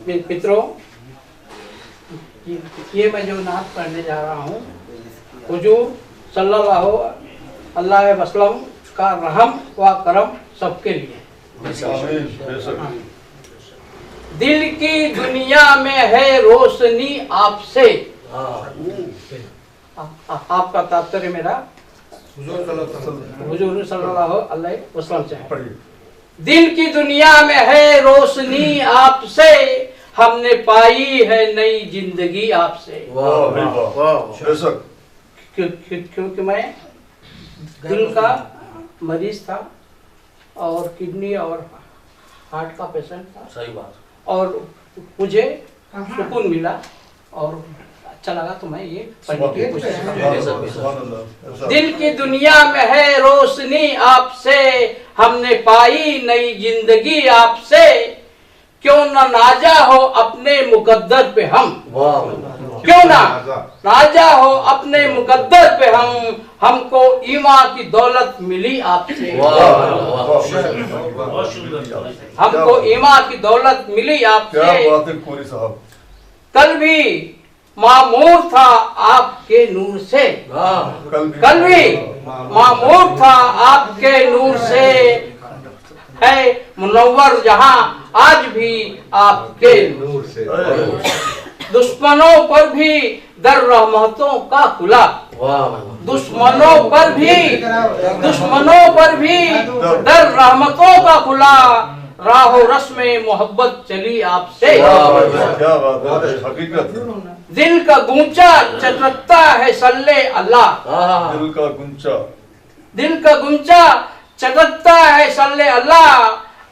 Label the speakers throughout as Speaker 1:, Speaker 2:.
Speaker 1: मित्रों, ये मैं जो नात पढ़ने जा रहा हूँ, हुजूर सल्लल्लाहु अलैहि वसल्लम का रहम व करम सबके लिए। दिल की दुनिया में है रोशनी आपसे। आपका तात्पर्य मेरा हुजूर सल्लल्लाहु अलैहि वसल्लम से है। दिल की दुनिया में है रोशनी आपसे, हमने पाई है नई जिंदगी आपसे। क्योंकि मैं दिल का मरीज था और किडनी और हार्ट का पेशेंट था।
Speaker 2: सही बात।
Speaker 1: और मुझे सुकून मिला और अच्छा लगा, तो मैं ये पढ़ने की कोशिश करूंगा। दिल की दुनिया में है रोशनी आपसे, हमने पाई नई जिंदगी आपसे, क्यों न नाजा हो अपने मुकद्दर पे हम। क्यों ना नाजा हो अपने मुकद्दर पे हम, हमको ईमान की दौलत मिली आपसे। हमको ईमान की दौलत मिली आपसे।
Speaker 3: क्या बात है कोरी साहब।
Speaker 1: कल भी मामूर था आपके नूर से। कल भी मामूर था आपके नूर से, है मुनव्वर जहां आज भी आपके नूर से। दुश्मनों पर भी दर रहमतों का खुला। दुश्मनों पर भी दर रहमतों का खुला, राहो रस्म मोहब्बत चली आपसे।
Speaker 3: क्या बात है, हकीकत।
Speaker 1: दिल का गूंचा चटकता है सल्ले अल्लाह। दिल का गुंचा चटकता है सल्ले अल्लाह,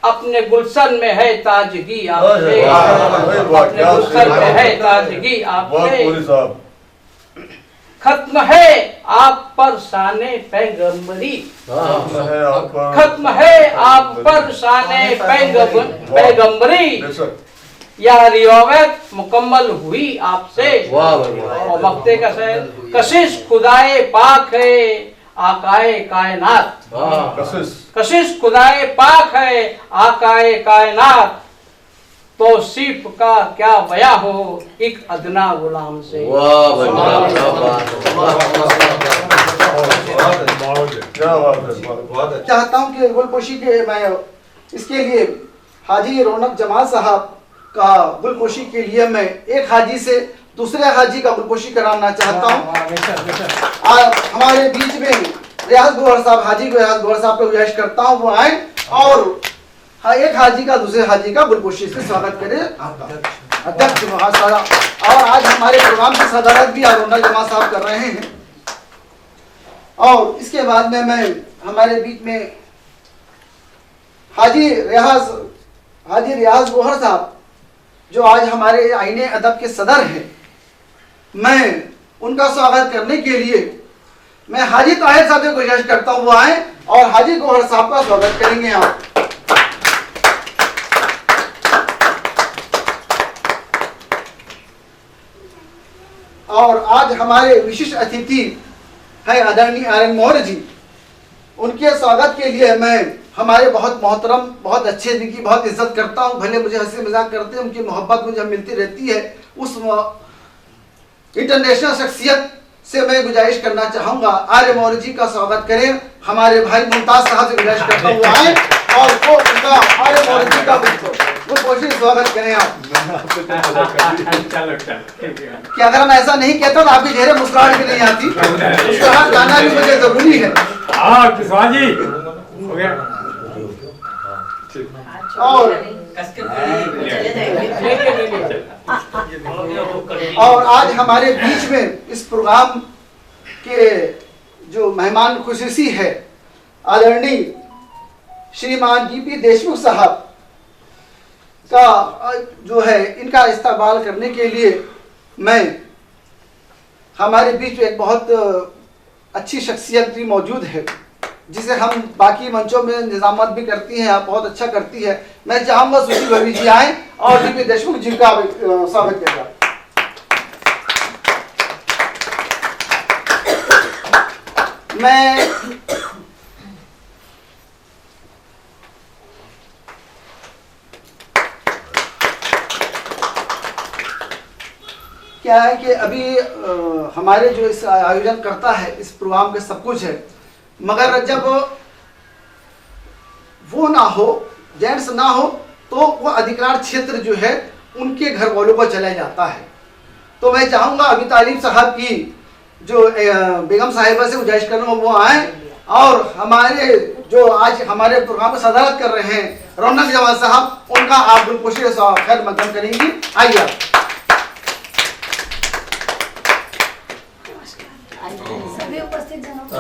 Speaker 1: अपने गुलशन में है ताजगी आपसे। अपने गुलशन में है ताजगी आपसे। खत्म है आप पर शाने पैगंबरी। खत्म है आप पर शाने पैगंबरी, यह रिवायत मुकम्मल हुई आपसे। और मक्ते का शेर, कशिश खुदाए पाक है आकाए कायनात। कशिश खुदाए पाक है आकाए कायनात, तो सिर्फ का क्या बया हो एक अदना गुलाम से।
Speaker 4: चाहता हूँ कि गुलपोशी के मैं इसके लिए हाजी रौनक जमाल साहब का गुलपोशी के लिए मैं एक हाजी से दूसरे हाजी का गुलपोशी कराना चाहता हूँ। हमारे बीच में रियाज गोहर साहब, हाजी रियाज गोहर साहब को गुजारिश करता हूँ वो आए और एक हाजी का दूसरे हाजी का गुलपोशी से स्वागत करें। अध्यक्ष महासारा, और आज हमारे प्रोग्राम की सदारत भी रौनक जमाल साहब कर रहे हैं। और इसके बाद में मैं हमारे बीच में हाजी रियाज गोहर साहब जो आज हमारे आईने अदब के सदर हैं, मैं उनका स्वागत करने के लिए मैं हाजी ताहिर साहब को गुजारिश करता हूँ वो आए और हाजी गोहर साहब का स्वागत करेंगे आप। और आज हमारे विशिष्ट अतिथि है आदरणीय आर्यन मौर्य जी, उनके स्वागत के लिए मैं हमारे बहुत मोहतरम, बहुत अच्छे जिनकी बहुत इज्जत करता हूँ, भले मुझे हंसी मजाक करते हैं, उनकी मोहब्बत मुझे मिलती रहती है, उस इंटरनेशनल शख्सियत से मैं गुजारिश करना चाहूँगा आर्य मौर्य जी का स्वागत करें। हमारे भाई मुमताज साहब से गुजारिश करता हूँ आए और वो उनका आर्य मौर्य जी का गुलपोशी स्वागत करें आप। कि अगर हम ऐसा नहीं कहते तो आपकी चेहरे मुस्कुराहट भी नहीं आती, मुस्कुराहट लाना भी मुझे जरूरी है। और आज हमारे बीच में इस प्रोग्राम के जो मेहमान खुसूसी है आदरणीय श्रीमान जीपी देशमुख साहब का जो है, इनका इस्तेमाल करने के लिए मैं हमारे बीच एक बहुत अच्छी शख्सियत भी मौजूद है जिसे हम बाकी मंचों में निजामत भी करती हैं, आप बहुत अच्छा करती है। मैं चाहूँगा सुशील भवी जी आए और जीपी देशमुख जी का स्वागत किया जाए। मैं क्या है कि अभी हमारे जो इस आयोजन करता है इस प्रोग्राम के सब कुछ है, मगर जब वो ना हो, जेंट्स ना हो, तो वो अधिकार क्षेत्र जो है उनके घर वालों को चला जाता है। तो मैं चाहूँगा अभी तालीम साहब की जो बेगम साहिबा से गुजारिश करूँगा वो आए और हमारे जो आज हमारे प्रोग्राम में सदारत कर रहे हैं रौनक जमाल साहब, उनका आप दिलखुशी से खैर मकदम करेंगी। आइए आप।
Speaker 2: सभी उपस्थित जनों को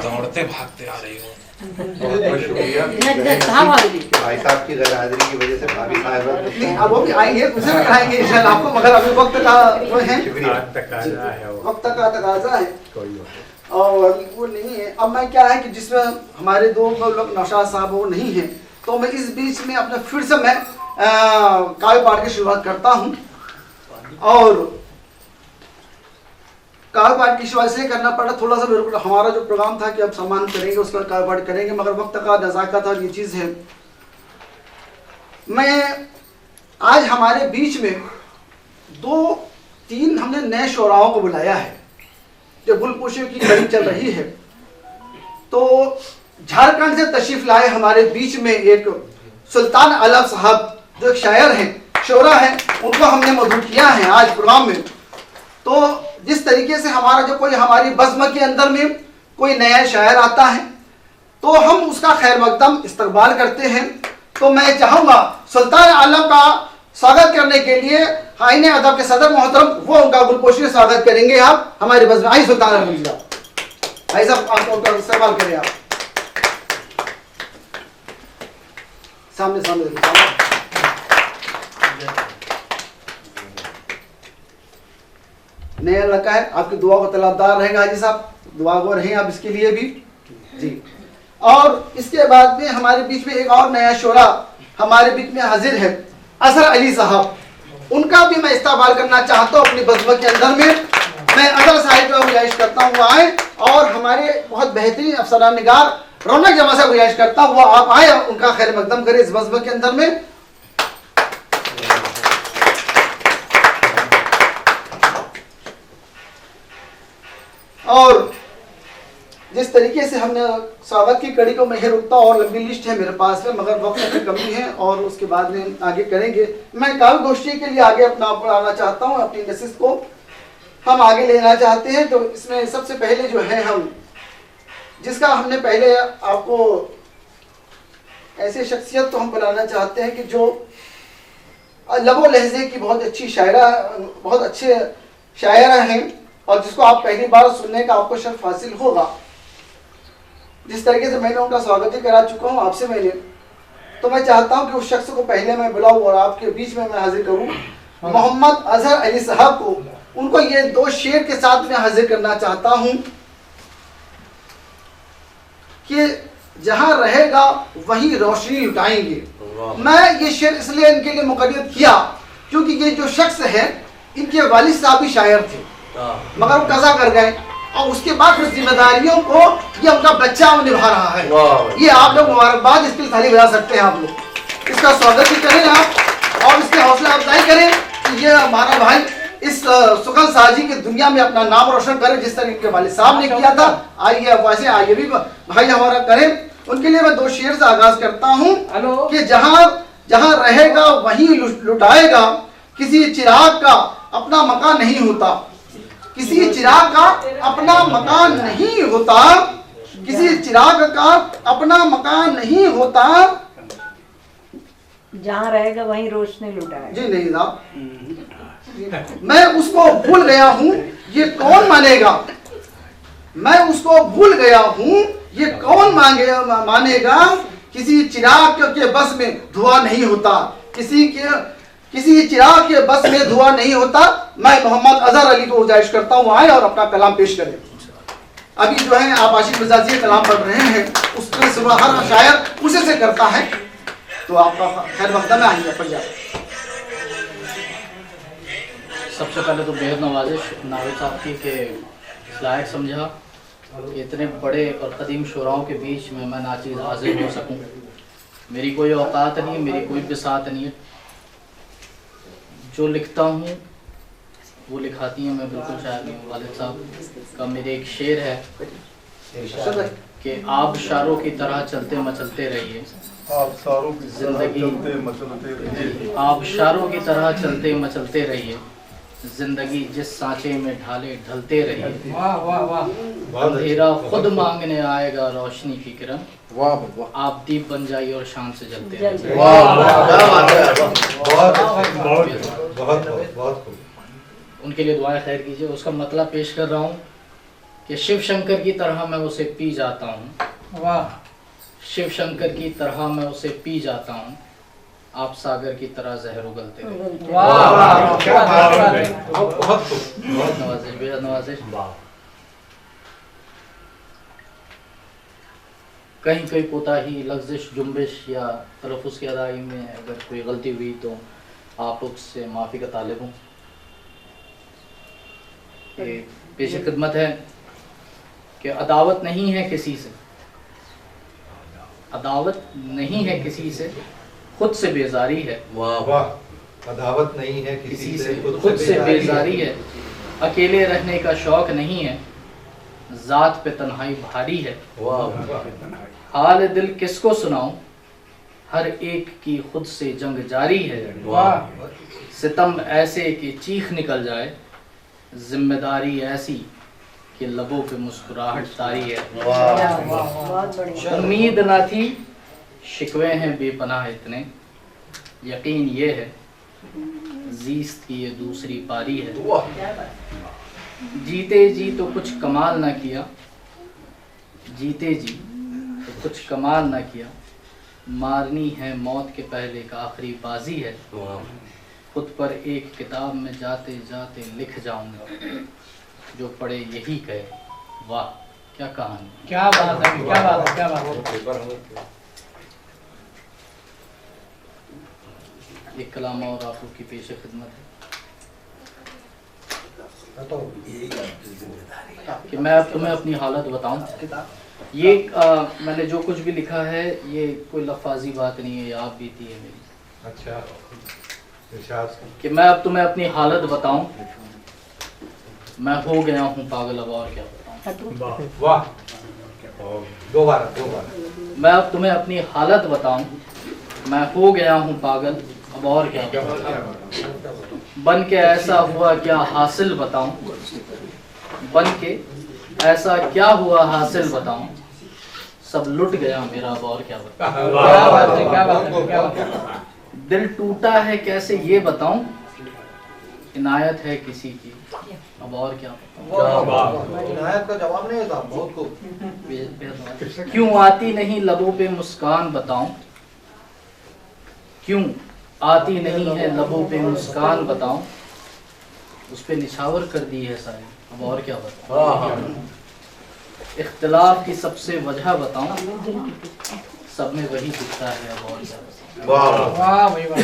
Speaker 5: दौड़ते भागते आ रही हो।
Speaker 3: बहुत शुक्रिया
Speaker 6: भाई साहब की गैर हाजिरी की वजह से भाभी साहब
Speaker 4: नहीं, अब वो भी आएंगे, उसे भी कराएंगे इंशाल्लाह आपको, मगर अभी वक्त का वो है, वक्त का तकाजा है और अभी वो नहीं है। अब मैं क्या है कि जिसमें हमारे दो लोग नौशाद साहब वो नहीं है, तो मैं इस बीच में अपने फिर से मैं काव्य पाठ की शुरुआत करता हूँ। और काव्य पाठ की शुरुआत से करना पड़ा, थोड़ा सा मेरे को हमारा जो प्रोग्राम था कि अब सम्मान करेंगे उसका काव्य पाठ करेंगे, मगर वक्त का नज़ाकत और ये चीज़ है। मैं आज हमारे बीच में 2-3 हमने नए शोराओं को बुलाया है, जो गुलपोशी की कड़ी चल रही है। तो झारखंड से तशरीफ लाए हमारे बीच में एक सुल्तान आलम साहब जो एक शायर हैं, शोरा हैं, उनको हमने मधु किया है आज प्रोग्राम में। तो जिस तरीके से हमारा जो कोई हमारी बज़्म के अंदर में कोई नया शायर आता है तो हम उसका खैर मकदम इस्तकबाल करते हैं। तो मैं चाहूँगा सुल्तान आलम का स्वागत करने के लिए आईने अदब के सदर मोहतरम वो उनका गुलपोशी से स्वागत करेंगे। आप हमारे बज़्म आई सुल्तान आलम जी, भाई साहब आपको इस्तेमाल करें। आप सामने सामने देखिए। नया लड़का है, आपकी दुआ को तलबदार रहेगा हाजी साहब, दुआ को रहें आप इसके लिए भी जी। और इसके बाद में हमारे बीच में एक और नया शोरा हमारे बीच में हाजिर है, असर अली साहब। उनका भी मैं इस्तेमाल करना चाहता हूँ अपनी बज़्म के अंदर में। मैं असर साहिब को गुजारिश करता हूँ वो आए, और हमारे बहुत बेहतरीन अफसरा निगार रौनक जमा से गुजारिश करता हूँ वो आप आए, उनका खैर मकदम करें इस बज़्म के अंदर में। और जिस तरीके से हमने स्वागत की कड़ी को मैं ही रुकता हूँ, और लंबी लिस्ट है मेरे पास में, मगर वक्त की कमी है और उसके बाद में आगे करेंगे। मैं काव्य गोष्ठी के लिए आगे अपना बढ़ाना चाहता हूँ, अपनी नशिस्त को हम आगे लेना चाहते हैं। तो इसमें सबसे पहले जो है हम जिसका हमने पहले आपको ऐसे शख्सियत तो हम बुलाना चाहते हैं कि जो लबो लहजे की बहुत अच्छी शायरा, बहुत अच्छे शायरा हैं और जिसको आप पहली बार सुनने का आपको शर्फ हासिल होगा। जिस तरीके से मैंने उनका स्वागत ही करा चुका हूँ आपसे मैंने, तो मैं चाहता हूँ कि उस शख्स को पहले मैं बुलाऊं और आपके बीच में मैं हाजिर करूँ मोहम्मद अजहर अली साहब को। उनको ये 2 शेर के साथ में हाजिर करना चाहता हूँ कि जहाँ रहेगा वहीं रोशनी लुटाएंगे। मैं ये शेर इसलिए इनके लिए मुकर्रर किया क्योंकि ये जो शख्स है इनके वालिद साहब भी शायर थे, मगर वो कज़ा कर गए और उसके बाद फिर जिम्मेदारियों को ये उनका बच्चा वो निभा रहा है। ये आप लोग मुबारकबाद इसके लिए थाली बजा सकते हैं। आप लोग इसका स्वागत भी करें आप और इसकी हौसला अफजाई करें कि ये हमारा भाई इस सुखन साजी की दुनिया में अपना नाम रोशन करे जिस तरह इनके वालिद साहब ने किया था। आइए वैसे आइए भी भाई हमारा करें। उनके लिए मैं 2 शेर से आगाज करता हूँ कि जहाँ जहाँ रहेगा वहीं लुटाएगा, किसी चिराग का अपना मकान नहीं होता, किसी चिराग का अपना मकान नहीं होता, किसी चिराग का अपना मकान नहीं होता,
Speaker 2: जहाँ रहेगा वहीं रोशनी लुटाए।
Speaker 4: जी नहीं साहब, मैं उसको भूल गया हूँ ये कौन मानेगा, मैं उसको भूल गया हूँ ये कौन मानेगा, किसी चिराग के बस में धुआं नहीं होता, किसी चिराग के बस में धुआं नहीं होता। मैं मोहम्मद अजहर अली को गुजारिश करता हूँ आए और अपना कलाम पेश करें। अभी जो है आप आशिक मिजाजी कलाम पढ़ रहे हैं, उसमें सुबह हर शायर उसी से करता है, तो आपका खैर मकदम में आइए पढ़ जाए।
Speaker 1: सबसे पहले तो बेहद नवाजिश नावेद साहब की के लायक समझा इतने बड़े और कदीम शुराओं के बीच में मैं नाचीज़ हाजिर हो सकूं। मेरी कोई औकात नहीं है, मेरी कोई बिसात नहीं है।
Speaker 7: जो लिखता हूँ वो लिखाती हैं, मैं बिल्कुल शायर नहीं हूँ। वालिद साहब का मेरे एक शेर है कि आप शारों की तरह चलते मचलते रहिए,
Speaker 3: आप सारों की
Speaker 7: जिंदगी
Speaker 3: चलते मचलते रहिए,
Speaker 7: आप शारों की तरह चलते मचलते रहिए, जिंदगी जिस सांचे में ढाले ढलते रहिए।
Speaker 1: वाह वाह वाह।
Speaker 7: अंधेरा खुद मांगने आएगा रोशनी की किरण,
Speaker 6: वाह वाह
Speaker 7: आप दीप बन जाइए और शान से जलते रहिए।
Speaker 6: क्या बात है, बहुत बहुत खूब।
Speaker 7: उनके लिए दुआएं खैर कीजिए। उसका मतलब पेश कर रहा हूँ कि शिव शंकर की तरह मैं उसे पी जाता हूँ,
Speaker 1: वाह।
Speaker 7: शिव शंकर की तरह मैं उसे पी जाता हूँ, आप सागर की तरह जहर उगलते रहिए।
Speaker 1: वाह वाह, क्या बात है।
Speaker 6: बहुत खूब।
Speaker 7: बहुत नवाजिश, बेहद नवाजिश। कहीं कोई कोताही, लफ्ज़िश, जुम्बिश या तलफ़्फ़ुज़ की अदाई में अगर कोई गलती हुई तो आप उससे माफ़ी का तालिब हूँ। ये पेश खिदमत है कि अदावत नहीं है किसी से, अदावत नहीं है किसी से, खुद से बेजारी है।
Speaker 6: वाह वाह, अदावत नहीं है
Speaker 7: किसी से, खुद से बेजारी है। अकेले रहने का शौक नहीं है, ज़ात पे तन्हाई भारी है। हाल दिल किसको सुनाऊं, हर एक की खुद से जंग जारी है।
Speaker 1: वाह।
Speaker 7: सितम ऐसे कि चीख निकल जाए, जिम्मेदारी ऐसी कि लबों पे मुस्कुराहट तारी है।
Speaker 2: बहुत बढ़िया।
Speaker 7: उम्मीद ना थी, शिकवे हैं बेपनाह इतने, यकीन ये है जीस्त की ये दूसरी पारी है। जीते जी तो कुछ कमाल ना किया, जीते जी तो कुछ कमाल ना किया, मारनी है मौत के पहले का आखिरी बाजी है। खुद पर एक किताब में जाते जाते लिख जाऊंगा, जो पढ़े यही कहे वाह क्या कहानी।
Speaker 1: क्या बात है, क्या बात है, क्या बात है।
Speaker 7: एक कलाम और आप लोग की पेश खिदमत है कि मैं अब तुम्हें अपनी हालत बताऊं। ये मैंने जो कुछ भी लिखा है ये कोई लफाजी बात नहीं है, ये आप बीती है मेरी।
Speaker 6: अच्छा,
Speaker 7: कि मैं अब तुम्हें अपनी हालत बताऊं, मैं हो गया हूँ पागल, अब और क्या बताऊं।
Speaker 6: वाह, दोबारा।
Speaker 7: मैं अब तुम्हें अपनी हालत बताऊं, मैं हो गया हूँ पागल, अब और क्या बताऊं। बन के ऐसा हुआ क्या हासिल बताऊं, बन के ऐसा क्या हुआ हासिल बताऊं, सब लुट गया मेरा, अब और क्या बताऊं।
Speaker 1: क्या बात है, क्या बात है, क्या बात है।
Speaker 7: दिल टूटा है कैसे ये बताऊं, इनायत है किसी की, अब और क्या बताऊं।
Speaker 6: इनायत का जवाब नहीं होता, बहुत खूब।
Speaker 7: क्यों आती नहीं लबों पे मुस्कान बताऊं, क्यों आती नहीं है लबों पे मुस्कान बताऊं, उस पे निछावर कर दी है सारी, अब और क्या बताऊं। इख्तिलाफ की सबसे वजह बताऊं, सब में वही दिखता है, अब और क्या बताऊं।
Speaker 1: वाह भाई वाह।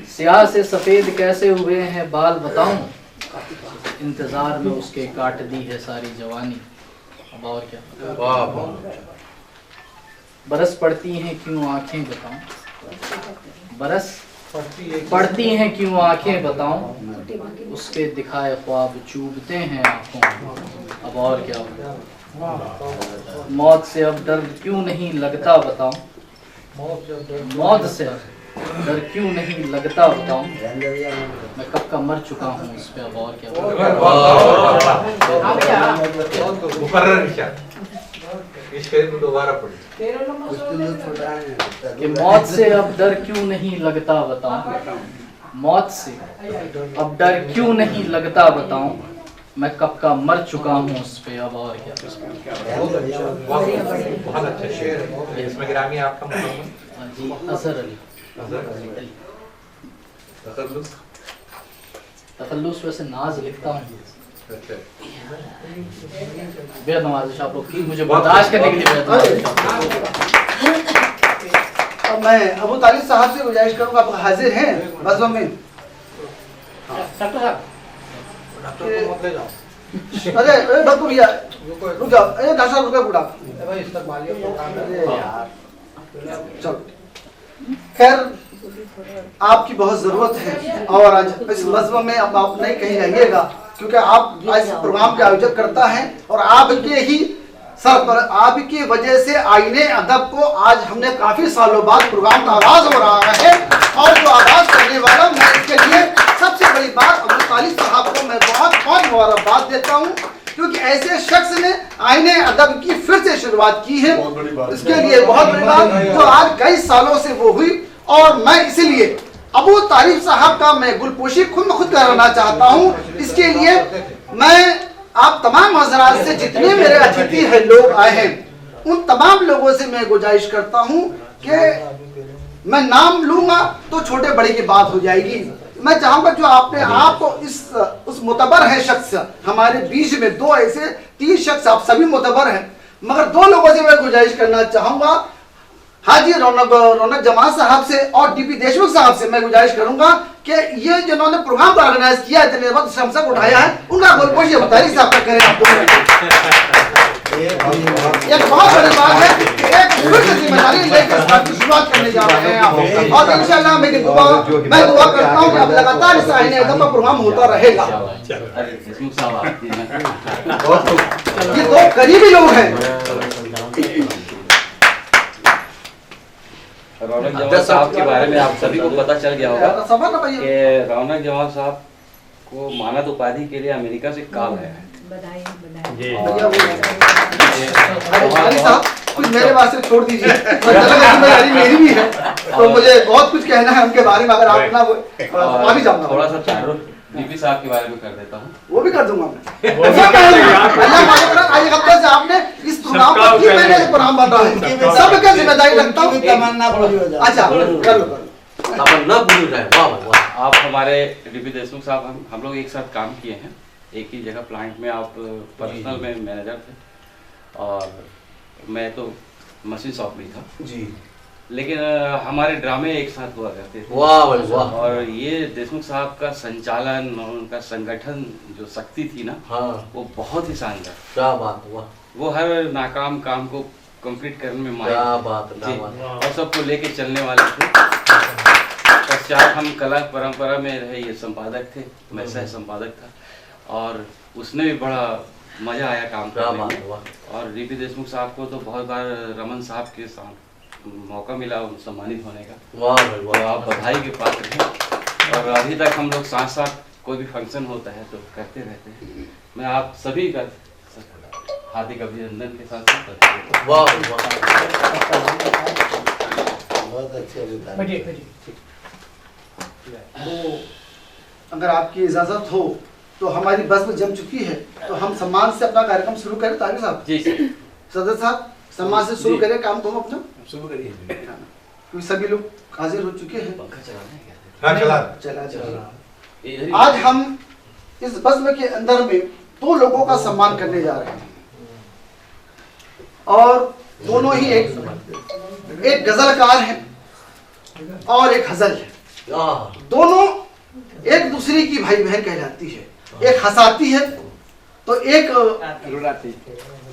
Speaker 7: स्याह से सफेद कैसे हुए हैं बाल बताऊं, इंतजार में उसके काट दी है सारी जवानी, अब और क्या बताऊं। बरस पड़ती हैं क्यों आंखें बताऊं, बरस पड़ती हैं क्यों आंखें बताऊं, उसके दिखाए ख्वाब चूबते हैं आंखों में, अब और क्या बताऊं। मौत से अब डर क्यों नहीं लगता बताऊं, मौत से डर क्यों नहीं लगता बताऊं, मैं कब का मर चुका हूँ इस पे, अब और क्या बताऊं।
Speaker 6: इस शेर को दोबारा पढ़िए।
Speaker 7: कि मौत से अब डर क्यों नहीं लगता बताऊं, मौत से अब डर क्यों नहीं लगता बताऊं, मैं कब का मर चुका हूँ उस पे, अब और क्या।
Speaker 6: बहुत अच्छा शेर है। इसमें गिरामी आपका मतलब
Speaker 7: जी अजहर अली। तखल्लुस वैसे नाज लिखता हूँ, बेहद नवाजिश आप लोग की, मुझे बर्दाश्त करने के लिए बेहद नवाजिश।
Speaker 4: अब मैं अबू तालिब साहब से गुजारिश करूंगा, आप हाजिर हैं बज़म में। अरे बस भैया रुक जाओ, अरे 10,000 रुपये बुढ़ा चलो। खैर आपकी बहुत जरूरत है। और आज इस मजहब में अब आप नहीं कहीं रहिएगा, क्योंकि आप आज प्रोग्राम के आयोजन करता है और आपके ही सर पर, आपकी वजह से आईने अदब को आज हमने काफी सालों बाद प्रोग्राम का आगाज हो रहा है। और जो आगाज करने वाला, मैं इसके लिए सबसे बड़ी बात अब्दुल तालिब साहब को मैं बहुत बहुत मुबारकबाद देता हूँ, क्योंकि ऐसे शख्स ने आईने अदब की फिर से शुरुआत की है। इसके लिए बहुत बड़ी बात जो आज कई सालों से वो हुई। और मैं इसीलिए अबू तालिब साहब का मैं गुलपोशी खुद कराना चाहता हूँ। इसके लिए मैं आप तमाम हजरात से, जितने मेरे अतिथि है लोग आए हैं, उन तमाम लोगों से मैं गुजारिश करता हूँ कि मैं नाम लूंगा तो छोटे बड़े की बात हो जाएगी। मैं चाहूंगा जो आपने आप उस मुतबर है शख्स हमारे बीच में, दो ऐसे 3 शख्स आप सभी मुतबर हैं, मगर 2 लोगों से मैं गुजारिश करना चाहूंगा, हाजी रौनक जमात साहब से और डीपी देशमुख साहब से मैं गुजारिश करूंगा कि ये जिन्होंने प्रोग्राम को ऑर्गेनाइज किया, इतने वक्त शमशक उठाया है, उनका गोलपोश बताइए साहब का करें आप दोनों। एक बहुत बड़ी बात है कि एक फिर से जिम्मेदारी लेकर साथ शुरुआत करने जा रहे हैं आप। और इंशाल्लाह मैं दुआ करता हूँ कि अब लगातार इस आईने अदब का प्रोग्राम होता रहेगा। ये 2 करीबी लोग हैं।
Speaker 8: रौनक जमात साहब के बारे में आप सभी को पता चल गया होगा कि रौनक जमात साहब को मानद उपाधि के लिए अमेरिका से कॉल आया है।
Speaker 4: साहब कुछ मेरे पास से छोड़ दीजिए, मेरी भी है तो मुझे बहुत कुछ कहना है उनके बारे में, अगर आप ना अभी जाऊंगा
Speaker 8: थोड़ा सा तारुफ डीपी साहब के बारे में कर देता हूँ।
Speaker 4: वो भी कर दूंगा मैं। हफ्ते से आपने इस प्रोग्राम का 3 महीने से प्रोग्राम बन रहा है, सबका जिम्मेदारी रखता हूँ। अच्छा कर लो।
Speaker 8: आप हमारे डीपी देशमुख साहब, हम लोग एक साथ काम किए हैं एक ही जगह प्लांट में। आप पर्सनल में मैनेजर थे और मैं तो मशीन शॉप में था
Speaker 6: जी,
Speaker 8: लेकिन हमारे ड्रामे एक साथ हुआ करते थे।
Speaker 6: वाह वाह।
Speaker 8: और ये देशमुख साहब का संचालन और उनका संगठन जो शक्ति थी ना,
Speaker 6: हाँ,
Speaker 8: वो बहुत ही शानदार।
Speaker 6: क्या बात हुआ।
Speaker 8: वो हर नाकाम काम को कंप्लीट करने में
Speaker 6: क्या
Speaker 8: माहिर
Speaker 6: बात
Speaker 8: जी, और सबको लेके चलने वाले थे। पश्चात हम कला परंपरा में रहे, ये संपादक थे, मैं सह संपादक था और उसने भी बड़ा मजा आया काम करने में। और डीपी देशमुख साहब को तो बहुत बार रमन साहब के साथ मौका मिला सम्मानित होने का।
Speaker 6: वाह वाह,
Speaker 8: आप बधाई के पात्र हैं। और अभी तक हम लोग साथ साथ कोई भी फंक्शन होता है तो करते रहते हैं। मैं आप सभी का हार्दिक अभिनंदन के साथ
Speaker 6: वाह
Speaker 4: बहुत अच्छे। तो अगर आपकी इजाजत हो तो हमारी बस में जम चुकी है, तो हम सम्मान से अपना कार्यक्रम शुरू करें। तारिक साहब
Speaker 8: जी
Speaker 4: सदर साहब, सम्मान से शुरू करें काम को अपना
Speaker 6: शुरू करिए,
Speaker 4: क्योंकि सभी लोग हाजिर हो चुके हैं।
Speaker 6: चला।
Speaker 4: आज हम इस बज़्म के अंदर में 2 लोगों का सम्मान करने जा रहे हैं और दोनों ही एक गजलकार है और एक हजल है। दोनों एक दूसरे की भाई बहन कहलाती है। एक हंसाती है तो एक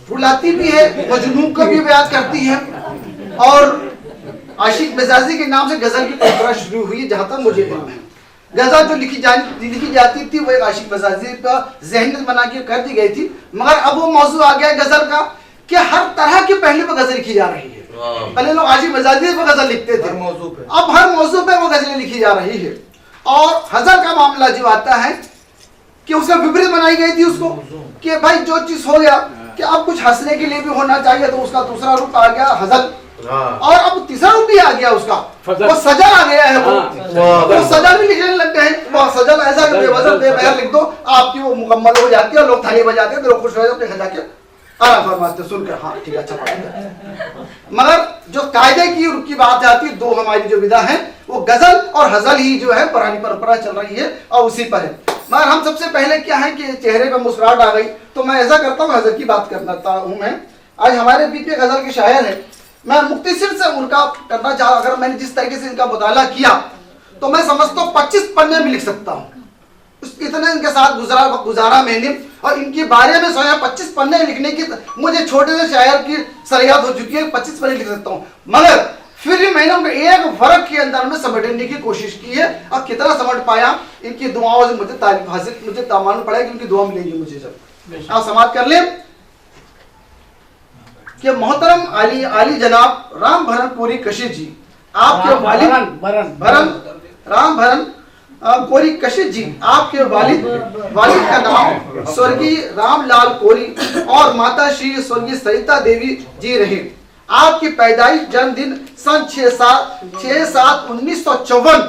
Speaker 4: रुलाती भी है, मजनू को भी बयान करती है। और आशिक मिजाजी के नाम से गजल की परंपरा शुरू हुई, जहां तक मुझे मालूम है। गजल जो लिखी जाती थी वो एक आशिक मिजाजी का ज़हन बना के कर दी गई थी, मगर अब वो मौजू आ गया गजल का कि हर तरह के पहलू पर गजल लिखी जा रही है। पहले लोग आशिक मिजाजी पर गजल लिखते थे, अब हर मौजू पे वो गजलें लिखी जा रही है। और हजल का मामला जो आता है कि उसका विपरीत बनाई गई थी उसको कि भाई जो चीज हो गया कि अब कुछ हंसने के लिए भी होना चाहिए, तो उसका दूसरा रूप आ गया हजल। और अब तीसरा रूप भी आ गया उसका, वो सजल आ गया है। वो सजल भी लिखने लग गए हैं। वो सजल ऐसा कि बेवजह बेबहर लिख दो, आपकी वो मुकम्मल हो जाती है और लोग थाली बजाते हैं, तो लोग खुश हो जाते हैं, अपने घर जाके आराम फरमाते सुनकर, हाँ ठीक है अच्छा पढ़ा। मगर जो कायदे की बात आती है, 2 हमारी जो विधा है वो गजल और हजल ही जो है पुरानी परंपरा चल रही है और उसी पर है। मगर हम सबसे पहले क्या है कि चेहरे पर मुस्कुराहट आ गई, तो मैं ऐसा करता हूँ हजल की बात करता हूँ। मैं आज हमारे बीच में गजल के शायर है, मैं मुख्तसर से उनका करना चाह, अगर मैंने जिस तरीके से इनका मुताला किया तो मैं समझता हूँ 25 पन्ने में लिख सकता हूँ। इतने इनके साथ गुजारा मैंने, और इनके बारे में 25 पन्ने लिखने की मुझे छोटे से शायर की सलाहियत हो चुकी है। 25 पन्ने लिख सकता हूँ, मगर फिर भी मैंने उनको एक वर्ग के अंदर में समेटने की कोशिश की है, और कितना समझ पाया इनकी दुआओं से मुझे तारीफ हासिल, मुझे मालूम पड़ा कि उनकी दुआ मिलेगी मुझे। जब आप समाप्त कर ले कि मोहतरम आली जनाब राम भरन कोरी कशिश जी, आपके वालिद राम भरन कोरी कशिश जी, आपके वालिद का नाम स्वर्गीय रामलाल कोरी और माता श्री स्वर्गीय सरिता देवी जी रहे। आपकी पैदाइश जन्मदिन सन 6/7/1954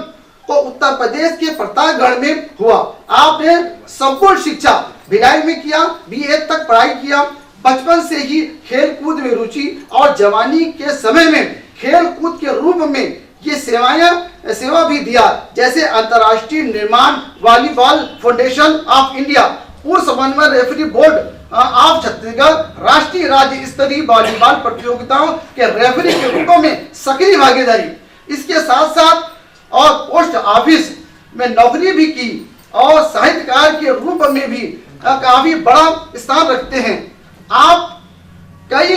Speaker 4: को उत्तर प्रदेश के प्रतापगढ़ में हुआ। आपने संपूर्ण शिक्षा भिलाई में किया, BA तक पढ़ाई किया। बचपन से ही खेल कूद में रुचि और जवानी के समय में खेल कूद के रूप में ये सेवा भी दिया, जैसे अंतर्राष्ट्रीय निर्माण वॉलीबॉल फाउंडेशन ऑफ इंडिया, पूर्व समन्वय रेफरी बोर्ड ऑफ छत्तीसगढ़, राष्ट्रीय राज्य स्तरीय वॉलीबॉल प्रतियोगिताओं के रेफरी के रूप में सक्रिय भागीदारी। इसके साथ साथ और पोस्ट ऑफिस में नौकरी भी की और साहित्यकार के रूप में भी काफी बड़ा स्थान रखते हैं। आप कई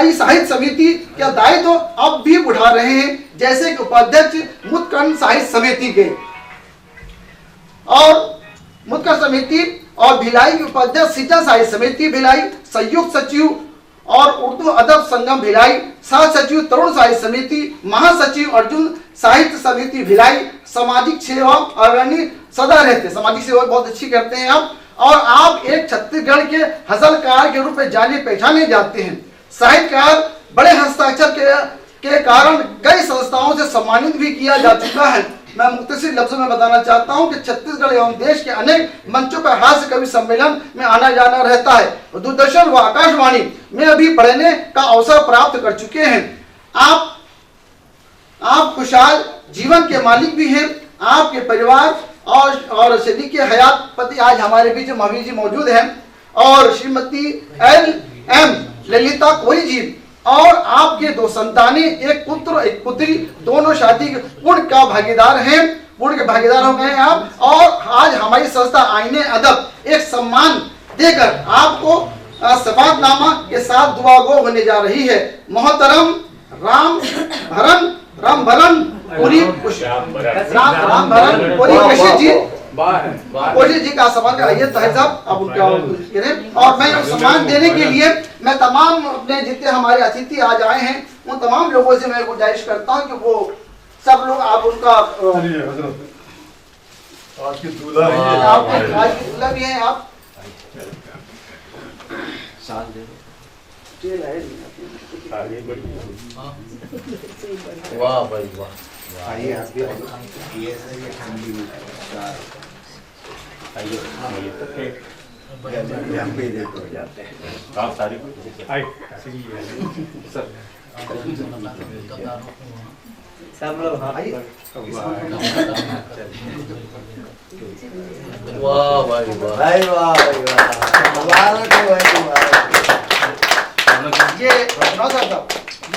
Speaker 4: साहित्य समिति के दायित्व अब भी उठा रहे हैं, जैसे कि उपाध्यक्ष मुत्कर्ण साहित्य समिति के और मुत्कर्ण समिति और भिलाई के उपाध्यक्ष सिंचा साहित्य समिति भिलाई, संयुक्त सचिव और उर्दू अदब संगम भिलाई, सह सचिव तरुण साहित्य समिति, महासचिव अर्जुन साहित्य समिति भिलाई, सामाजिक सेवा अग्रणी सदा रहते, सामाजिक सेवा बहुत अच्छी करते हैं आप। और आप एक छत्तीसगढ़ के हजलकार के रूप में जाने पहचाने जाते हैं। साहित्यकार बड़े हस्ताक्षर के कारण कई संस्थाओं से सम्मानित भी किया जा चुका है। मैं मुख्तसर लफ्जों में बताना चाहता हूं कि छत्तीसगढ़ एवं देश के अनेक मंचों पर हास्य कवि सम्मेलन में आना जाना रहता है। दूरदर्शन व आकाशवाणी में अभी पढ़ने का अवसर प्राप्त कर चुके हैं। आप खुशहाल जीवन के मालिक भी हैं। आपके परिवार और शरीक हयात पति आज हमारे बीच महावीर जी मौजूद हैं, और श्रीमती LM ललिता कोरी जी और आपके 2 संतानें, एक पुत्र एक पुत्री, दोनों शादी के पुण्य के भागीदार हो गए हैं आप। और आज हमारी संस्था आईने अदब एक सम्मान देकर आपको शपथनामा के साथ दुआ गो होने जा रही है। मोहतरम राम भरन कोरी कशिश जी का सम्मान कराइए साहब आप उनका करें। और मैं सम्मान देने के लिए मैं तमाम अपने जितने हमारे अतिथि आज आए हैं उन तमाम लोगों से मैं गुजारिश करता हूं कि वो सब लोग आप उनका
Speaker 3: आज की दूल्हा
Speaker 4: भी है आप
Speaker 8: साल दे
Speaker 6: वाह भाई वाह, आइए आप भी ये ठंडी आइए हम भी देखो जाते हैं आप सारी सब लोग आइए। वाह भाई वाह भाई वाह भाई वाह।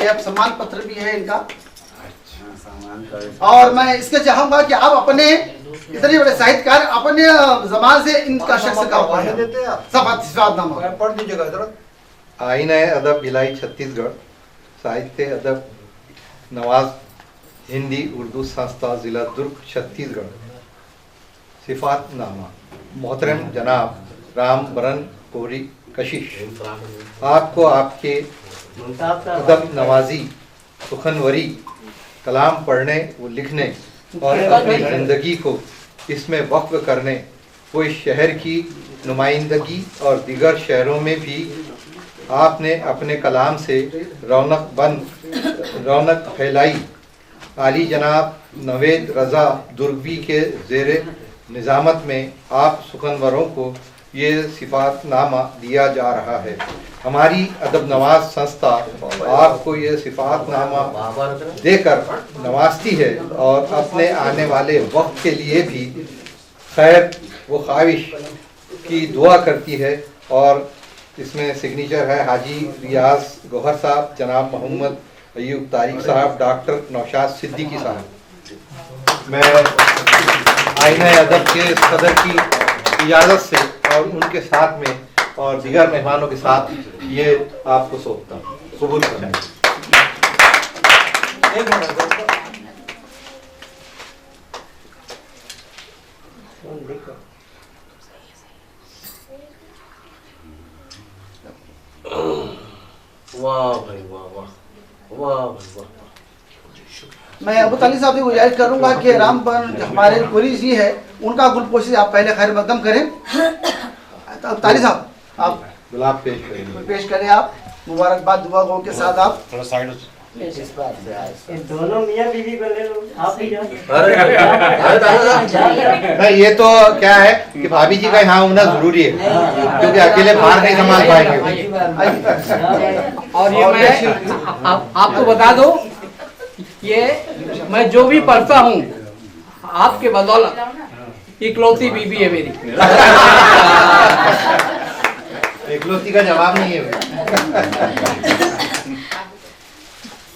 Speaker 4: ये अब सम्मान पत्र भी है इनका। और मैं इसके चाहूंगा कि आप अपने इतने बड़े साहित्यकार अपने जबान से इनका शख्स का
Speaker 6: पढ़ दीजिएगा। आईने अदब भिलाई छत्तीसगढ़, साहित्य अदब नवाज हिंदी उर्दू संस्था जिला दुर्ग छत्तीसगढ़। सिफातनामा मोहतरम जनाब राम भरन कोरी कशिश, आपको आपके अदब नवाजी, सुखनवरी, कलाम पढ़ने व लिखने और अपनी ज़िंदगी को इसमें वक्फ करने वो इस शहर की नुमाइंदगी और दीगर शहरों में भी आपने अपने कलाम से रौनक फैलाई। आली जनाब नवेद रज़ा दुर्गवी के ज़ेरे निज़ामत में आप सुखनवरों को ये सिफातनामा दिया जा रहा है। हमारी अदब नवाज संस्था आपको ये सिफातनामा देकर नवाजती है और अपने आने वाले वक्त के लिए भी खैर व ख्वाहिश की दुआ करती है। और इसमें सिग्नेचर है हाजी रियाज गौहर साहब, जनाब मोहम्मद अयूब तारिक साहब, डॉक्टर नौशाद सिद्दीकी साहब। मैं आईने अदब के सदर की इजाज़त से और उनके साथ में और दीगर मेहमानों के साथ ये आपको सौंपता हूँ। कबूल करें।
Speaker 9: वाह भाई वाह वाह वाह भाई वाह।
Speaker 4: मैं अबू ताली साहब से गुजारिश करूंगा कि रामबन हमारे कुरी जी है उनका गुलपोशी आप पहले खैर मकदम करें। तो ताली साहब आप
Speaker 6: गुलाब पेश करेंगे।
Speaker 4: पेश करें, आप मुबारकबाद दुआ गो के साथ आप
Speaker 5: थोड़ा साइड
Speaker 2: दोनों मियाँ बीवी को ले लो, आप ही जाओ।
Speaker 6: नहीं, ये तो क्या है कि भाभी जी का यहाँ होना जरूरी है, क्योंकि अकेले बाहर नहीं संभाल पाएंगे।
Speaker 1: और ये मैं आपको बता दूं, ये मैं जो भी पढ़ता हूँ आपके बदौलत इकलौती बीबी है मेरी।
Speaker 6: इकलौती का जवाब नहीं है।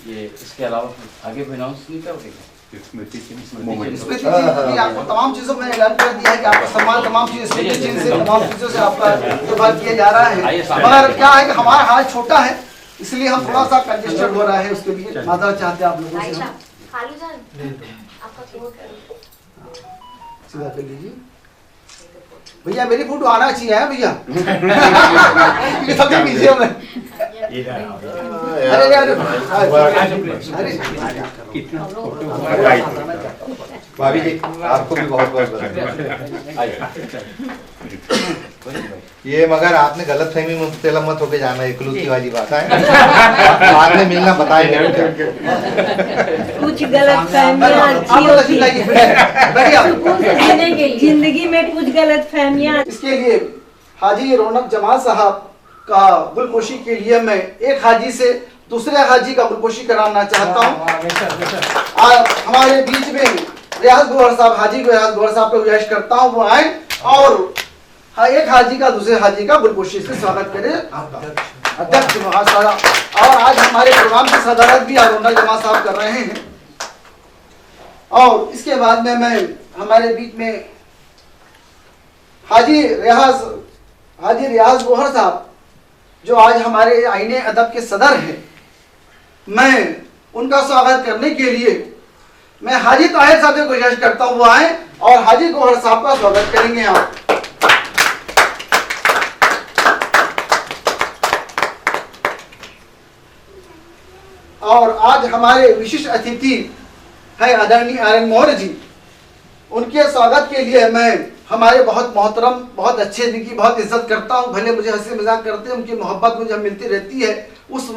Speaker 8: ये इसके अलावा आगे कोई अनाउंस नहीं करोगे?
Speaker 4: स्मृति जी आपको तमाम चीजों में ऐलान कर दिया है कि आपका सम्मान तमाम चीजें स्मृति जी से तमाम चीजों से आपका इस्तेमाल किया जा रहा है। मगर क्या है कि हमारा हाल छोटा है, इसलिए हम थोड़ा सा कंजेस्टेड हो रहा है, उसके लिए माजरत चाहते हैं आप लोगों से। सीधा कर लीजिए भैया, मेरी फोटो आना चाहिए है भैया। सबसे पीछे मैं अरे अरे
Speaker 6: भाभी जी आपको भी बहुत बहुत बधाई। ये मगर आपने गलत फहमी में मुब्तला मत होके जाना, इकलौती वाली बात है। बाद में मिलना बताएंगे।
Speaker 2: कुछ गलत फहमियाँ अच्छी होती हैं, जिंदगी में कुछ गलत फहमियाँ।
Speaker 4: इसके लिए हाजी रौनक जमाल साहब का गुलपोशी के लिए मैं एक हाजी से दूसरे हाजी का गुलपोशी कराना चाहता हूँ। हमारे बीच में रियाज गौहर साहब, हाजी रियाज गौहर साहब को गुजारिश करता हूँ वो आए और एक हाजी का दूसरे हाजी का गुलपोशी से स्वागत करें अध्यक्ष महाशय। और आज हमारे प्रोग्राम की सदारत भी रौनक जमाल साहब कर रहे हैं। और इसके बाद में मैं हमारे बीच में हाजी रियाज गौहर साहब जो आज हमारे आईने अदब के सदर हैं, मैं उनका स्वागत करने के लिए मैं हाजी ताहिर साहब को गुजारिश करता हूँ वो आए और हाजी गौहर साहब का स्वागत करेंगे आप। और आज हमारे विशिष्ट अतिथि है आदरणीय आर्यन मौर्य जी, उनके स्वागत के लिए मैं हमारे बहुत मोहतरम, बहुत अच्छे जिनकी बहुत इज्जत करता हूँ, भले मुझे हंसी मजाक करते हैं, उनकी मोहब्बत मुझे मिलती रहती है, उस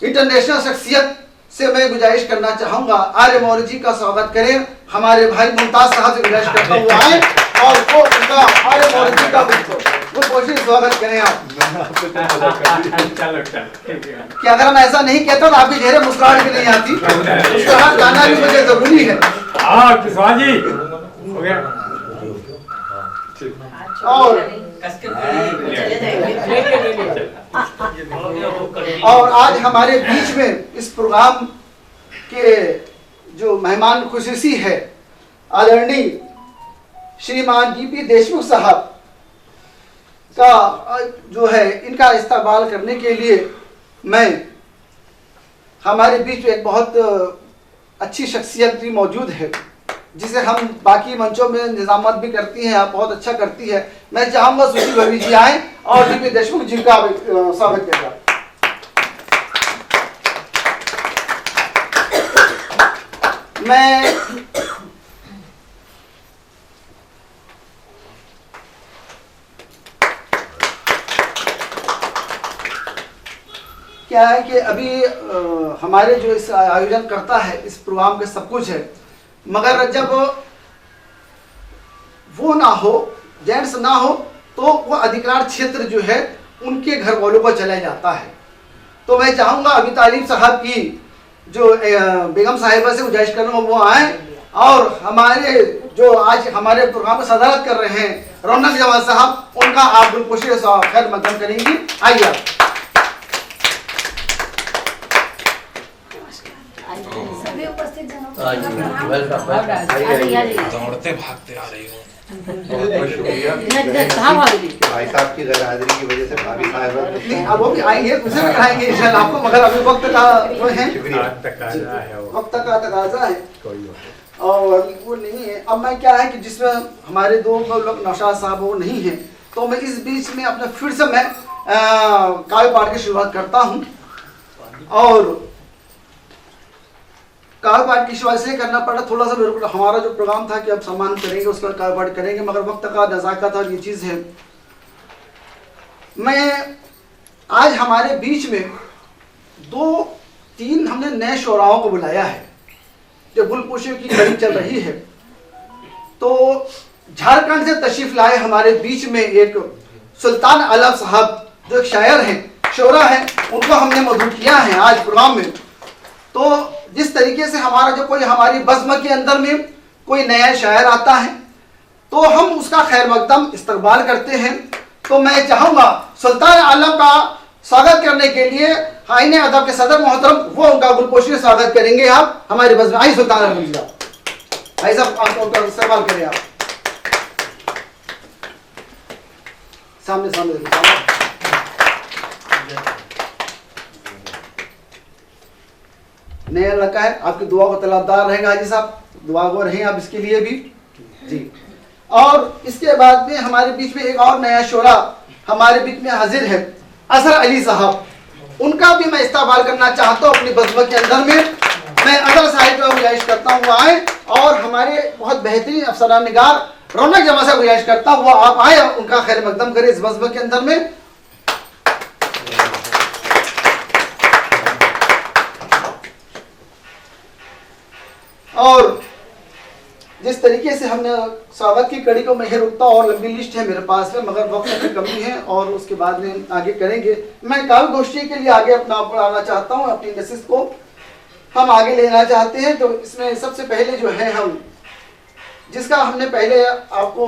Speaker 4: इंटरनेशनल शख्सियत से मैं गुजारिश करना चाहूँगा आर्य मौर्य जी का स्वागत करें। हमारे भाई मुमताज साहब से गुजारिश करता हूँ आए और वो उनका आर्य मौर्य जी का गुलपोशी स्वागत करें आप। कि अगर हम ऐसा नहीं कहते तो आपके चेहरे मुस्कुराहट भी नहीं आती, मुस्कुराहट लाना भी मुझे जरूरी है। और आज हमारे बीच में इस प्रोग्राम के जो मेहमान खुसूसी है आदरणीय श्रीमान डीपी देशमुख साहब का जो है, इनका इस्तेमाल करने के लिए मैं हमारे बीच में एक बहुत अच्छी शख्सियत भी मौजूद है जिसे हम बाकी मंचों में निजामत भी करती हैं, आप बहुत अच्छा करती है। मैं चाहूँगा सुशील भाभी जी आए और डीपी देशमुख जी का स्वागत किया जाए। मैं क्या है कि अभी हमारे जो इस आयोजन करता है इस प्रोग्राम के सब कुछ है, मगर जब वो ना हो, जेंट्स ना हो, तो वो अधिकार क्षेत्र जो है उनके घर वालों पर चला जाता है। तो मैं चाहूँगा अभी तालीम साहब की जो बेगम साहिबा से गुजारिश करूँगा वो आए और हमारे जो आज हमारे प्रोग्राम में सदारत कर रहे हैं रौनक जमाल साहब, उनका आप गुलपोशी खैर मकदम करेंगी। आइए आप।
Speaker 9: वेलकम।
Speaker 5: दौड़ते भागते आ रही हो।
Speaker 6: बहुत बहुत शुक्रिया भाई साहब की गैर हाजिरी की वजह से भाभी साहब
Speaker 4: नहीं, अब वो भी आएंगे, उसे भी कराएंगे इंशाल्लाह आपको, मगर अभी वक्त का वो है, वक्त का तकाजा है और वो नहीं है। अब मैं क्या है कि जिसमें हमारे दो लोग नौशाद साहब वो नहीं है, तो मैं इस बीच में अपने फिर से मैं काव्य पाठ की शुरुआत करता हूँ। और काव्य पाठ की शुरुआत से करना पड़ा, थोड़ा सा मेरे को हमारा जो प्रोग्राम था कि अब सम्मान करेंगे उसका काव्य पाठ करेंगे, मगर वक्त का नज़ाकत और ये चीज़ है। मैं आज हमारे बीच में 2-3 हमने नए शोराओं को बुलाया है, जो गुलपोशी की कड़ी चल रही है। तो झारखंड से तशरीफ लाए हमारे बीच में एक सुल्तान आलम साहब जो एक शायर हैं, शोरा हैं, उनको हमने मधु किया है आज प्रोग्राम में। तो जिस तरीके से हमारा जो कोई हमारी बज़्म के अंदर में कोई नया शायर आता है तो हम उसका खैर मकदम इस्तकबाल करते हैं। तो मैं चाहूँगा सुल्तान आलम का स्वागत करने के लिए आईने अदब के सदर मोहतरम वो उनका गुलपोशी से स्वागत करेंगे। आप हमारे बज़्म आई सुल्तान आलम साहब, भाई साहब आपको इस्तेमाल करें, आप सामने सामने देखिए। नया लड़का है, आपकी दुआ को तलबदार रहेगा हाजी साहब, दुआ वो रहे आप इसके लिए भी जी। और इसके बाद में हमारे बीच में एक और नया शोरा हमारे बीच में हाजिर है, असर अली साहब, उनका भी मैं इस्तेमाल करना चाहता हूँ अपनी बज़्म के अंदर में। मैं असर साहिब को गुजारिश करता हूँ आए, और हमारे बहुत बेहतरीन अफसरान निगार रौनक जमा से गुजारिश करता हूँ वो आप आए, उनका खैर मकदम करें इस बज़्म के अंदर में। और जिस तरीके से हमने स्वागत की कड़ी को मैं ही रुकता, और लंबी लिस्ट है मेरे पास में, मगर वक्त की कमी है और उसके बाद में आगे करेंगे। मैं काव्य गोष्ठी के लिए आगे अपना बढ़ाना चाहता हूँ, अपनी नशिस्त को हम आगे लेना चाहते हैं। तो इसमें सबसे पहले जो है हम जिसका हमने पहले आपको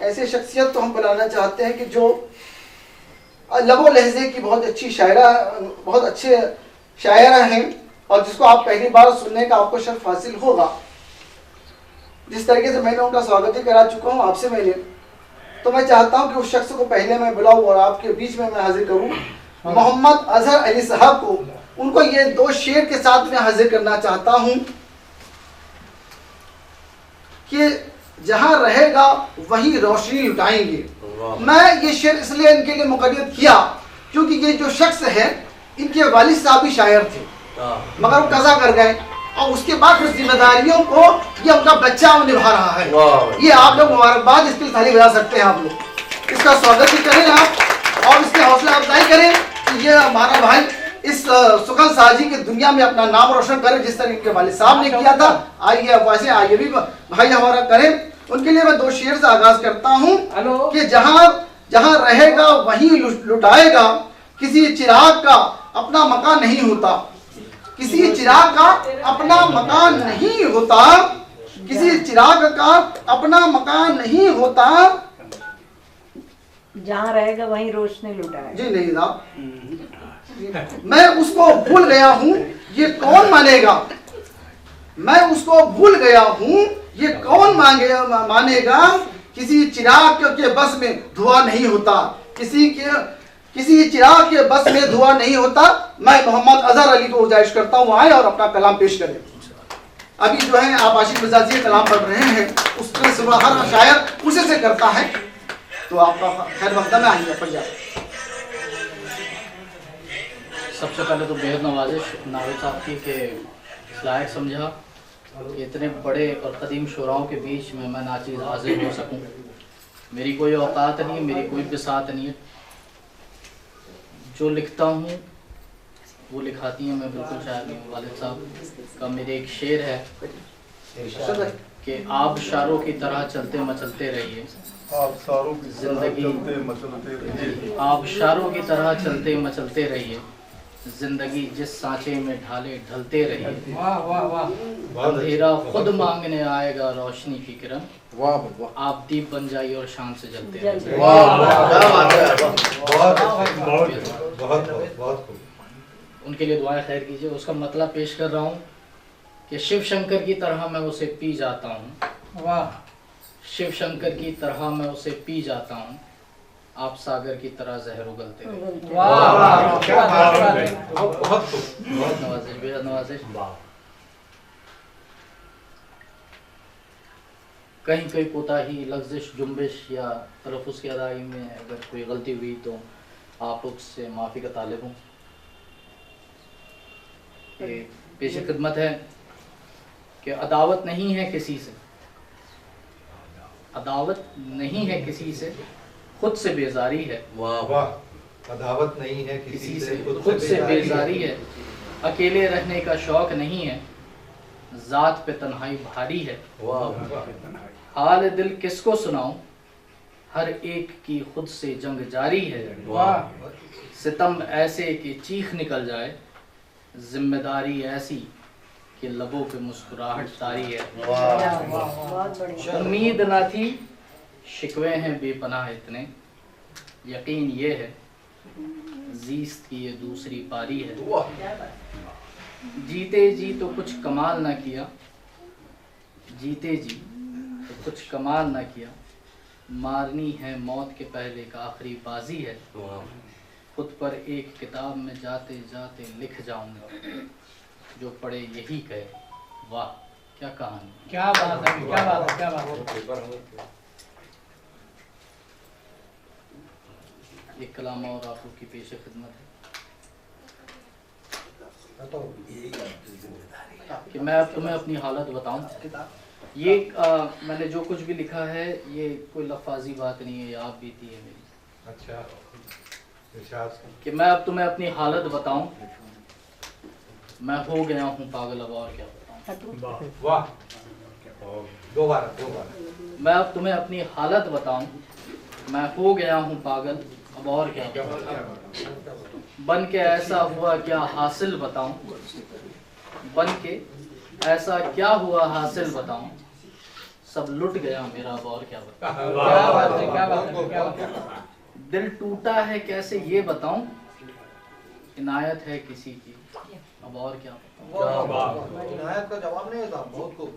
Speaker 4: ऐसे शख्सियत तो हम बुलाना चाहते हैं कि जो लबो लहजे की बहुत अच्छी शायरा, बहुत अच्छे शायरा हैं और जिसको आप पहली बार सुनने का आपको शर्फ हासिल होगा। जिस तरीके से मैंने उनका स्वागत ही करा चुका हूँ आपसे मैंने, तो मैं चाहता हूँ कि उस शख्स को पहले मैं बुलाऊँ और आपके बीच में मैं हाजिर करूँ मोहम्मद अजहर अली साहब को। उनको ये 2 शेर के साथ में हाजिर करना चाहता हूँ कि जहाँ रहेगा वहीं रोशनी लुटाएंगे। मैं ये शेर इसलिए इनके लिए मुकर्रर किया क्योंकि ये जो शख्स है इनके वालिद साहब भी शायर थे, मगर वो कज़ा कर गए और उसके बाद उस जिम्मेदारियों को ये उनका बच्चा निभा रहा है। ये आप लोग मुबारकबाद इसके लिए ताली बजा सकते हैं, आप लोग इसका स्वागत भी करें आप और इसकी हौसला अफजाई करें कि ये हमारा भाई इस सुखन साजी की दुनिया में अपना नाम रोशन करे जिस तरह इनके वालिद साहब ने किया था। आइए वैसे आइए भी भाई हमारा करें। उनके लिए मैं 2 शेर से आगाज करता हूँ कि जहाँ रहेगा वहीं लुटाएगा, किसी चिराग का अपना मकान नहीं होता, किसी चिराग का अपना मकान नहीं होता, किसी चिराग का अपना मकान नहीं होता,
Speaker 2: जहाँ रहेगा वहीं रोशनी लुटाए।
Speaker 4: जी नहीं साहब, मैं उसको भूल गया हूँ ये कौन मानेगा, मैं उसको भूल गया हूँ ये कौन मानेगा, किसी चिराग के बस में धुआं नहीं होता, किसी चिराग के बस में धुआं नहीं होता। मैं मोहम्मद अजहर अली को गुजारिश करता हूँ आए और अपना कलाम पेश करें। अभी जो है आप आशिक मिजाजी कलाम पढ़ रहे हैं, उसके सिवा हर शायर उसी से करता है, तो आपका खैर मकदम है, आइए पढ़ जाए।
Speaker 7: सबसे पहले तो बेहद नवाजिश नावेद साहब की के लायक समझा कि इतने बड़े और कदीम शुराओं के बीच में मैं नाचीज़ हाजिर हो सकूं। मेरी कोई औकात नहीं है, मेरी कोई बिसात नहीं है, जो लिखता हूँ वो लिखाती हैं, मैं बिल्कुल शायर नहीं हूँ। वालिद साहब का मेरे एक शेर है कि आप शारों की तरह चलते मचलते रहिए,
Speaker 3: आप सारों की
Speaker 7: जिंदगी
Speaker 3: चलते मचलते रहिए,
Speaker 7: आप शारों की तरह चलते मचलते रहिए, जिंदगी जिस सांचे में ढाले ढलते रहिए।
Speaker 1: वाह वाह वाह,
Speaker 7: अंधेरा खुद मांगने आएगा रोशनी की किरण,
Speaker 6: वाह वाह,
Speaker 7: आप दीप बन जाइए और शान से जलते रहिए।
Speaker 6: बहुत
Speaker 7: उनके लिए दुआएं खैर कीजिए। उसका मतलब पेश कर रहा हूँ कि शिव शंकर की तरह मैं उसे पी जाता हूँ,
Speaker 1: वाह,
Speaker 7: शिव शंकर की तरह मैं उसे पी जाता हूँ, आप सागर की तरह जहर उगलते रहे।
Speaker 1: वाह क्या बात है।
Speaker 6: बहुत खूब।
Speaker 7: बहुत नवाजिश, बेहद नवाजिश। कहीं कोई कोताही, लफ्जिश, जुम्बिश या तलफ़ुज़ की अदाई में अगर कोई गलती हुई तो आप उससे माफ़ी का तालिब हूँ। ये पेश खिदमत है कि अदावत नहीं है किसी से, अदावत नहीं है किसी से, खुद से बेजारी है।
Speaker 9: वाह
Speaker 6: वाह। अदावत नहीं है
Speaker 7: किसी से, खुद से बेजारी है। अकेले रहने का शौक नहीं है, ज़ात पे तन्हाई भारी है।
Speaker 9: वाह।
Speaker 7: हाल दिल किसको सुनाऊं, हर एक की खुद से जंग जारी है।
Speaker 9: वाह।
Speaker 7: सितम ऐसे कि चीख निकल जाए, जिम्मेदारी ऐसी कि लबों पे मुस्कुराहट तारी है।
Speaker 2: बहुत बढ़िया।
Speaker 7: उम्मीद ना थी, शिकवे हैं बेपनाह इतने, यकीन ये है जीस्त की ये दूसरी पारी है। जीते जी तो कुछ कमाल ना किया, जीते जी तो कुछ कमाल ना किया, मारनी है मौत के पहले का आखिरी बाजी है। खुद पर एक किताब में जाते जाते लिख जाऊंगा, जो पढ़े यही कहे वाह क्या कहानी।
Speaker 1: क्या बात है, क्या बात है, क्या बात है।
Speaker 7: एक कलाम और आप लोग की पेश खिदमत है कि मैं अब तुम्हें अपनी हालत बताऊं। ये मैंने जो कुछ भी लिखा है ये कोई लफाजी बात नहीं है, ये आप बीती है मेरी।
Speaker 6: अच्छा।
Speaker 7: कि मैं अब तुम्हें अपनी हालत बताऊं, मैं हो गया हूँ पागल, अब और क्या बताऊं।
Speaker 6: वाह। दोबारा।
Speaker 7: मैं अब तुम्हें अपनी हालत बताऊं, मैं हो गया हूँ पागल, अब और क्या बताऊं। बन के ऐसा हुआ क्या हासिल बताऊं, बन के ऐसा क्या हुआ हासिल बताऊं, सब लुट गया मेरा, अब और क्या बताऊं।
Speaker 1: क्या बात है, क्या बात है, क्या बात है।
Speaker 7: दिल टूटा है कैसे ये बताऊं, इनायत है किसी की, अब और क्या बताऊं।
Speaker 6: इनायत का जवाब नहीं होता। बहुत खूब।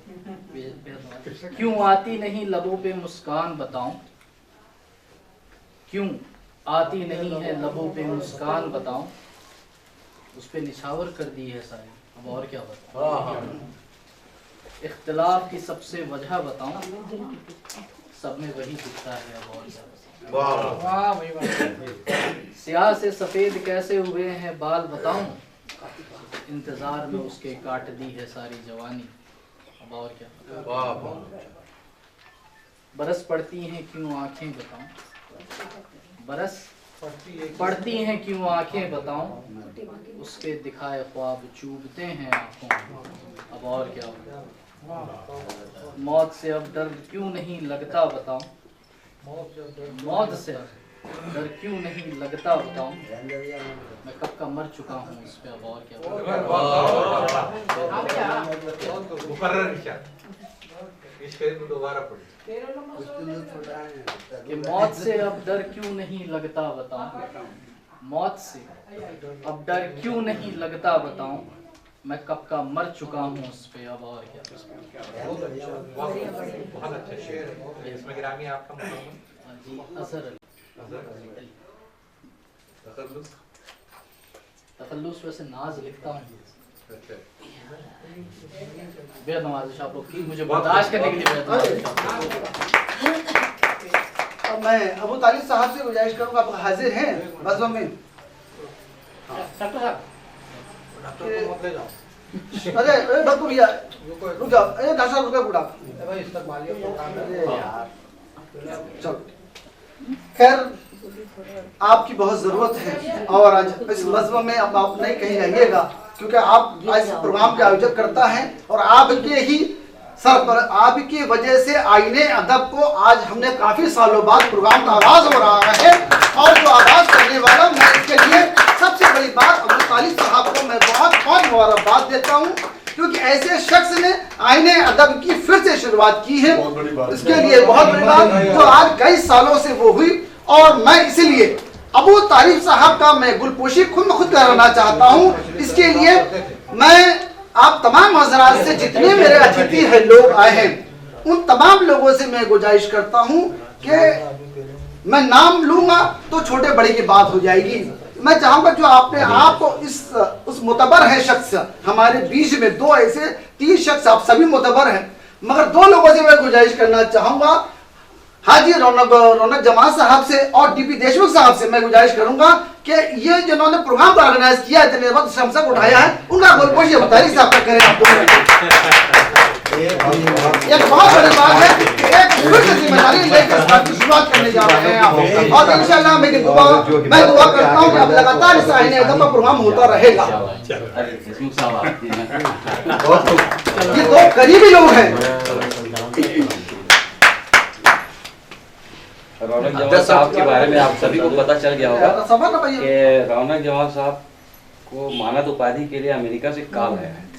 Speaker 7: क्यों आती नहीं लबों पे मुस्कान बताऊं, क्यों आती नहीं है लबों पे मुस्कान बताऊं, उस पे निछावर कर दी है सारी, अब और क्या बताऊं। इख्तिलाफ की सबसे वजह बताऊं, सब में वही दिखता है, अब और क्या बताऊं।
Speaker 1: वाह भाई वाह।
Speaker 7: स्याह से सफेद कैसे हुए हैं बाल बताऊं, इंतजार में उसके काट दी है सारी जवानी, अब और क्या बताऊं। बरस पड़ती हैं क्यों आंखें बताऊं, बरस पड़ती हैं क्यों आंखें बताऊं, उसके दिखाए ख्वाब चूबते हैं आंखों, अब और क्या बताऊं। मौत से अब दर्द क्यों नहीं लगता बताऊं, मौत से डर क्यों नहीं लगता बताऊं, मैं कब का मर चुका हूँ इस पे, अब और क्या
Speaker 6: दोबारा पढ़िए।
Speaker 7: कि मौत से अब डर क्यों नहीं लगता बताऊं, मौत से अब डर क्यों नहीं लगता बताऊं, मैं कब का मर चुका हूँ उस पे, अब और क्या।
Speaker 6: बहुत अच्छा शेर है। इसमें गिरामी आपका
Speaker 7: जी अजहर अली। तखल्लुस वैसे नाज लिखता हूँ, बेहद नवाजिश आप लोग की, मुझे बर्दाश्त करने के लिए बेहद नवाजिश।
Speaker 4: अब मैं अबू तालिब साहब से गुजारिश करूंगा, आप हाजिर हैं बज़म में। अरे बस भैया रुक जाओ, अरे 10,000 रुपये बुढ़ा चलो। खैर आपकी बहुत ज़रूरत है और आज इस मज़हब में अब आप नहीं कहीं रहिएगा, क्योंकि आप आज प्रोग्राम के आयोजक करता हैं और आपके ही सर पर, आपकी वजह से आईने अदब को आज हमने काफ़ी सालों बाद प्रोग्राम का आगाज़ हो रहा है, और जो आगाज़ करने वाला मैं इसके लिए सबसे बड़ी बात अबू तालिब साहब को मैं बहुत बहुत मुबारकबाद देता हूँ, क्योंकि ऐसे शख्स ने आईने अदब की फिर से शुरुआत की है, इसके लिए बहुत बड़ी बात जो आज कई सालों से वो हुई। और मैं इसलिए अबू तालिब साहब का मैं गुलपोशी खुद कराना चाहता हूँ। इसके लिए मैं आप तमाम हजरात से, जितने मेरे अतिथि हैं लोग आए हैं, उन तमाम लोगों से मैं गुजारिश करता हूं कि मैं नाम लूंगा तो छोटे बड़े की बात हो जाएगी। मैं चाहूंगा जो आपने आप उस मुतबर है शख्स हमारे बीच में, दो ऐसे 3 शख्स आप सभी मुतबर हैं, मगर 2 लोगों से मैं गुजारिश करना चाहूंगा, हाजी रौनक जमात साहब से और डीपी देशमुख साहब से मैं गुजारिश करूंगा कि ये जिन्होंने प्रोग्राम को ऑर्गेनाइज किया, इतने वक्त शमशक उठाया है, उनका गोलपोश ये बताइए साहब तक करें आप। एक बहुत बड़ी बात है कि एक फिर से जिम्मेदारी लेकर इसकी शुरुआत करने जा रहे हैं आप, और इंशाल्लाह मैं दुआ करता हूँ कि अब लगातार इस आईने अदब का प्रोग्राम होता रहेगा। ये 2 करीबी लोग हैं।
Speaker 8: रौनक जमात साहब के बारे में आप सभी को पता चल गया होगा कि रौनक जमात साहब को मानद उपाधि के लिए अमेरिका से कॉल आया है।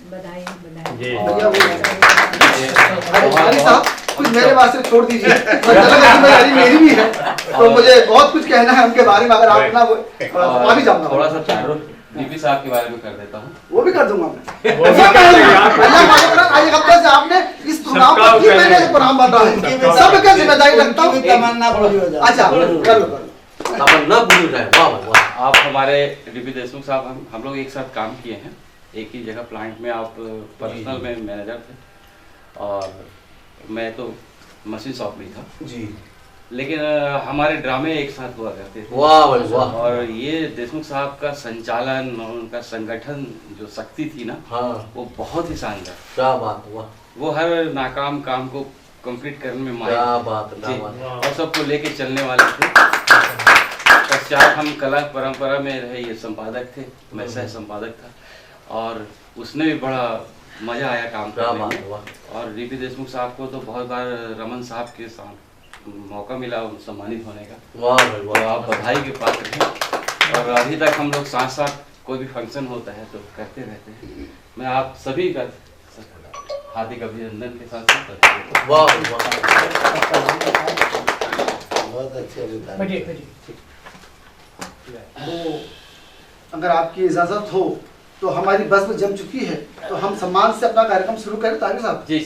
Speaker 4: साहब कुछ मेरे पास से छोड़ दीजिए, मेरी भी है तो मुझे बहुत कुछ कहना है उनके बारे में, अगर आप ना अभी जाऊंगा
Speaker 8: थोड़ा सा तारुफ डीपी साहब के बारे में कर देता हूँ।
Speaker 4: वो भी कर दूंगा मैं। आज एक हफ्ते से आपने इस प्रोग्राम का 3 महीने से प्रोग्राम बन रहा है, सबका जिम्मेदारी लगता हूँ। अच्छा कर लो।
Speaker 8: आप हमारे डीपी देशमुख साहब हम लोग एक साथ काम किए हैं, एक ही जगह प्लांट में। आप पर्सनल में मैनेजर थे और मैं तो मशीन शॉप में था
Speaker 9: जी,
Speaker 8: लेकिन हमारे ड्रामे एक साथ हुआ करते थे।
Speaker 9: वाह वाह।
Speaker 8: और ये देशमुख साहब का संचालन और उनका संगठन जो शक्ति थी ना,
Speaker 9: हाँ,
Speaker 8: वो बहुत ही शानदार।
Speaker 9: क्या बात हुआ।
Speaker 8: वो हर नाकाम काम को कंप्लीट करने में
Speaker 9: क्या
Speaker 8: माहिर
Speaker 9: बात
Speaker 8: जी, और सबको लेके चलने वाले थे। पश्चात हम कला परंपरा में रहे ये संपादक थे, मैं सह संपादक था, और उसने भी बड़ा मजा आया काम करने में। और डीपी देशमुख साहब को तो बहुत बार रमन साहब के साथ मौका मिला सम्मानित होने का।
Speaker 9: वाह भाई वाह,
Speaker 8: आप बधाई के पात्र हैं। और अभी तक हम लोग साथ साथ कोई भी फंक्शन होता है तो करते रहते हैं। मैं आप सभी का हार्दिक अभिनंदन के साथ
Speaker 9: वाह बहुत अच्छे।
Speaker 4: तो अगर आपकी इजाजत हो तो हमारी बस में जम चुकी है, तो हम सम्मान से अपना कार्यक्रम शुरू करें। ताकि साहब
Speaker 8: जी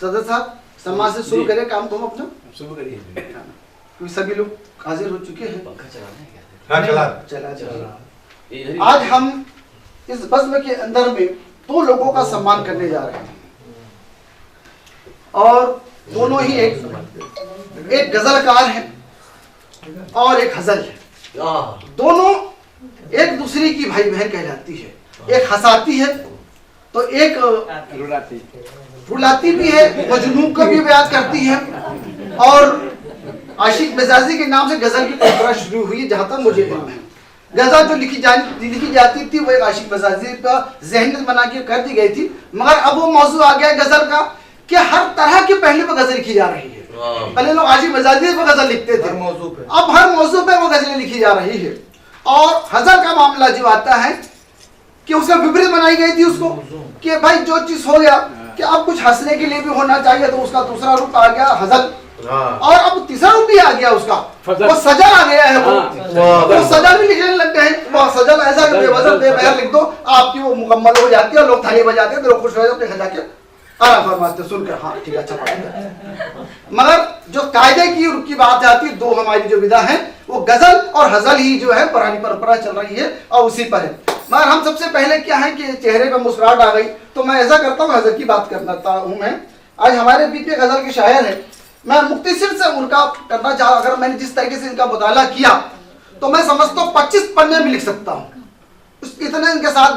Speaker 4: सदर साहब सम्मान से शुरू करें काम को, हम अपना
Speaker 9: शुरू करिए,
Speaker 4: क्योंकि सभी लोग हाजिर हो चुके हैं।
Speaker 8: पंखा चलाना है
Speaker 4: चला। आज हम इस बज़्म के अंदर में 2 लोगों का सम्मान करने जा रहे हैं, और दोनों ही एक गजलकार है और एक हजल है। दोनों एक दूसरे की भाई बहन कहलाती है, एक हंसाती है तो एक रुलाती भी है, मजनू को भी बयान करती है। और आशिक मिजाजी के नाम से गजल की परंपरा शुरू हुई, जहां तक मुझे इल्म है। गजल जो लिखी जाती थी वो एक आशिक मिजाजी का ज़हन बना के कर दी गई थी, मगर अब वो मौजू आ गया गजल का कि हर तरह के पहलू पर गजल लिखी जा रही है। पहले लोग आशिक मिजाजी पर गजल लिखते थे, अब हर मौजू पे वो गजलें लिखी जा रही है। और हजल का मामला जो आता है कि उसका विपरीत बनाई गई थी उसको, कि भाई जो चीज हो गया कि अब कुछ हंसने के लिए भी होना चाहिए, तो उसका दूसरा रूप आ गया हजल। और अब तीसरा रूप भी आ गया उसका, वो सजल आ गया है। वो सजल भी लिखने लग गए हैं। वो सजल ऐसा कि बेवजह बेबहर लिख दो, आपकी वो मुकम्मल हो जाती है, और लोग थाली बजाते हैं, तो लोग खुश हो जाते हैं, अपने घर जाके आराम फरमाते सुनकर, हाँ ठीक है अच्छा पढ़ा। मगर जो कायदे की बात आती है, 2 हमारी जो विधा है वो गजल और हजल ही जो है पुरानी परंपरा चल रही है और उसी पर है। मगर हम सबसे पहले क्या है कि चेहरे पर मुस्कुराहट आ गई, तो मैं ऐसा करता हूँ हजल की बात करता हूँ। मैं आज हमारे बीच में गजल के शायर है, मैं मुख्तसर से उनका करना चाह, अगर मैंने जिस तरीके से इनका मुताला किया तो मैं समझता हूँ 25 पन्ने में लिख सकता हूँ। इतने इनके साथ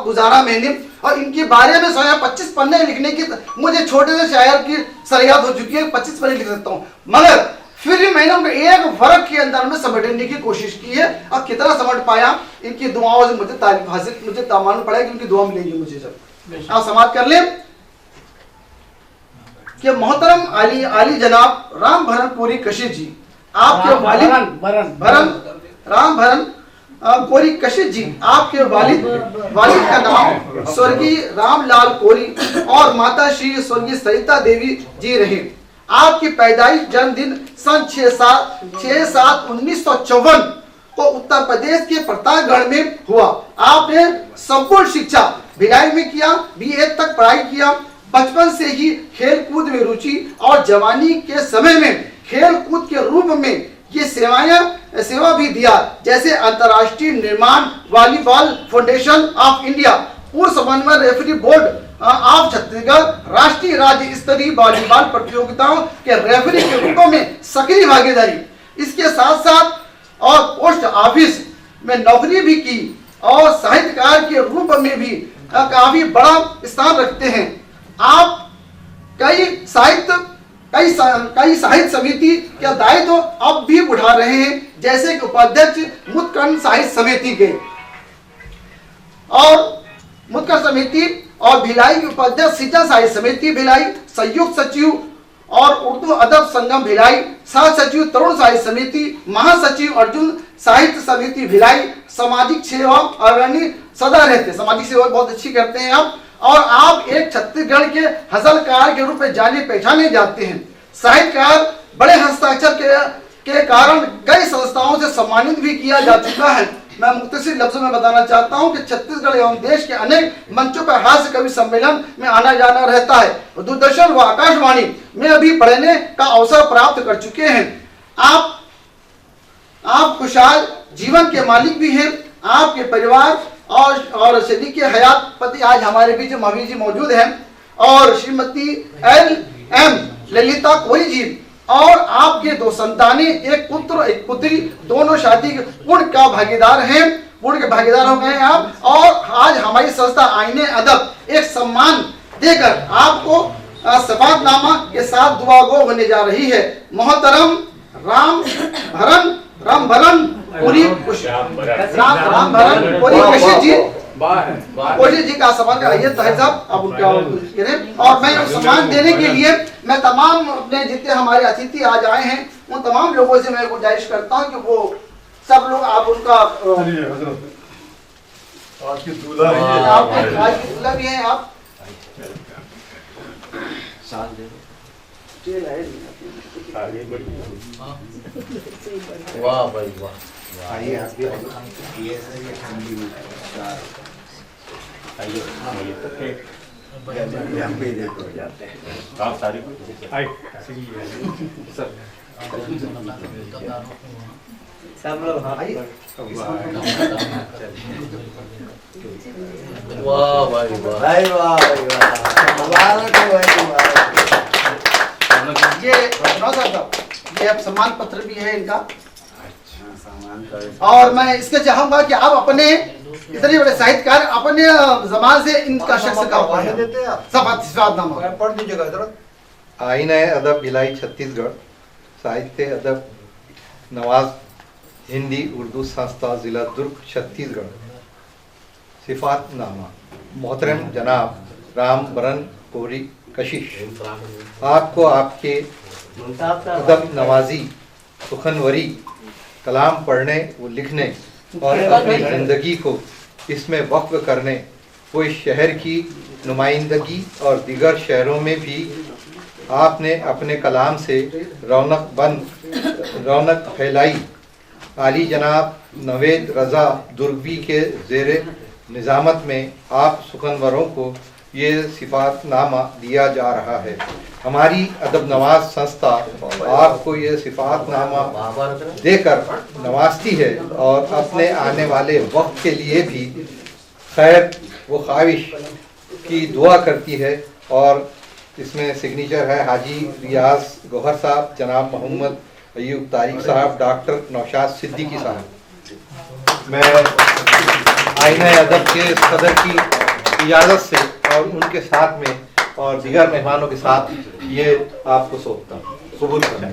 Speaker 4: गुजारा मैंने, और इनके बारे में 25 पन्ने लिखने की मुझे छोटे से शायर की सलाहियत हो चुकी है, 25 पन्ने लिख सकता हूँ। मगर फिर भी मैंने उनको एक फर्क के अंदर में समेटने की कोशिश की है, और कितना समझ पाया इनकी दुआओं से मुझे तारीफ हासिल, मुझे मालूम पड़ा कि उनकी दुआ मिलेगी मुझे। जब आप समाप्त कर लें कि मोहतरम आली जनाब राम भरन कोरी कशिश जी, आपके वालिद राम भरन कोरी कशिश जी, आपके वालिद का नाम स्वर्गीय रामलाल कोरी और माता श्री स्वर्गीय सरिता देवी जी रहे। आपकी पैदाइश जन्मदिन सन 6/7/1954 को उत्तर प्रदेश के प्रतापगढ़ में हुआ। आपने संपूर्ण शिक्षा भिलाई में किया, BA तक पढ़ाई किया। बचपन से ही खेल कूद में रुचि और जवानी के समय में खेल कूद के रूप में ये सेवा भी दिया, जैसे अंतर्राष्ट्रीय निर्माण वॉलीबॉल फाउंडेशन ऑफ इंडिया, पूर्व समन्वय रेफरी बोर्ड ऑफ छत्तीसगढ़, राष्ट्रीय राज्य स्तरीय वॉलीबॉल प्रतियोगिताओं के रेफरी के रूप में सक्रिय भागीदारी। इसके साथ साथ और पोस्ट ऑफिस में नौकरी भी की और साहित्यकार के रूप में भी काफी बड़ा स्थान रखते हैं। आप कई साहित्य समिति के दायित्व अब भी उठा रहे हैं, जैसे कि उपाध्यक्ष मुत्कर्ण साहित्य समिति के और मुत्कर्ण समिति और भिलाई के उपाध्यक्ष सिंचा साहित्य समिति भिलाई, संयुक्त सचिव और उर्दू अदब संगम भिलाई, सह सचिव तरुण साहित्य समिति, महासचिव अर्जुन साहित्य समिति भिलाई, सामाजिक सेवा अग्रणी सदा रहते, सामाजिक सेवा बहुत अच्छी करते हैं आप। और आप एक छत्तीसगढ़ के हजलकार के रूप में जाने पहचाने जाते हैं। साहित्यकार बड़े हस्ताक्षर के कारण कई संस्थाओं से सम्मानित भी किया जा चुका है। मैं मुख्तसर लफ्जों में बताना चाहता हूं कि छत्तीसगढ़ एवं देश के अनेक मंचों पर हास्य कवि सम्मेलन में आना जाना रहता है। दूरदर्शन व आकाशवाणी में अभी पढ़ने का अवसर प्राप्त कर चुके हैं। आप खुशहाल जीवन के मालिक भी हैं। आपके परिवार और शरीक हयात पति आज हमारे बीच महावीर जी मौजूद हैं और श्रीमती LM ललिता कोरी जी और आपके 2 संतानें, एक पुत्र एक पुत्री, दोनों शादी के पुण्य का भागीदार हैं, पुण्य के भागीदार हो गए हैं आप। और आज हमारी संस्था आईने अदब एक सम्मान देकर आपको शपथनामा के साथ दुआ गो होने जा रही है। मोहतरम राम भरन पूरी कशिश जी कोशिश जी का सम्मान कराइए साहब अब उनका करें। और मैं सम्मान देने के लिए मैं तमाम अपने जितने हमारे अतिथि आज आए हैं उन तमाम लोगों से मैं गुजारिश करता हूं कि वो सब लोग आप उनका
Speaker 3: आज की दूल्हा
Speaker 4: भी है आप
Speaker 9: साल दे वाह भाई वाह। आइए आप भी ये ठंडी आप सारी सब लोग वाह भाई वाह भाई वाह भाई वाह।
Speaker 4: ये अब सम्मान पत्र भी है इनका। और मैं इसके चाहूंगा कि आप अपने इतने बड़े साहित्यकार अपने जबान से इनका शख्स का
Speaker 6: पढ़ दीजिएगा। आईने अदब भिलाई छत्तीसगढ़, साहित्य अदब नवाज हिंदी उर्दू संस्था जिला दुर्ग छत्तीसगढ़। सिफातनामा मोहतरम जनाब राम बरन कोरी कशिश, आपको आपके अदब नवाजी, सुखनवरी, कलाम पढ़ने व लिखने और अपनी ज़िंदगी को इसमें वक्फ करने वो इस शहर की नुमाइंदगी और दीगर शहरों में भी आपने अपने कलाम से रौनक फैलाई। आली जनाब नवेद रज़ा दुर्गवी के ज़ेरे निज़ामत में आप सुखनवरों को ये सिफातनामा दिया जा रहा है। हमारी अदब नवाज संस्था आपको ये सिफातनामा देकर नवाजती है और अपने आने वाले वक्त के लिए भी खैर व ख्वाहिश की दुआ करती है। और इसमें सिग्नेचर है हाजी रियाज गौहर साहब, जनाब मोहम्मद अयूब तारिक साहब, डॉक्टर नौशाद सिद्दीकी साहब। मैं आईने अदब के सदर की इजाज़त से और उनके साथ में और दीगर मेहमानों के साथ ये आपको सौंपता हूँ, कबूल करें।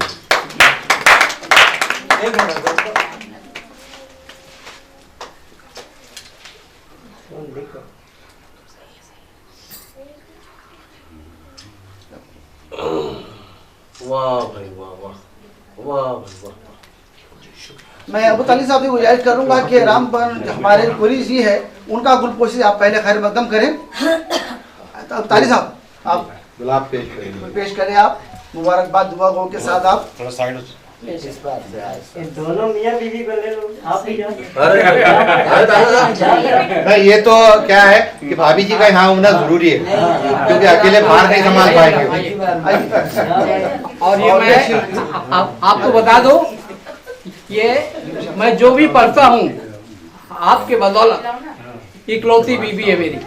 Speaker 9: वाह भाई वाह वाह वाह भाई वाह।
Speaker 4: मैं अबू ताली साहब से गुजारिश करूंगा कि राम हमारे कुरी जी है उनका गुलपोशी आप पहले खैर मकदम करें। ताली साहब आप
Speaker 6: गुलाब पेश करेंगे।
Speaker 4: पेश करें, आप मुबारकबाद दुआ गो के साथ आप
Speaker 5: थोड़ा साइड
Speaker 9: इस बात से आए।
Speaker 10: दोनों मियाँ बीवी को ले लो, आप भी जाओ।
Speaker 6: नहीं, ये तो क्या है कि भाभी जी का यहाँ होना जरूरी है, क्योंकि अकेले बाहर नहीं संभाल पाएंगे।
Speaker 1: और ये मैं आपको बता दूं, ये मैं जो भी पढ़ता हूँ आपके बदौलत इकलौती बीबी है मेरी।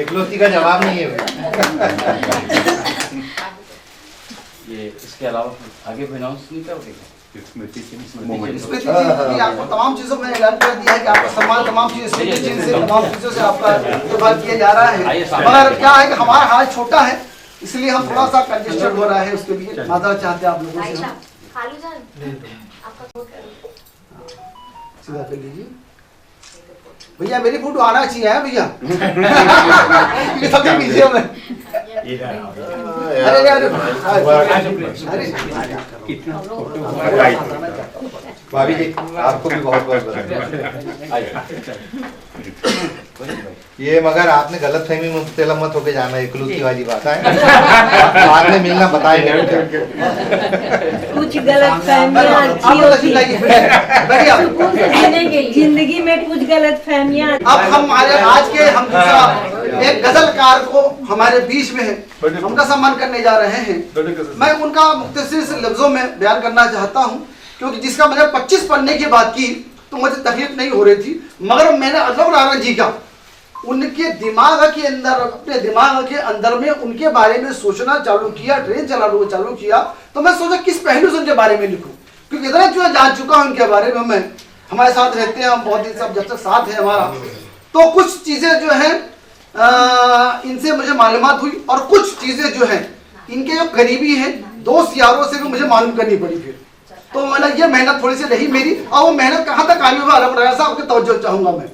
Speaker 6: इकलौती का जवाब नहीं है।
Speaker 8: ये इसके अलावा आगे कोई अनाउंस नहीं करोगे?
Speaker 4: स्मृति जी की आपको तमाम चीजों में ऐलान कर दिया है कि आपका सम्मान तमाम चीजें स्मृति जी से तमाम चीजों से आपका इस्तेमाल किया जा रहा है। मगर क्या है कि हमारा हाल छोटा है, इसलिए हम थोड़ा सा कंजेस्टेड हो रहा है, उसके लिए माजरत चाहते हैं आप लोगों से। सीधा कर लीजिए भैया, मेरी फोटो आना चाहिए है भैया। सबसे पीछे में। अरे अरे
Speaker 6: भाभी जी आपको भी बहुत बहुत बधाई। ये मगर आपने गलत फहमी में मुब्तला मत होके जाना, इकलौती वाली बात है। बाद में मिलना बताएंगे।
Speaker 2: कुछ गलत फहमियाँ अच्छी होती हैं, जिंदगी में कुछ गलत फहमियाँ।
Speaker 4: अब हमारे आज के हम दूसरा एक गजलकार को हमारे बीच में है, उनका सम्मान करने जा रहे हैं। मैं उनका मुख्तसर से लफ्जों में बयान करना चाहता हूँ, क्योंकि जिसका मैंने 25 पढ़ने की बात की तो मुझे तकलीफ नहीं हो रही थी, मगर मैंने अल्लाह नारायण जी का उनके दिमाग के अंदर, अपने दिमाग के अंदर में उनके बारे में सोचना चालू किया, ट्रेन चलाना चालू किया, तो मैं सोचा किस पहलू से उनके बारे में लिखूं, क्योंकि इतना जो जान चुका हूं उनके बारे में। मैं हमारे साथ रहते हैं, हम बहुत दिन से जब तक साथ है हमारा, तो कुछ चीजें जो है इनसे मुझे मालूमात हुई, और कुछ चीजें जो है इनके जो करीबी हैं दोस्त यारों से भी मुझे मालूम करनी पड़ी। फिर तो मैंने ये मेहनत थोड़ी सी रही मेरी, और वो मेहनत कहाँ तक कामयाब हुआ साहब की तवज्जो चाहूंगा मैं,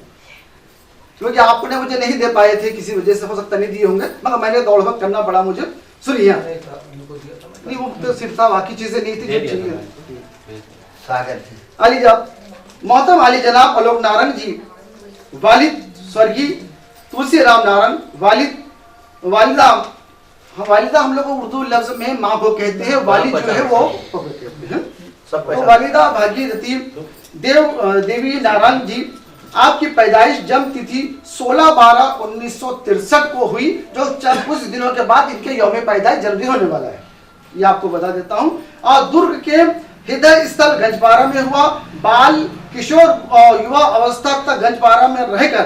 Speaker 4: क्योंकि आपने मुझे नहीं दे पाए थे, किसी वजह से हो सकता नहीं दिए होंगे, मगर मैंने दौड़ भग करना पड़ा मुझे। सुनिए नहीं, वो तो सिर्फ था, बाकी चीजें नहीं थी जो चाहिए। अली जनाब मोहतरम अली जनाब आलोक नारायण जी, वालिद स्वर्गीय तुलसी राम नारायण, वालिदा हम लोग उर्दू लफ्ज में माँ को कहते हैं, वालिद जो है वो तो वालिदा भागीरथी देवी नारायण जी, आपकी पैदाइश जन्म तिथि 16/12/1963 को हुई, जो चंद कुछ दिनों के बाद इनके यौम पैदाइश जल्दी होने वाला है, ये आपको बता देता हूँ। और दुर्ग के हृदय स्थल गंजपारा में हुआ। बाल किशोर और युवा अवस्था तक गंजपारा में रहकर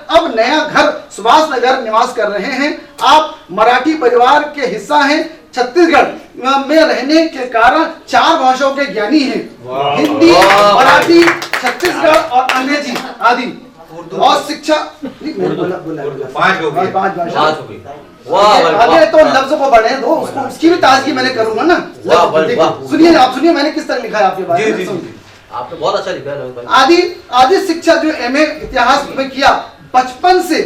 Speaker 4: अब नया घर सुभाष नगर निवास कर रहे हैं। आप मराठी परिवार के हिस्सा हैं। छत्तीसगढ़ में रहने के कारण 4 भाषाओं के ज्ञानी हैं, हिंदी, मराठी, छत्तीसगढ़ और अंग्रेजी आदि। और शिक्षा 5 भाषा। आगे तो लफ्जों को बढ़े दो, उसकी भी ताजगी मैंने करूंगा ना। सुनिए, आप सुनिए मैंने किस तरह लिखा है आपके बारे में।
Speaker 9: आपने बहुत अच्छा लिखा है।
Speaker 4: आदि शिक्षा जो MA इतिहास में किया, बचपन से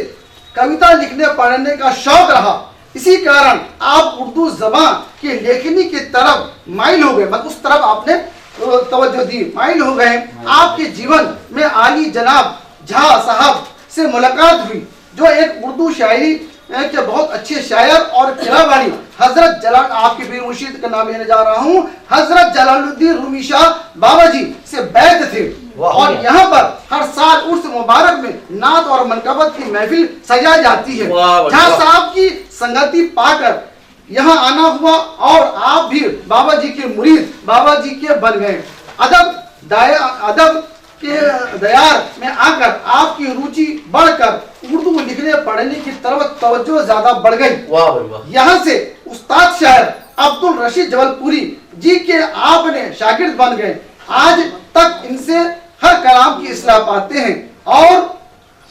Speaker 4: कविता लिखने पढ़ने का शौक रहा, इसी कारण आप उर्दू ज़बान की लेखनी की तरफ माइल हो गए, मतलब उस तरफ आपने तवज्जो दी, माइल हो गए। आपके जीवन में आली जनाब झा साहब से मुलाकात हुई, जो एक उर्दू शायरी के बहुत अच्छे शायर और किरावाणी हजरत जलाल, आपके पीर मुर्शिद का नाम लेने जा रहा हूँ, हजरत जलालुद्दीन रूमी शाह बाबा जी से बैत थे। और यहाँ पर हर साल उर्स मुबारक में नात और मनकबत की महफिल सजाई जाती है। झा साहब की संगति पाकर यहाँ आना हुआ, और आप भी बाबा जी के मुरीद, बाबा जी के बन गए। अदब के दयार में आकर आपकी रुचि बढ़कर उर्दू लिखने पढ़ने की तरफ तवज्जो ज्यादा बढ़ गई। यहाँ से उस्ताद शायर अब्दुल रशीद जबलपुरी जी के आपने शागिर्द बन गए। आज तक इनसे हर कलाम की इस्लाह पाते हैं। और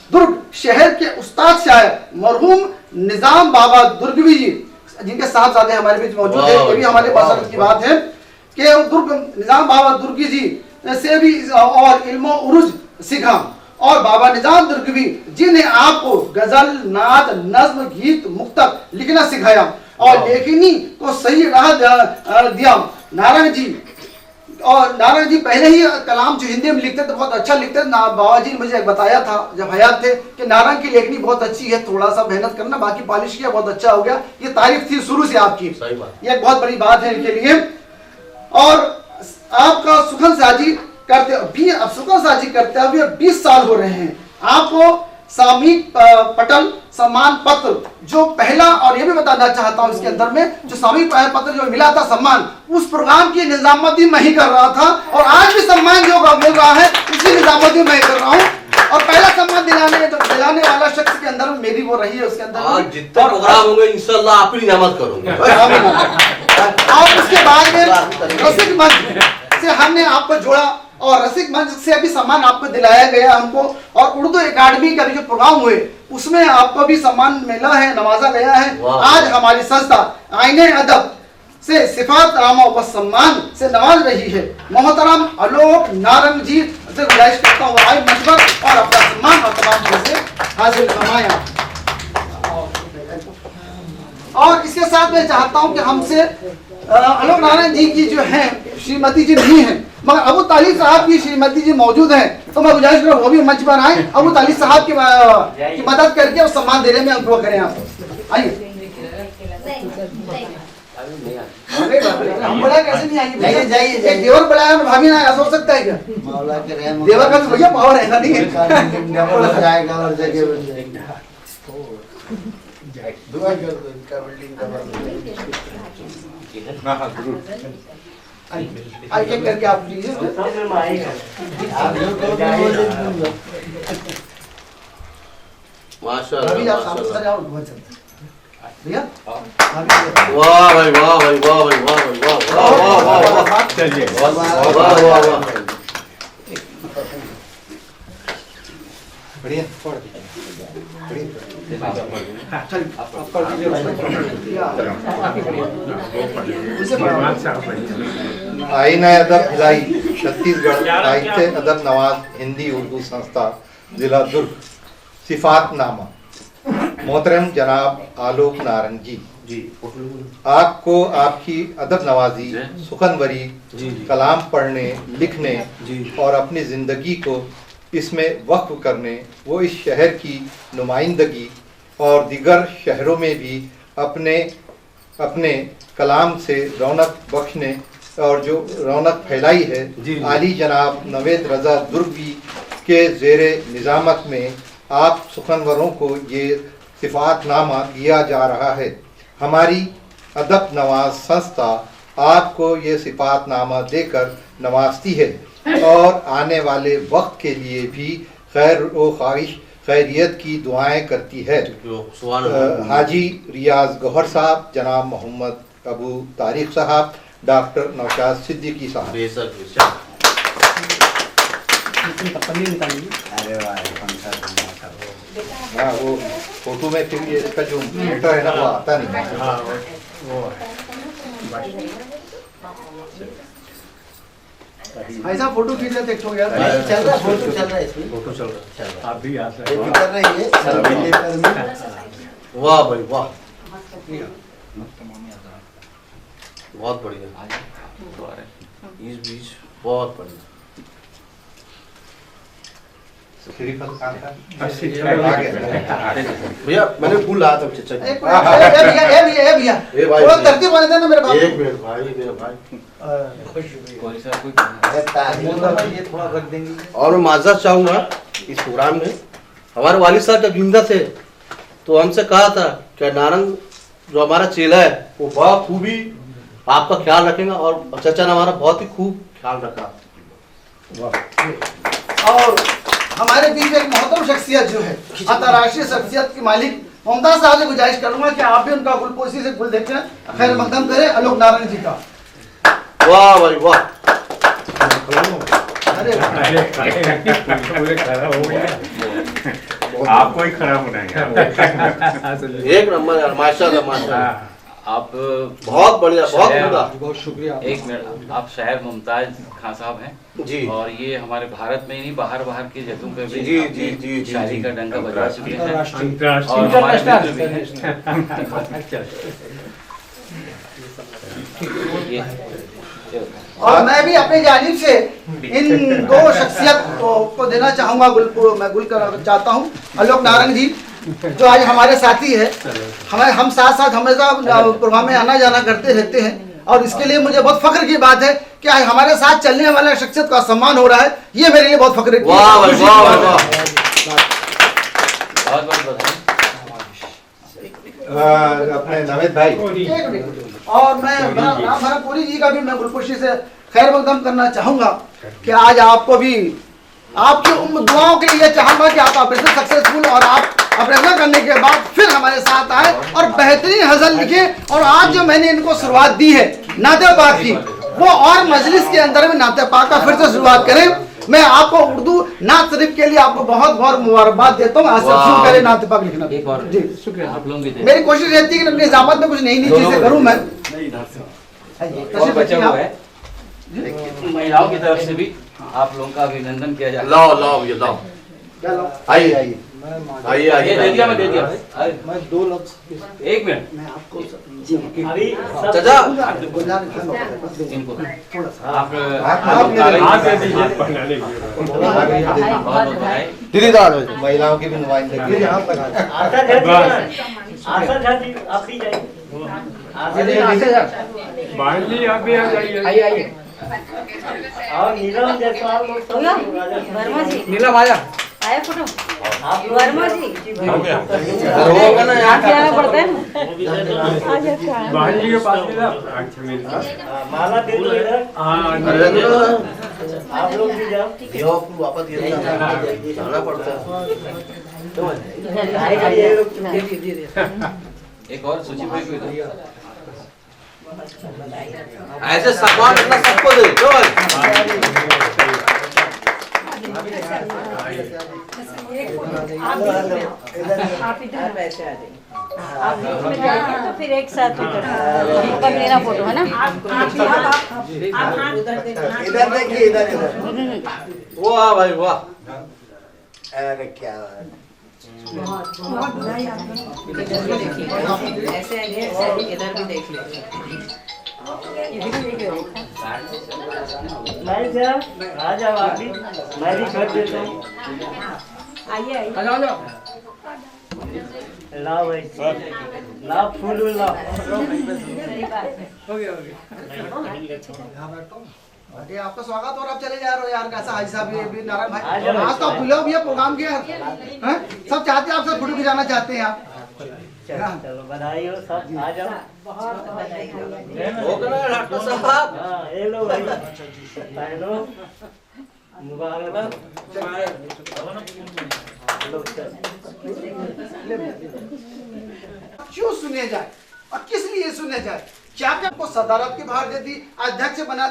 Speaker 4: दुर्ग शहर के उस्ताद शायर मरहूम निजाम बाबा दुर्गवी जी, जिनके साहबजादे हमारे बीच मौजूद है, ये भी हमारे पास की बात है कि दुर्ग निजाम बाबा दुर्गी जी से भी और इल्म उरुज सीखा। और बाबा निजाम दुर्गवी जिन्हें आपको गजल, नात, नज्म, गीत, मुक्तक लिखना सिखाया और लेखनी को सही राह दिया। नारायण जी और नारायण जी पहले ही कलाम जो हिंदी में लिखते थे बहुत अच्छा लिखते थे। बाबा जी ने मुझे बताया था जब हयात थे कि नारायण की लेखनी बहुत अच्छी है, थोड़ा सा मेहनत करना, बाकी पॉलिश किया बहुत अच्छा हो गया। ये तारीफ थी शुरू से आपकी, ये एक बहुत बड़ी बात है इनके लिए। और आपका सुखन साजी करते भी, अब सुखन साजी करते हुए 20 साल हो रहे हैं। आपको सामयिक पटल सम्मान पत्र जो पहला, और ये भी बताना चाहता हूं इसके अंदर में जो सामयिक पत्र जो मिला था सम्मान, उस प्रोग्राम की निजामती मैं ही कर रहा था और आज भी सम्मान जो मिल रहा है उसी निजामती मैं कर रहा हूं। और पहला सम्मान दिलाने वाला शख्स के अंदर मेरी वो रही है उसके अंदर।
Speaker 9: जितने प्रोग्राम होंगे इंशाल्लाह आप ही नियामत करूंगा।
Speaker 4: और उसके बाद में रसिक मंच से हमने आपको जोड़ा और रसिक मंच से अभी सम्मान आपको दिलाया गया हमको। और उर्दू एकेडमी का भी जो प्रोग्राम हुए उसमें आपको भी सम्मान मिला है, नवाजा गया है। आज हमारी संस्था आईने अदब से सिफात नामा व सम्मान से नवाज रही है। मोहतरम आलोक नारंग जी से गुजारिश करता हूँ आए मंच पर और अपना सम्मान और तमाम चीजें हासिल फरमाया। और इसके साथ मैं चाहता हूं कि हमसे आलोक नारायण जी की जो है श्रीमती जी नहीं है, मगर अबू तालिब साहब की श्रीमती जी मौजूद हैं, तो मैं गुजारिश करूँ वो भी मंच पर आए, अबू तालिब साहब की मदद करके और सम्मान देने में उनको करें। आप आइए। हम बड़ा कैसे नहीं आएंगे? जाइए एक देवर बुलाया और भाभी ना ऐसा हो सकता है क्या? मौला के रहम, देवर का तो भैया पावर है ना, नहीं है जाएगा और जगह बन जाएगा। दुआ कर दो इनका बिल्डिंग का आइए करके आप लीजिए।
Speaker 9: माशाअल्लाह
Speaker 4: भैया
Speaker 9: वाह भाई वाह भाई वाह भाई वाह भाई वाह वाह वाह वाह चलिए वाह वाह वाह
Speaker 6: बढ़िया आईना अदब भिलाई छत्तीसगढ़ साहित्य अदब नवाज हिंदी उर्दू संस्था जिला दुर्ग सिफातनामा। मोहतरम जनाब आलोक नारंग जी, आपको आपकी अदब नवाजी सुखनवरी कलाम पढ़ने लिखने और अपनी ज़िंदगी को इसमें वक्फ करने, वो इस शहर की नुमाइंदगी और दीगर शहरों में भी अपने अपने कलाम से रौनक बख्शने और जो रौनक फैलाई है, आली जनाब नवेद रज़ा दुर्गी के ज़ेरे निज़ामत में आप सुखनवरों को ये सिफातनामा दिया जा रहा है। हमारी अदब नवाज संस्था आपको ये सिफातनामा देकर नवाजती है और आने वाले वक्त के लिए भी खैर व ख्वाहिश खैरियत की दुआएं करती है। हाजी रियाज गौहर साहब, जनाब मोहम्मद अबू तारिक साहब, डॉक्टर नौशाद सिद्दीकी साहब। हाँ, वो फोटो में फिर ये इसका जो फिल्टर है ना वो आता नहीं।
Speaker 4: ऐसा फोटो खींच लेते हो यार।
Speaker 9: चल रहा है फोटो चल रहा है इसमें फोटो चल रहा है। आप भी आ सकते हैं कर रही है सेल्फी लेकर। वाह भाई वाह बहुत बढ़िया इस बीच बहुत बढ़िया। भैया मैंने भूल रहा था चचा
Speaker 4: भैया धरती बने थे ना मेरे बाप।
Speaker 9: एक मिनट भाई मेरे भाई
Speaker 6: ये थोड़ा रख देंगे।
Speaker 9: और मैं माजरत चाहूंगा इस प्रोग्राम में हमारे वालिद साहब जब जिंदा थे तो हमसे कहा था कि नारंग जो हमारा चेला है वो बहुत खूबी आपका ख्याल रखेगा और चचा ने हमारा बहुत ही खूब ख्याल रखा।
Speaker 4: और हमारे बीच एक मोहतरम शख्सियत जो है अंतर्राष्ट्रीय शख्सियत के मालिक मुमताज साहब से गुजारिश करूंगा कि आप भी उनका गुलपोशी से गुल देखें, खैर मकदम करें आलोक नारायण जी का।
Speaker 9: वाह भाई वाह
Speaker 11: आपको ही खड़ा होना है।
Speaker 9: एक नंबर यार माशाल्लाह माशाल्लाह।
Speaker 8: आप
Speaker 9: बहुत बढ़िया बहुत
Speaker 8: शुक्रिया। एक मिनट, आप शायर मुमताज खान साहब हैं
Speaker 9: जी
Speaker 8: और ये हमारे भारत में ही नहीं बाहर की जगहों पे भी
Speaker 9: जी जी जी
Speaker 8: शायरी का डंका बजा चुके हैं
Speaker 11: अंतर्राष्ट्रीय
Speaker 8: और हमारे मित्र भी हैं।
Speaker 4: और मैं भी अपनी जानिब से इन दो शख्सियत को देना चाहूँगा, मैं गुल कर चाहता हूँ। आलोक नारंग जी जो आज हमारे साथी है, हम साथ साथ हमेशा प्रोग्राम में आना जाना करते रहते हैं और इसके लिए मुझे बहुत फख्र की बात है कि आज हमारे साथ चलने वाले शख्सियत का सम्मान हो रहा है। ये मेरे लिए बहुत फख्र की
Speaker 6: अपने नवेद भाई
Speaker 4: और मैं राम भरतपुरी जी का भी मैं गुलपुशी से खैर मकदम करना चाहूंगा कि आज आपको भी आपकी दुआओं के लिए चाहूंगा कि आप ऑपरेशन सक्सेसफुल और आप ऑपरेशन करने के बाद फिर हमारे साथ आए और बेहतरीन गजल लिखे। और आज जो मैंने इनको शुरुआत दी है नाते पाक की, वो और मजलिस के अंदर में नाते पाक का फिर से शुरुआत करें। मैं आपको उर्दू नात शरीफ के लिए आपको बहुत बहुत मुबारकबाद देता हूँ। शुरू करें नाते पाक लिखना। जी शुक्रिया, आप लोग भी मेरी कोशिश रहती है कि अपनी निजामत में कुछ नई नई चीजें करूँ मैं।
Speaker 8: महिलाओं की तरफ से भी आप लोगों का अभिनंदन किया जाए।
Speaker 9: लाओ ये लाओ, आइए आइए आइए आइए।
Speaker 8: दे दिया, मैं दे दिया।
Speaker 4: मैं 2 लफ्ज
Speaker 8: 1 मिनट
Speaker 10: अभी सब
Speaker 9: चाचा
Speaker 8: इनको
Speaker 6: दीदी दादा महिलाओं की भी नुमाइंदगी हाथ लगा।
Speaker 10: आशा झा जी आप भी जाइए।
Speaker 11: बहन जी आप भी आ जाइए।
Speaker 7: आइए आइए।
Speaker 10: और नीलम जायसवाल लोग सब
Speaker 2: वर्मा जी
Speaker 7: नीलम आया।
Speaker 2: आया फोटो
Speaker 10: आप लोग
Speaker 2: वर्मा जी
Speaker 9: होगा ना
Speaker 2: यहाँ से आना पड़ता है ना।
Speaker 11: बहन जी के पास भी ना। अच्छा मेरे पास
Speaker 10: माला दे दो इधर। आप लोग भी जाओ।
Speaker 9: ये आपको वापस ये जाना पड़ता है।
Speaker 8: एक और सूची भाई को इधर।
Speaker 9: ऐसे सामान इतना सबको दे दो।
Speaker 2: आप इधर वैसे आ जाइए। आप बीच में जाइए तो फिर एक साथ उधर मेरा फोटो है ना।
Speaker 4: इधर देखिए, इधर
Speaker 9: वाह भाई वाह।
Speaker 4: अरे क्या
Speaker 2: ऐसे आइए, इधर भी देख लीजिए।
Speaker 10: नहीं जाओ, आ जाओ आप भी, मैं भी कर देता हूँ।
Speaker 2: आइए आइए।
Speaker 7: आ जाओ।
Speaker 10: लाओ भाई, लाओ फूल लाओ।
Speaker 4: अरे आपका स्वागत। और आप चले जा रहे हो यार, कैसा हाजी साहब ये भी नारायण भाई, आज तो आप बुलाओ भैया प्रोग्राम के हैं, सब चाहते हैं आपसे फोटो खिंचाना चाहते हैं आप।
Speaker 10: चलो बधाई हो सब, आ जाओ।
Speaker 2: बहुत बधाई हो।
Speaker 9: डॉक्टर साहब
Speaker 10: हाँ ये लो भाई, पहनो मुबारक।
Speaker 4: क्यों सुने जाए और किस लिए सुने जाए? क्या क्या आपको सदारत की बाहर दे दी, अध्यक्ष बना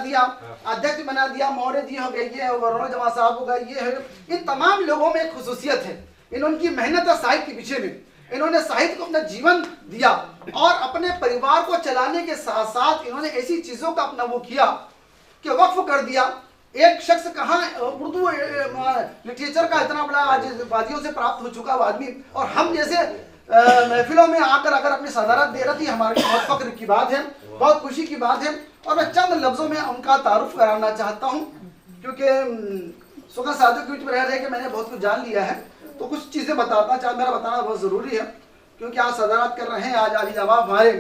Speaker 4: दिया, मौर्य जी हो गए, ये वरुण जमा साहब हो गए, ये है। इन तमाम लोगों में एक खुसूसियत है, इन्होंने मेहनत है साहित्य के पीछे में। इन्होंने साहित्य को अपना जीवन दिया और अपने परिवार को चलाने के साथ साथ इन्होंने ऐसी चीजों का अपना वो किया कि वक्फ कर दिया। एक शख्स कहाँ उर्दू लिटरेचर का इतना बड़ा आज वादियों से प्राप्त हो चुका आदमी, और हम जैसे महफिलों में आकर अगर अपनी सदारत दे रही थी, हमारे लिए बहुत फख्र की बात है, बहुत खुशी की बात है। और मैं चंद लफ्जों में उनका तारुफ कराना चाहता हूँ, क्योंकि सुगन साथियों के बीच में रह रहे कि मैंने बहुत कुछ जान लिया है, तो कुछ चीज़ें मेरा बताना बहुत ज़रूरी है, क्योंकि आज सदारत कर रहे हैं। आज अली जवाब हमारे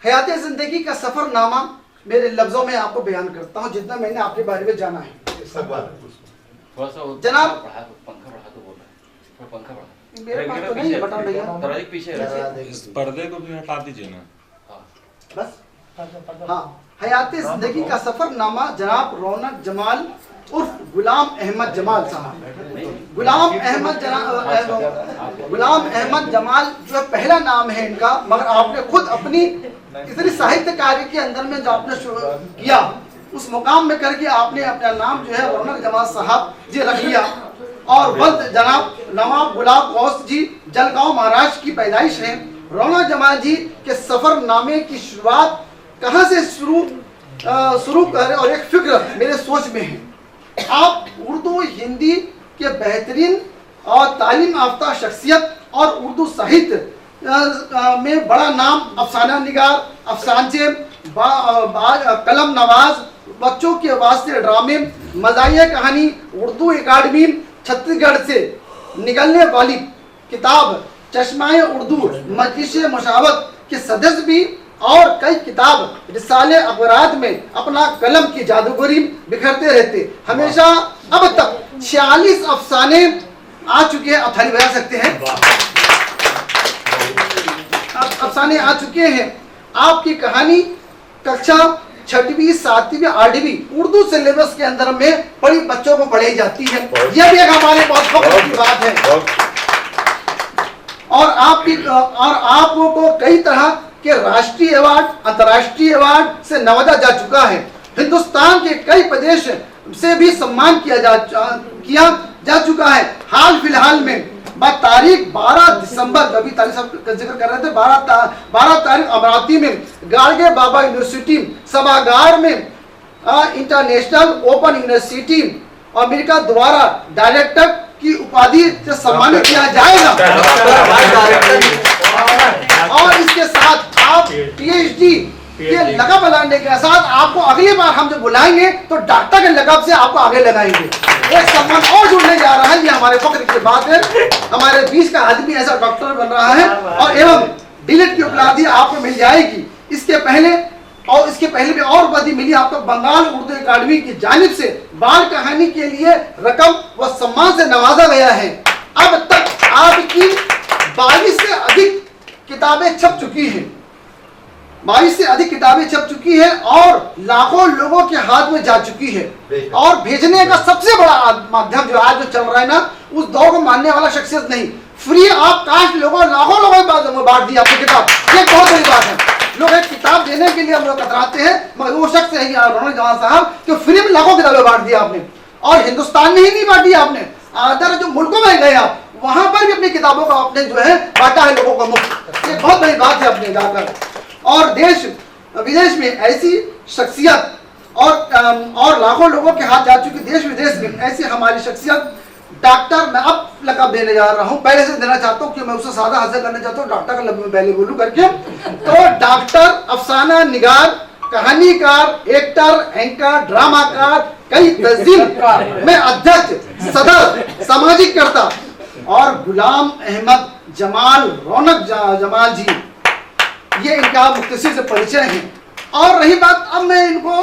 Speaker 4: हयात ज़िंदगी का सफ़रनामा मेरे लफ्जों में आपको बयान करता हूँ, जितना मैंने आपके बारे में जाना है। जनाब
Speaker 8: पंखा बढ़ा तो बोल रहा है, पंखा बढ़ा।
Speaker 4: मेरे पास तो नहीं है, बता भैया।
Speaker 8: पीछे
Speaker 11: इस पर्दे को भी हटा दीजिए ना।
Speaker 4: बस हाँ, हयात जिंदगी का सफरनामा जनाब रौनक जमाल उर्फ गुलाम अहमद जमाल साहब। गुलाम अहमद जमाल जो पहला नाम है इनका, मगर आपने खुद अपनी इतनी साहित्य कार्य के अंदर में जो आपने किया, उस मुकाम में करके आपने अपना नाम जो है रौनक जमाल साहब जी रख लिया। और वल्द जनाब नवाब गुलाब गौस जी जलगांव महाराष्ट्र की पैदाइश है। रौनक जमाल जी के सफरनामे की शुरुआत कहाँ से शुरू करें, और एक फिक्र मेरे सोच में है। आप उर्दू हिंदी के बेहतरीन और तालीम याफ्ता शख्सियत और उर्दू साहित्य में बड़ा नाम, अफसाना निगार, अफसानचे, कलम नवाज, बच्चों के वास्ते ड्रामे, मज़ाहिया कहानी, उर्दू एकेडमी छत्तीसगढ़ से निकलने वाली किताब चश्माए उर्दू मजलिस मुशावरत के सदस्य भी, और कई किताब रिसाले अखबारात में अपना कलम की जादूगरी बिखरते रहते। हमेशा अब तक 46 अफसाने आ चुके हैं। आप थाली बजा सकते हैं। अफसाने आ चुके हैं। आपकी कहानी कक्षा 6वीं 7वीं 8वीं उर्दू सिलेबस के अंदर में बड़ी बच्चों को पढ़ाई जाती है। यह भी एक हमारे बहुत फख्र की बात है। और आपको कई तरह के राष्ट्रीय अवार्ड, अंतर्राष्ट्रीय अवार्ड से नवाजा जा चुका है। हिंदुस्तान के कई प्रदेश से भी सम्मान किया जा चुका है। हाल फिलहाल में तारीख 12 दिसंबर, अभी तारीख का जिक्र कर रहे थे, 12 तारीख अमरावती में गाड़गे बाबा यूनिवर्सिटी सभागार में इंटरनेशनल ओपन यूनिवर्सिटी अमेरिका द्वारा डायरेक्टर की उपाधि से सम्मानित किया जाएगा। और इसके साथ आप पीएचडी के लक़ब लगाने के साथ आपको अगली बार हम जब बुलाएंगे तो डॉक्टर के लक़ब से आपको आगे लगाएंगे। एक सम्मान और जुड़ने जा रहा है। ये हमारे फख्र की बात है। हमारे बीच का आदमी ऐसा डॉक्टर बन रहा है और एवं डीलिट की उपलब्धि आपको मिल जाएगी। इसके पहले भी और उपाधि मिली आपको। बंगाल उर्दू एकेडमी की जानिब से बाल कहानी के लिए रकम व सम्मान से नवाजा गया है। अब तक आपकी 22 से अधिक किताबें छप चुकी हैं। 22 से अधिक किताबें छप चुकी है और लाखों लोगों के हाथ में जा चुकी है। और भेजने का सबसे बड़ा माध्यम जो आज जो चल रहा है ना, उस दौर को मानने वाला शख्सियत नहीं, फ्री ऑफ कास्ट लोगों, लाखों लोगों में बांट दी आपकी किताब। ये बहुत बड़ी बात है। लोग एक किताब देने के लिए हम लोग कतराते हैं, मगर वो शख्स है रौनक जवान साहब कि फ्री में लाखों किताबें बांट दी आपने। और हिंदुस्तान में ही नहीं बांटी आपने, अदर जो मुल्कों में गए आप वहां पर भी अपनी किताबों का आपने जो है बांटा है लोगों को मुफ्त। ये बहुत बड़ी बात है अपने जाकर। और देश विदेश में ऐसी शख्सियत और लाखों लोगों के हाथ जा चुकी, देश विदेश में ऐसी हमारी शख्सियत डॉक्टर, मैं अब लक़ब देने जा रहा हूं, पहले से देना चाहता हूं कि मैं उससे सादा हासिल करना चाहता हूं, डॉक्टर का लक़ब पहले बोलूं करके। तो डॉक्टर, अफसाना निगार, कहानीकार, एक्टर, एंकर, ड्रामाकार, कई तंजीम में अध्यक्ष, सदर, सामाजिक कर्ता और गुलाम अहमद जमाल, रौनक जमाल जी, ये इनका मुख्तसर से परिचय है। और रही बात, अब मैं इनको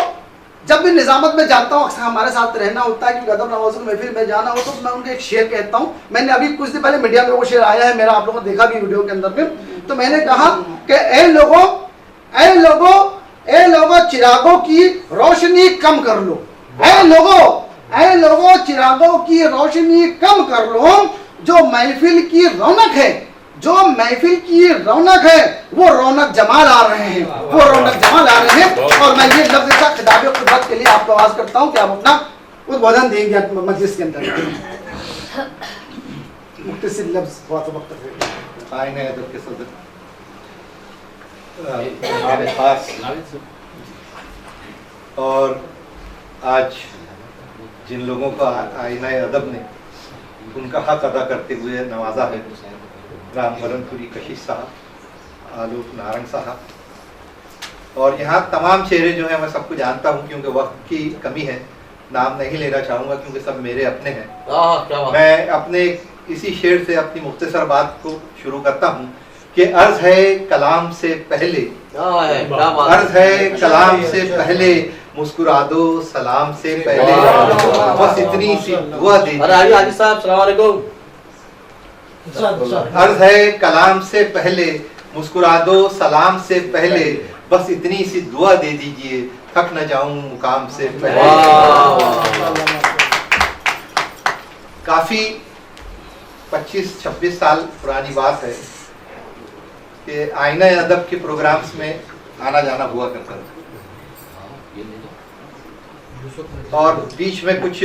Speaker 4: जब भी निजामत में जाता हूँ, अक्सर हमारे साथ रहना होता है कि गदर नवाज़ों की महफिल में जाना हो, तो मैं उनको एक शेर कहता हूँ। मैंने अभी कुछ दिन पहले मीडिया में वो शेर आया है मेरा, आप लोगों ने देखा भी वीडियो के अंदर में। तो मैंने कहा कि ए लोगों चिरागों की रोशनी कम कर लो, ए लोगों चिरागों की रोशनी कम कर लो। जो महफिल की रौनक है, जो महफिल की रौनक है, वो रौनक जमाल आ रहे हैं, वो रौनक जमाल आ रहे हैं। और मैं ये लफ्ज़ ऐसा खिताब खुदबत के लिए आपको आवाज़ करता हूँ कि आप अपना उद्बोधन देंगे मजलिस के अंदर। मुख्तसर लफ्ज़ बहुत वक्त
Speaker 6: आईने अदब के सदर हमारे खास और आज जिन लोगों का आईने अदब ने उनका हक अदा करते हुए नवाजा है, राम बरनपुरी कशिश साहब, आलोक नारंग साहब, और यहाँ तमाम चेहरे जो हैं मैं सबको जानता हूँ। क्योंकि वक्त की कमी है, नाम नहीं लेना चाहूँगा क्योंकि सब मेरे अपने हैं। मैं अपने इसी शेर से अपनी मुख्तसर बात को शुरू करता हूँ कि अर्ज है कलाम से पहले, अर्ज है कलाम से पहले, मुस्कुरा दो सलाम से पहले, बस इतनी सी दुआ दे। अर्ज है कलाम से पहले, मुस्कुरा दो सलाम से पहले, बस इतनी सी दुआ दे दीजिए, थक न जाऊं मुकाम से पहले। काफी 25-26 साल पुरानी बात है कि आईना अदब के प्रोग्राम्स में आना जाना हुआ करता था और बीच में कुछ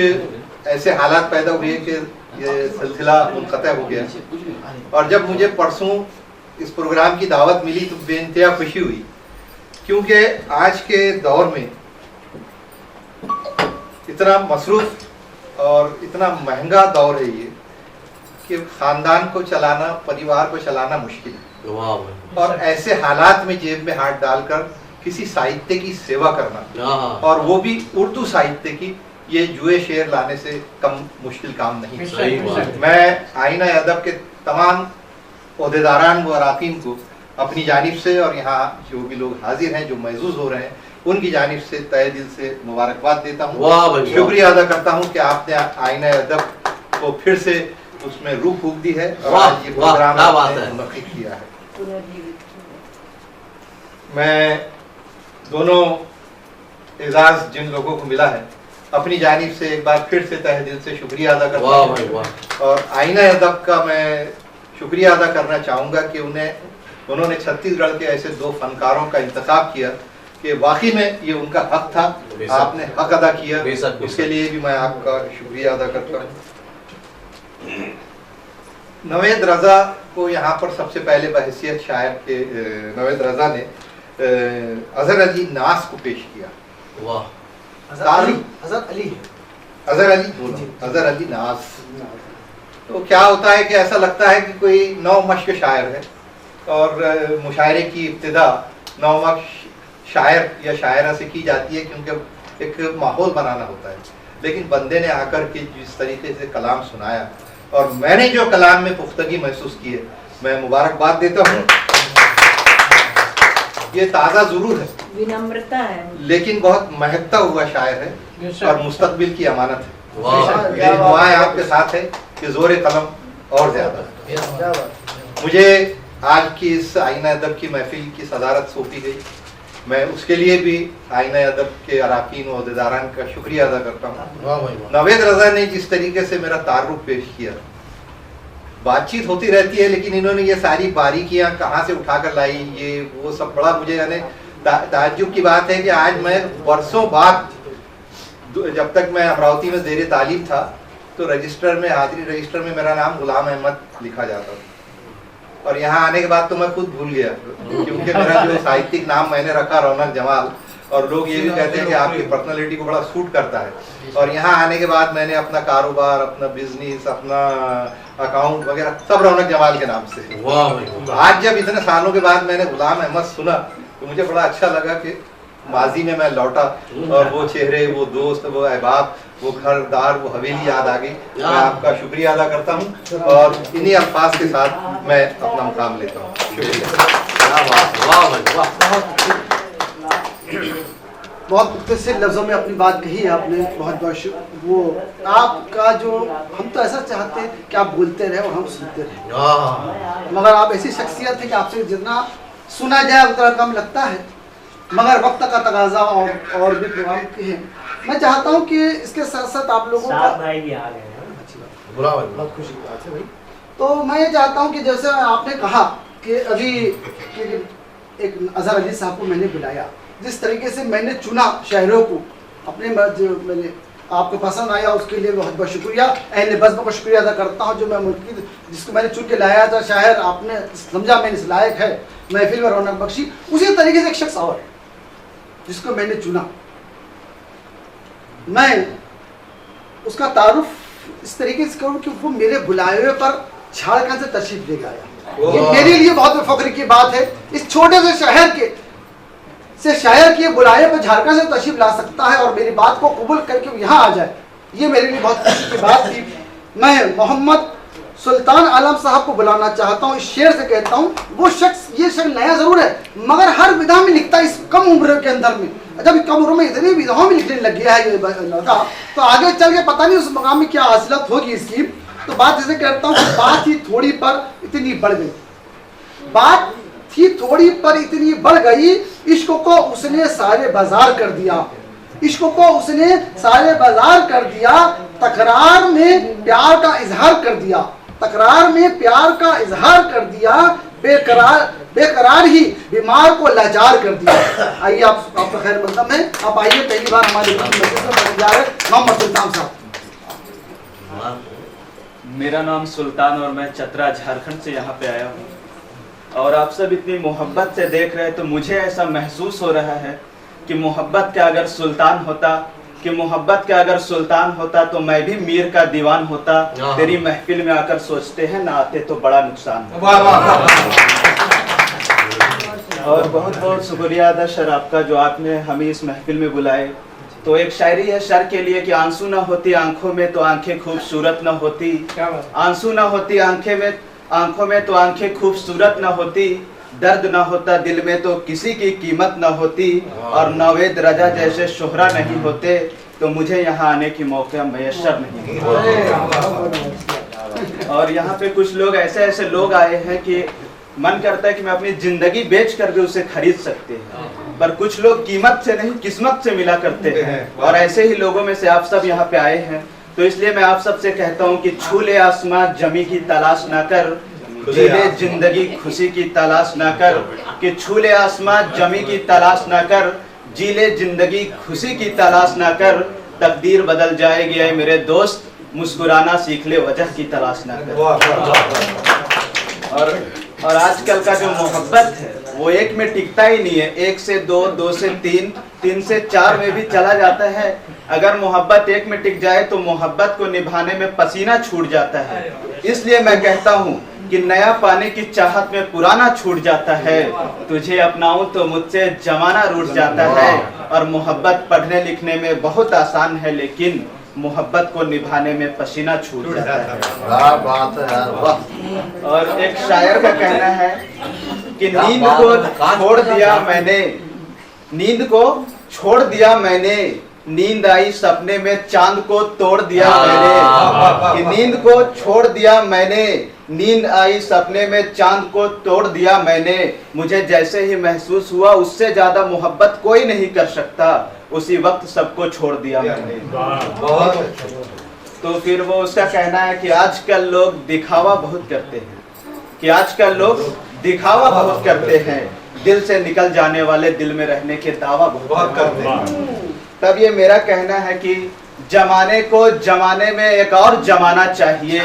Speaker 6: ऐसे हालात पैदा हुए कि ये सिलसिला मुनक़ता हो गया। और जब मुझे परसों इस प्रोग्राम की दावत मिली तो बेइंतहा खुशी हुई, क्योंकि आज के दौर में इतना मसरूफ़ और इतना महंगा दौर है ये कि खानदान को चलाना, परिवार को चलाना मुश्किल है।
Speaker 9: वाह भाई।
Speaker 6: और ऐसे हालात में जेब में हाथ डालकर किसी साहित्य की सेवा करना,
Speaker 9: हाँ।
Speaker 6: और वो भी उर्दू साहित्य की, ये जुए शेर लाने से कम मुश्किल काम नहीं।
Speaker 9: सही बात।
Speaker 6: मैं आईना अदब के तमाम ओहदेदारान व अराकीन को अपनी जानिब से और यहाँ जो भी लोग हाजिर हैं, जो महजूज हो रहे हैं, उनकी जानिब से तहे दिल से मुबारकबाद देता हूँ।
Speaker 9: वाह भाई, वाह।
Speaker 6: शुक्रिया अदा करता हूँ कि आपने आईना अदब को फिर से उसमें रूह फूंक दी है और
Speaker 9: वाह,
Speaker 6: आज ये प्रोग्राम
Speaker 9: वाह, क्या बात
Speaker 6: आपने
Speaker 9: है।
Speaker 6: मुनक्किद किया है। मैं दोनों एजाज जिन लोगों को मिला है, अपनी जानिब से एक बार फिर से तहे दिल से शुक्रिया अदा करता
Speaker 9: वाह भाई,
Speaker 6: हूँ।
Speaker 9: वाह।
Speaker 6: और आईना अदब का मैं शुक्रिया अदा करना चाहूँगा कि उन्होंने छत्तीसगढ़ के ऐसे दो फनकारों का इंतखाब किया कि वाकई में ये उनका हक था, आपने हक अदा किया, उसके लिए भी मैं आपका शुक्रिया अदा करता हूँ। नवेद रजा को यहाँ पर सबसे पहले बहैसियत शायर के नवेद रजा ने अजहर अली नास को पेश किया।
Speaker 9: वाह।
Speaker 6: अजहर अली नास। तो क्या होता है कि ऐसा लगता है कि कोई नौ मश्क शायर है और मुशायरे की इब्तिदा नौ मश्क शायर या शायरा से की जाती है, क्योंकि एक माहौल बनाना होता है। लेकिन बंदे ने आकर के जिस तरीके से कलाम सुनाया और मैंने जो कलाम में पुख्तगी महसूस की है, मैं मुबारकबाद देता हूँ। ये ताज़ा ज़रूर है,
Speaker 2: विनम्रता है,
Speaker 6: लेकिन बहुत महकता हुआ शायर है और मुस्तकबिल की अमानत है।
Speaker 9: वाह।
Speaker 6: मेरी दुआएं आपके साथ है कि जोर कलम और ज्यादा। मुझे आज की इस आईना अदब की महफिल की सदारत सौंपी गई, मैं उसके लिए भी आईना अदब के अराकीन और अहदेदारान का शुक्रिया अदा करता हूँ। नवेद रजा ने जिस तरीके से मेरा तारुफ पेश किया, बातचीत होती रहती है, लेकिन इन्होंने ये सारी बारीकियां कहाँ से उठाकर लाई, ये वो सब बड़ा मुझे यानी ताज्जुब की बात है कि आज मैं वर्षों बाद, जब तक मैं अमरावती में ज़ेरे तालीम था, तो रजिस्टर में, हाजिरी रजिस्टर में मेरा नाम गुलाम अहमद लिखा जाता था, और यहाँ आने के बाद तो मैं खुद भूल गया, क्योंकि मेरा जो साहित्यिक नाम मैंने रखा रौनक जमाल, और लोग ये भी कहते हैं कि आपकी पर्सनालिटी को बड़ा सूट करता है। और यहाँ आने के बाद मैंने अपना कारोबार, अपना बिजनेस, अपना अकाउंट वगैरह सब रौनक जमाल के नाम से।
Speaker 9: वाह।
Speaker 6: आज जब इतने सालों के बाद मैंने गुलाम अहमद सुना तो मुझे बड़ा अच्छा लगा कि माजी में मैं लौटा और वो चेहरे, वो दोस्त, वो अहबाब, वो घरदार, वो हवेली याद आ गई। मैं आपका शुक्रिया अदा करता हूँ और इन्हीं अल्फाज के साथ मैं अपना मुकाम लेता हूँ।
Speaker 4: बहुत मुख्तसर लफ्ज़ों में अपनी बात कही है आपने, बहुत बहुत वो आपका जो, हम तो ऐसा चाहते हैं कि आप बोलते रहे और हम सुनते रहे, मगर आप ऐसी शख्सियत है कि आपसे जितना सुना जाए उतना कम लगता है, मगर वक्त का तकाजा और भी प्रोग्राम के हैं। मैं चाहता हूँ कि इसके साथ साथ आप लोगों का बहुत खुशी की बात है भाई। तो मैं ये चाहता हूँ कि जैसे आपने कहा कि अभी एक अजहर अली साहब को मैंने बुलाया, जिस तरीके से मैंने चुना शायरों को, अपने जो मैंने आपको पसंद आया उसके लिए बहुत बहुत शुक्रिया। अहले बज़्म को शुक्रिया अदा करता हूँ जो मैं मुल्की जिसको मैंने चुन के लाया था, शायर आपने समझा मैंने इस लायक है, महफिल में रौनक बख्शी। उसी तरीके से एक शख्स और जिसको मैंने चुना, मैं उसका तारुफ इस तरीके से करूँ कि वो मेरे बुलाए हुए पर झारखंड से तशरीफ ले गया। ये मेरे लिए बहुत फख्र की बात है, इस छोटे से शहर के शायर के बुलाए पर झारखंड से तशरीफ ला सकता है और मेरी बात को कबूल करके यहाँ आ जाए, ये मेरे लिए बहुत खुशी की बात थी। मैं मोहम्मद सुल्तान आलम साहब को बुलाना चाहता हूँ। इस शेर से कहता हूँ, वो शख्स, ये शख्स नया जरूर है मगर हर विधा में लिखता है। इस कम उम्र के अंदर में, जब कम उम्र में इतनी विधाओं में लिखने लग गया है ये लड़का, तो आगे चल के पता नहीं उस मकाम में क्या हासिलत होगी इसकी। तो बात जैसे कहता हूँ, बात ही थोड़ी पर इतनी बढ़ गई, बात थी थोड़ी पर इतनी बढ़ गई, इश्क को उसने सारे बाजार कर दिया, इश्क को उसने सारे बाजार कर दिया, तकरार में प्यार का इजहार कर दिया, तकरार में प्यार का इजहार कर दिया, बेकरार ही बीमार को लाचार कर दिया। आइए आपका खैर मकदम है, आप आइए, पहली बार हमारे मोहम्मद सुल्तान साहब।
Speaker 12: मेरा नाम सुल्तान और मैं चतरा झारखंड से यहाँ पे आया हूँ, और आप सब इतनी मोहब्बत से देख रहे हैं तो मुझे ऐसा महसूस हो रहा है कि मोहब्बत का अगर सुल्तान होता कि मोहब्बत का अगर सुल्तान होता तो मैं भी मीर का दीवान होता। तेरी महफिल में आकर सोचते हैं ना आते तो बड़ा नुकसान होता। और बहुत बहुत शुक्रिया अदा सर आपका जो आपने हमें इस महफिल में बुलाए। तो एक शायरी है सर के लिए कि आंसू ना होती आंखों में तो आंखें खूबसूरत ना होती, आंसू ना होती आंखों में तो आंखें खूबसूरत ना होती, दर्द ना होता दिल में तो किसी की कीमत ना होती, और नावेद रजा जैसे शोहरा नहीं होते तो मुझे यहाँ आने की मौका मैसर नहीं होता। और यहाँ पे कुछ लोग ऐसे लोग आए हैं कि मन करता है कि मैं अपनी जिंदगी बेच कर भी उसे खरीद सकते हैं, पर कुछ लोग कीमत से नहीं किस्मत से मिला करते हैं। और ऐसे ही लोगों में से आप सब यहाँ पे आए हैं, तो इसलिए मैं आप सब से कहता हूँ कि छू ले आसमां जमी की तलाश ना कर, जी ले जिंदगी खुशी की तलाश ना कर, कि छू ले आसमां जमी की तलाश ना कर, जी ले जिंदगी खुशी की तलाश ना कर, तकदीर बदल जाएगी ऐ मेरे दोस्त, मुस्कुराना सीख ले वजह की तलाश ना कर। और आजकल का जो मोहब्बत है वो एक में टिकता ही नहीं है, 1 से 2, 2 से 3, 3 से 4 में भी चला जाता है। अगर मोहब्बत एक में टिक जाए तो मोहब्बत को निभाने में पसीना छूट जाता है। इसलिए मैं कहता हूँ कि नया पाने की चाहत में पुराना छूट जाता है, तुझे अपनाऊं तो मुझसे जमाना रूठ जाता है। और मोहब्बत पढ़ने लिखने में बहुत आसान है, लेकिन मोहब्बत को निभाने में पसीना छूट जाता है।
Speaker 9: क्या बात है यार, वाह।
Speaker 12: और एक शायर का कहना है कि नींद को छोड़ दिया मैंने, नींद को छोड़ दिया मैंने, नींद आई सपने में चांद को तोड़ दिया मैंने, कि नींद को छोड़ दिया मैंने, नींद आई सपने में चांद को तोड़ दिया मैंने, मुझे जैसे ही महसूस हुआ उससे ज्यादा मोहब्बत कोई नहीं कर सकता, उसी वक्त सबको छोड़ दिया मैंने। तो फिर वो उसका कहना है कि आजकल लोग दिखावा बहुत करते हैं, कि आजकल लोग दिखावा बहुत करते हैं, दिल से निकल जाने वाले दिल में रहने के दावा बहुत करते हैं। तब ये मेरा कहना है कि जमाने को जमाने में एक और जमाना चाहिए,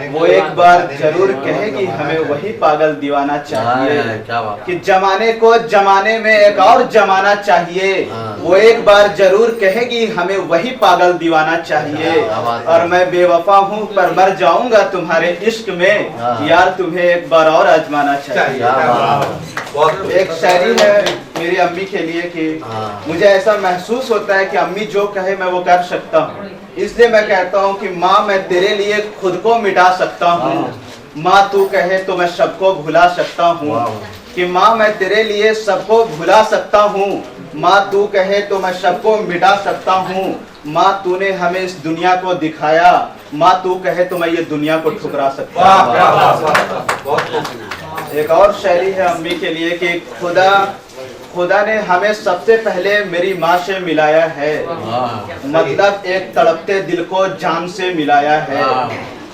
Speaker 12: वो एक बार जरूर कहेगी हमें वही पागल दीवाना चाहिए, कि जमाने को जमाने में एक और जमाना चाहिए, वो एक बार जरूर कहेगी हमें वही पागल दीवाना चाहिए। और मैं बेवफा हूँ पर मर जाऊंगा तुम्हारे इश्क में, यार तुम्हें एक बार और आजमाना चाहिए। एक शायरी है मेरी अम्मी के लिए कि मुझे ऐसा महसूस होता है कि अम्मी जो कहे मैं वो कर सकता हूँ, इसलिए मैं कहता हूँ कि माँ मैं तेरे लिए खुद को मिटा सकता हूँ, माँ तू कहे तो मैं सबको भुला सकता हूँ, कि माँ मैं तेरे लिए सबको भुला सकता हूँ, माँ तू कहे तो मैं सबको मिटा सकता हूँ, माँ तूने हमें इस दुनिया को दिखाया, माँ तू कहे तो मैं ये दुनिया को ठुकरा सकता हूँ। एक और शायरी है अम्मी के लिए कि खुदा ने हमें सबसे पहले मेरी माँ से मिलाया है, मतलब एक तड़पते दिल को जान से मिलाया है।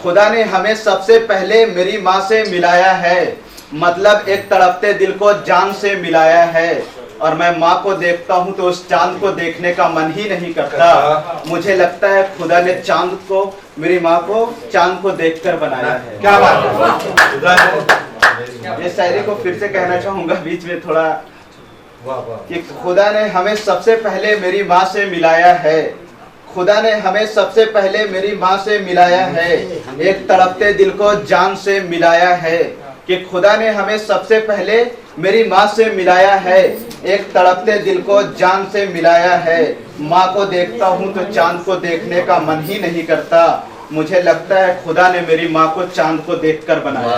Speaker 12: खुदा ने हमें सबसे पहले मेरी माँ से मिलाया है, मतलब एक तड़पते दिल को जान से मिलाया है। और मैं माँ को देखता हूँ तो उस चांद को देखने का मन ही नहीं करता, मुझे लगता है खुदा ने चांद को, मेरी माँ को चांद को देखकर बनाया है। क्या बात है। ये शायरी को फिर से कहना चाहूंगा बीच में थोड़ा, कि खुदा ने हमें सबसे पहले मेरी माँ से मिलाया है, खुदा ने हमें सबसे पहले मेरी माँ से मिलाया है, एक तड़पते दिल को जान से मिलाया है, कि खुदा ने हमें सबसे पहले मेरी माँ से मिलाया है, एक तड़पते दिल को जान से मिलाया है। माँ को देखता हूँ तो चांद को देखने का मन ही नहीं करता, मुझे लगता है खुदा ने मेरी माँ को चांद को देखकर बनाया।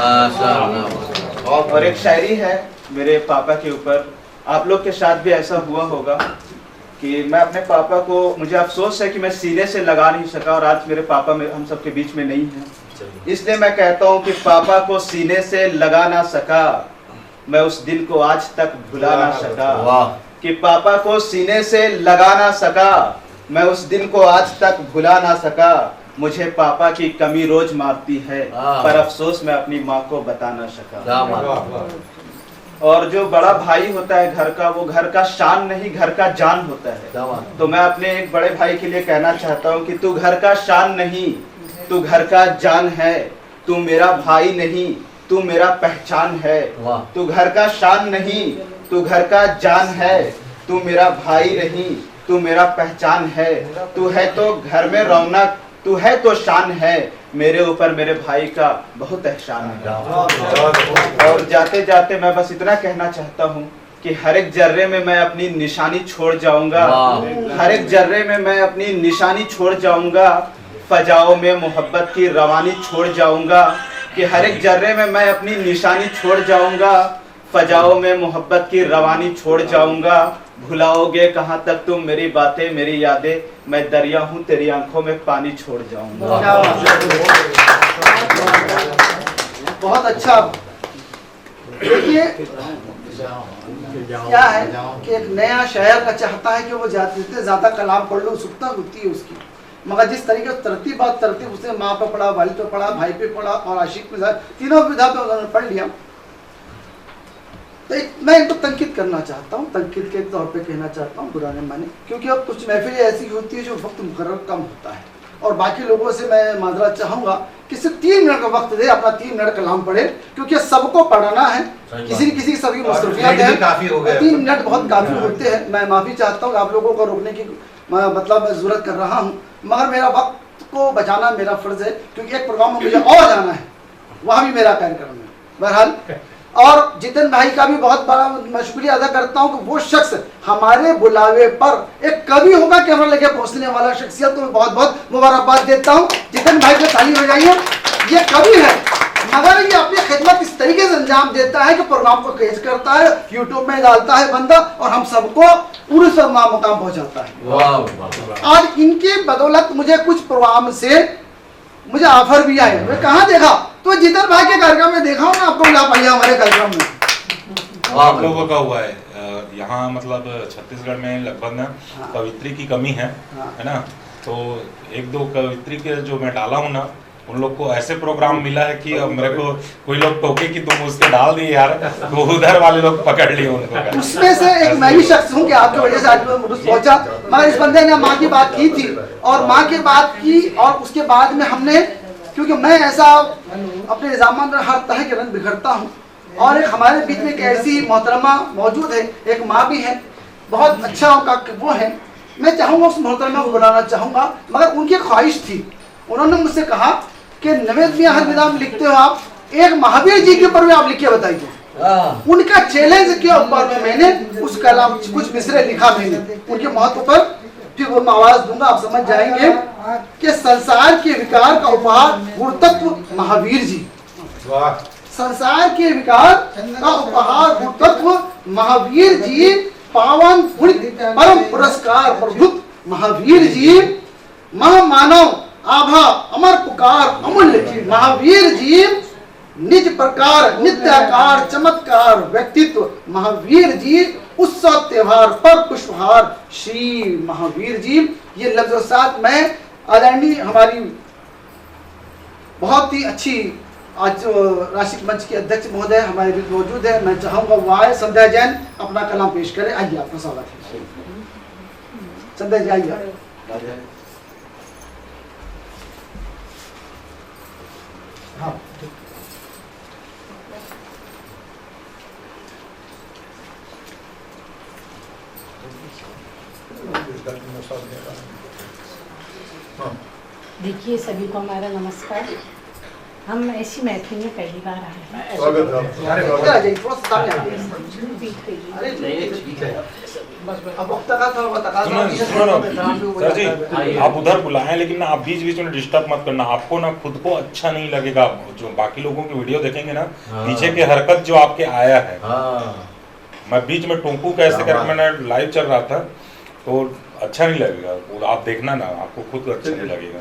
Speaker 12: और एक शायरी है मेरे पापा के ऊपर, आप लोग के साथ भी ऐसा हुआ होगा कि मैं अपने पापा को, मुझे अफसोस है कि मैं सीने से लगा नहीं सका, और आज मेरे पापा हम सबके बीच में नहीं हैं, इसलिए मैं कहता हूँ कि पापा को सीने से लगा ना सका, मैं उस दिन को आज तक भुला ना सका, कि पापा को सीने से लगा ना सका, मैं उस दिन को आज तक भुला ना सका, मुझे पापा की कमी रोज मारती है, पर अफसोस मैं अपनी माँ को बता ना सका। और जो बड़ा भाई होता है घर का, वो घर का शान नहीं घर का जान होता है। तो मैं अपने एक बड़े भाई के लिए कहना चाहता हूँ कि तू घर का शान नहीं, तू घर का जान है, तू मेरा भाई नहीं, तू मेरा पहचान है। तू घर का शान नहीं, तू घर का जान है, तू मेरा भाई नहीं, तू मेरा पहचान है, तू है तो घर में रौनक, तू है तो शान है, मेरे ऊपर मेरे भाई का बहुत एहसान है। और जाते जाते मैं बस इतना कहना चाहता हूँ कि हर एक जर्रे में मैं अपनी निशानी छोड़ जाऊंगा, हर एक जर्रे में मैं अपनी निशानी छोड़ जाऊंगा, फजाओं में मोहब्बत की रवानी छोड़ जाऊंगा, कि हर एक जर्रे में मैं अपनी निशानी छोड़ जाऊंगा, फजाओं में मोहब्बत की रवानी छोड़ जाऊंगा। भुलाओगे कहाँ तक तुम मेरी बातें मेरी यादें, मैं दरिया हूँ तेरी आंखों में पानी छोड़ जाऊंगा।
Speaker 4: बहुत अच्छा। देखिए क्या है कि एक नया शायर का चाहता है कि वो जितने ज्यादा कलाम पढ़ लो उत्सुकता होती है उसकी, मगर जिस तरीके से तरतीब उसने माँ पे पढ़ा, वालिद पे पढ़ा, भाई पे पढ़ा और आशिक में तीनों विधा पे उन्होंने पढ़ लिया। तो मैं इनको तनकीद करना चाहता हूँ, तनकीद के तौर पे कहना चाहता हूँ, बुरा नहीं माने, क्योंकि अब कुछ महफिलें ऐसी होती है जो वक्त मुकर्रर कम होता है और बाकी लोगों से मैं माजरत चाहूँगा कि सिर्फ 3 मिनट का वक्त दे, अपना 3 मिनट कलाम पढ़े, क्योंकि सबको पढ़ना है, किसी न किसी सभी मसरूफियत है, 3 मिनट बहुत काफ़ी होते हैं। मैं माफ़ी चाहता हूँ आप लोगों को रोकने की मतलब मैं ज़रूरत कर रहा हूँ, मगर मेरा वक्त को बचाना मेरा फ़र्ज़ है, क्योंकि एक प्रोग्राम में मुझे और जाना है, वहाँ भी मेरा कार्यक्रम है। बहरहाल, और जितिन भाई का भी बहुत बड़ा मैं शुक्रिया अदा करता हूँ कि वो शख्स हमारे बुलावे पर एक कवि होगा कैमरा लेके पहुँचने वाला शख्सियत को मैं बहुत बहुत मुबारकबाद देता हूँ। जितिन भाई को ताली बजाइए। ये कवि है मगर ये अपनी खिदमत इस तरीके से अंजाम देता है कि प्रोग्राम को कैच करता है, यूट्यूब में डालता है बंदा और हम सबको पूरे मुकाम पहुँचाता है। आज इनकी बदौलत मुझे कुछ प्रोग्राम से मुझे ऑफर भी आए। मैं कहाँ देखा? तो जितिन भाई के कार्यक्रम में देखा हूँ ना, आपको मिला पाइए हमारे कार्यक्रम में।
Speaker 11: आप लोगों का हुआ है यहाँ मतलब छत्तीसगढ़ में लगभग ना कवित्री की कमी है ना, तो 1-2 कवित्री के जो मैं डाला हूँ ना, उन लोग को ऐसे प्रोग्राम मिला है कि अब मेरे को कोई लोग टोके कि तुम उसके डाल दिए यार, तो उधर वाले लोग पकड़ लिए उनको।
Speaker 4: उसमें से एक मैं भी शख्स हूँ कि आपकी वजह से आज मैं पहुंचा, मगर इस बंदे ने माँ की बात की थी और माँ की बात की और उसके बाद में हमने, क्योंकि मैं ऐसा अपने निज़ाम में हर तरह के रंग बिखरता हूँ और एक हमारे बीच में एक ऐसी मोहतरमा मौजूद है, एक माँ भी है, बहुत अच्छा उनका वो है, मैं चाहूँगा उस मोहतरमा को बुलाना चाहूँगा, मगर उनकी ख्वाहिश थी, उन्होंने मुझसे कहा कि नवेद मियां हर निज़ाम लिखते हो आप, एक महावीर जी के ऊपर भी आप लिख के बताइए। उनका चैलेंज के ऊपर में मैंने उस कलाम कुछ मिसरे लिखा मैंने उनके महत्व पर, फिर वो मैं आवाज दूंगा, आप समझ जाएंगे कि संसार के विकार का उपहार गुरुतत्व महावीर जी, संसार के विकार का उपहार गुरुतत्व महावीर जी, पावन परम पुरस्कार प्रभुत महावीर जी, महामानव आभा अमर पुकार अमूल्य महावीर जी, निज प्रकार नित्याकार चमत्कार व्यक्तित्व महावीर जी, उत्सव त्योहार पर पुष्पहार श्री महावीर जी। ये लफ्ज़ों के साथ मैं आदरणीय हमारी बहुत ही अच्छी आज राशिक मंच के अध्यक्ष महोदय हमारे बीच मौजूद है, मैं चाहूँगा वो आए, संध्या जैन अपना कलाम पेश करें। आइए, आपका स्वागत है संध्या जी, आइए। हाँ,
Speaker 2: देखिए सभी को हमारा नमस्कार। हम ऐसी महफिल में पहली बार आए हैं।
Speaker 11: सर जी, आप उधर बुलाएं लेकिन ना आप बीच बीच में डिस्टर्ब मत करना, आपको ना खुद को अच्छा नहीं लगेगा। जो बाकी लोगों की वीडियो देखेंगे ना, पीछे की हरकत जो आपके आया है, मैं बीच में टोंकू कैसे कर, मैंने लाइव चल रहा था तो अच्छा नहीं लगेगा, आप देखना ना, आपको खुद अच्छा नहीं लगेगा।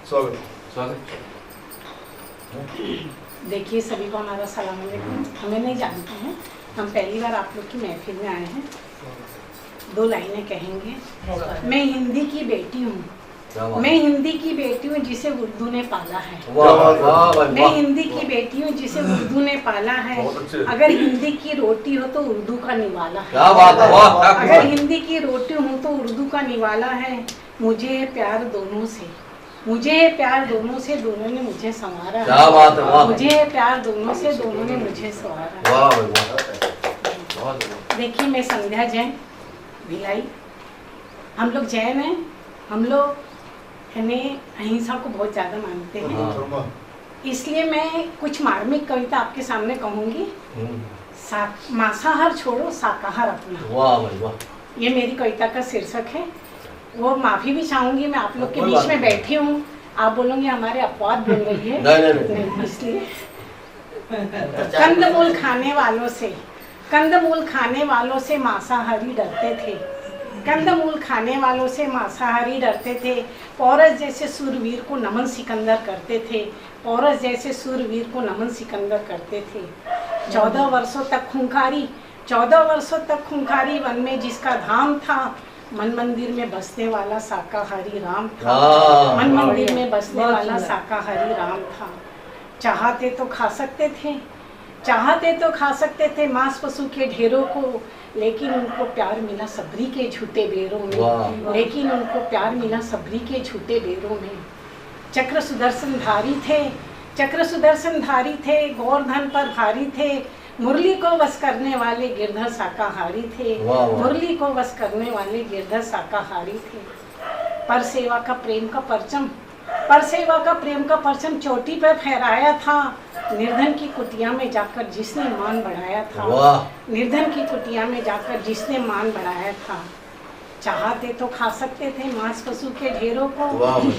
Speaker 11: स्वागत।
Speaker 2: देखिए सभी को हमारा सलाम अलैकुम। हमें नहीं जानते हैं, हम पहली बार आप लोग की महफिल में आए हैं। 2 लाइनें कहेंगे। मैं हिंदी की बेटी हूँ, मैं हिंदी की बेटी हूँ जिसे उर्दू ने पाला है। मैं हिंदी की बेटी हूँ जिसे उर्दू ने पाला है। अगर हिंदी की रोटी हो तो उर्दू का निवाला है। अगर हिंदी की रोटी हो तो उर्दू का निवाला है। मुझे प्यार दोनों से, मुझे प्यार दोनों से, दोनों ने मुझे संवारा है। मुझे प्यार दोनों से, दोनों ने मुझे संवारा है। देखिए मैं संध्या जैन भिलाई, हम लोग जैन हैं, हम लोग यानी अहिंसा को बहुत ज़्यादा मानते हैं। इसलिए मैं कुछ मार्मिक कविता आपके सामने कहूँगी। मांसाहार छोड़ो शाकाहार अपना।
Speaker 9: वाह भाई वाह।
Speaker 2: ये मेरी कविता का शीर्षक है। वो माफ़ी भी चाहूँगी, मैं आप लोग के बीच में बैठी हूँ, आप बोलोगे हमारे अपवाद बन रही है। नहीं, इसलिए कंदमूल खाने वालों से मांसाहारी डरते थे। कंदमूल खाने वालों से मांसाहारी डरते थे। पौरस जैसे सूरवीर को नमन सिकंदर करते थे। पौरस जैसे सूरवीर को नमन सिकंदर करते थे। 14 वर्षों तक खूंखारी वन में जिसका धाम था, मन मंदिर में बसने वाला शाकाहारी राम था। मन मंदिर में बसने वाला शाकाहारी राम था। चाहते तो खा सकते थे मांस पशु के ढेरों को, लेकिन उनको प्यार मिला सबरी के झूठे बेरों में। चक्र सुदर्शनधारी थे, गौरधन पर भारी थे। मुरली को वश करने वाले गिरधर शाकाहारी थे। पर सेवा का प्रेम का परचम चोटी पर फहराया था। निर्धन की कुटिया में जाकर जिसने मान बढ़ाया था। चाहते तो खा सकते थे मांस पशु के ढेरों को,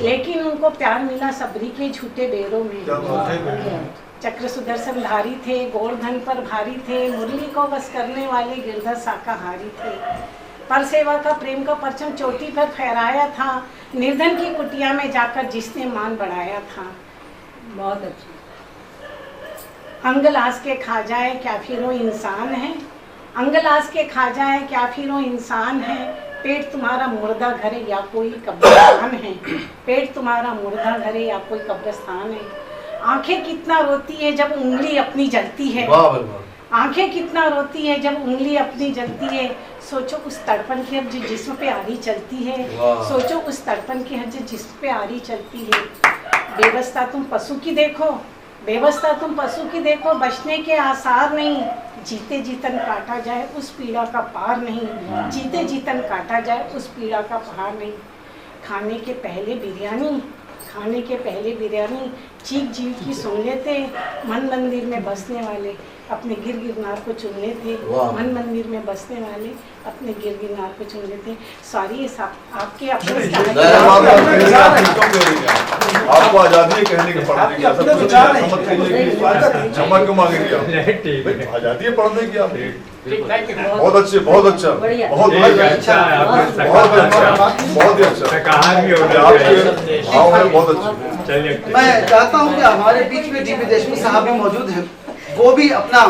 Speaker 2: लेकिन उनको प्यार मिला सबरी के झूठे बेरों में। चक्र सुदर्शनधारी थे, गोवर्धन पर भारी थे। मुरली को बस करने वाले गिरधर शाकाहारी थे। पर सेवा का प्रेम का परचम चोटी पर फहराया था। निर्धन की कुटिया में जाकर जिसने मान बढ़ाया था। बहुत अच्छा। अंगलास के खा जाए क्या फिर वो इंसान है। अंगलास के खा जाए क्या फिर वो इंसान है। पेट तुम्हारा मुर्दा घर है या कोई कब्रिस्तान है। पेट तुम्हारा मुर्दा घर है या कोई कब्रिस्तान है। आंखें कितना रोती है जब उंगली अपनी जलती है। आंखें कितना रोती है जब उंगली अपनी जलती है। सोचो उस तड़पन की अब जो जिस्म पे आरी चलती है। सोचो उस तड़पन की हज जिस्म पे आरी चलती है। बेबस्ता तुम पशु की देखो, बचने के आसार नहीं। जीते जीतन काटा जाए उस पीड़ा का पार नहीं। जीते जीतन काटा जाए उस पीड़ा का पार नहीं। खाने के पहले बिरयानी चीख जीव की सुन लेते। मन मंदिर में बसने वाले अपने गिरगिरनार को चुन लेते। मन मंदिर में बसने वाले अपने गिरगिरनार को चुन लेते। सॉरी आपके
Speaker 3: आपको आजादी कहने के पढ़ने की क्षमा क्यों मांगेंगे आप? आजादी है पढ़ने की आप। बहुत अच्छे, बहुत अच्छा, बहुत अच्छा, बहुत अच्छे।
Speaker 4: मैं चाहता हूँ कि हमारे बीच में डीपी देशमुख साहब भी मौजूद हैं, वो भी अपना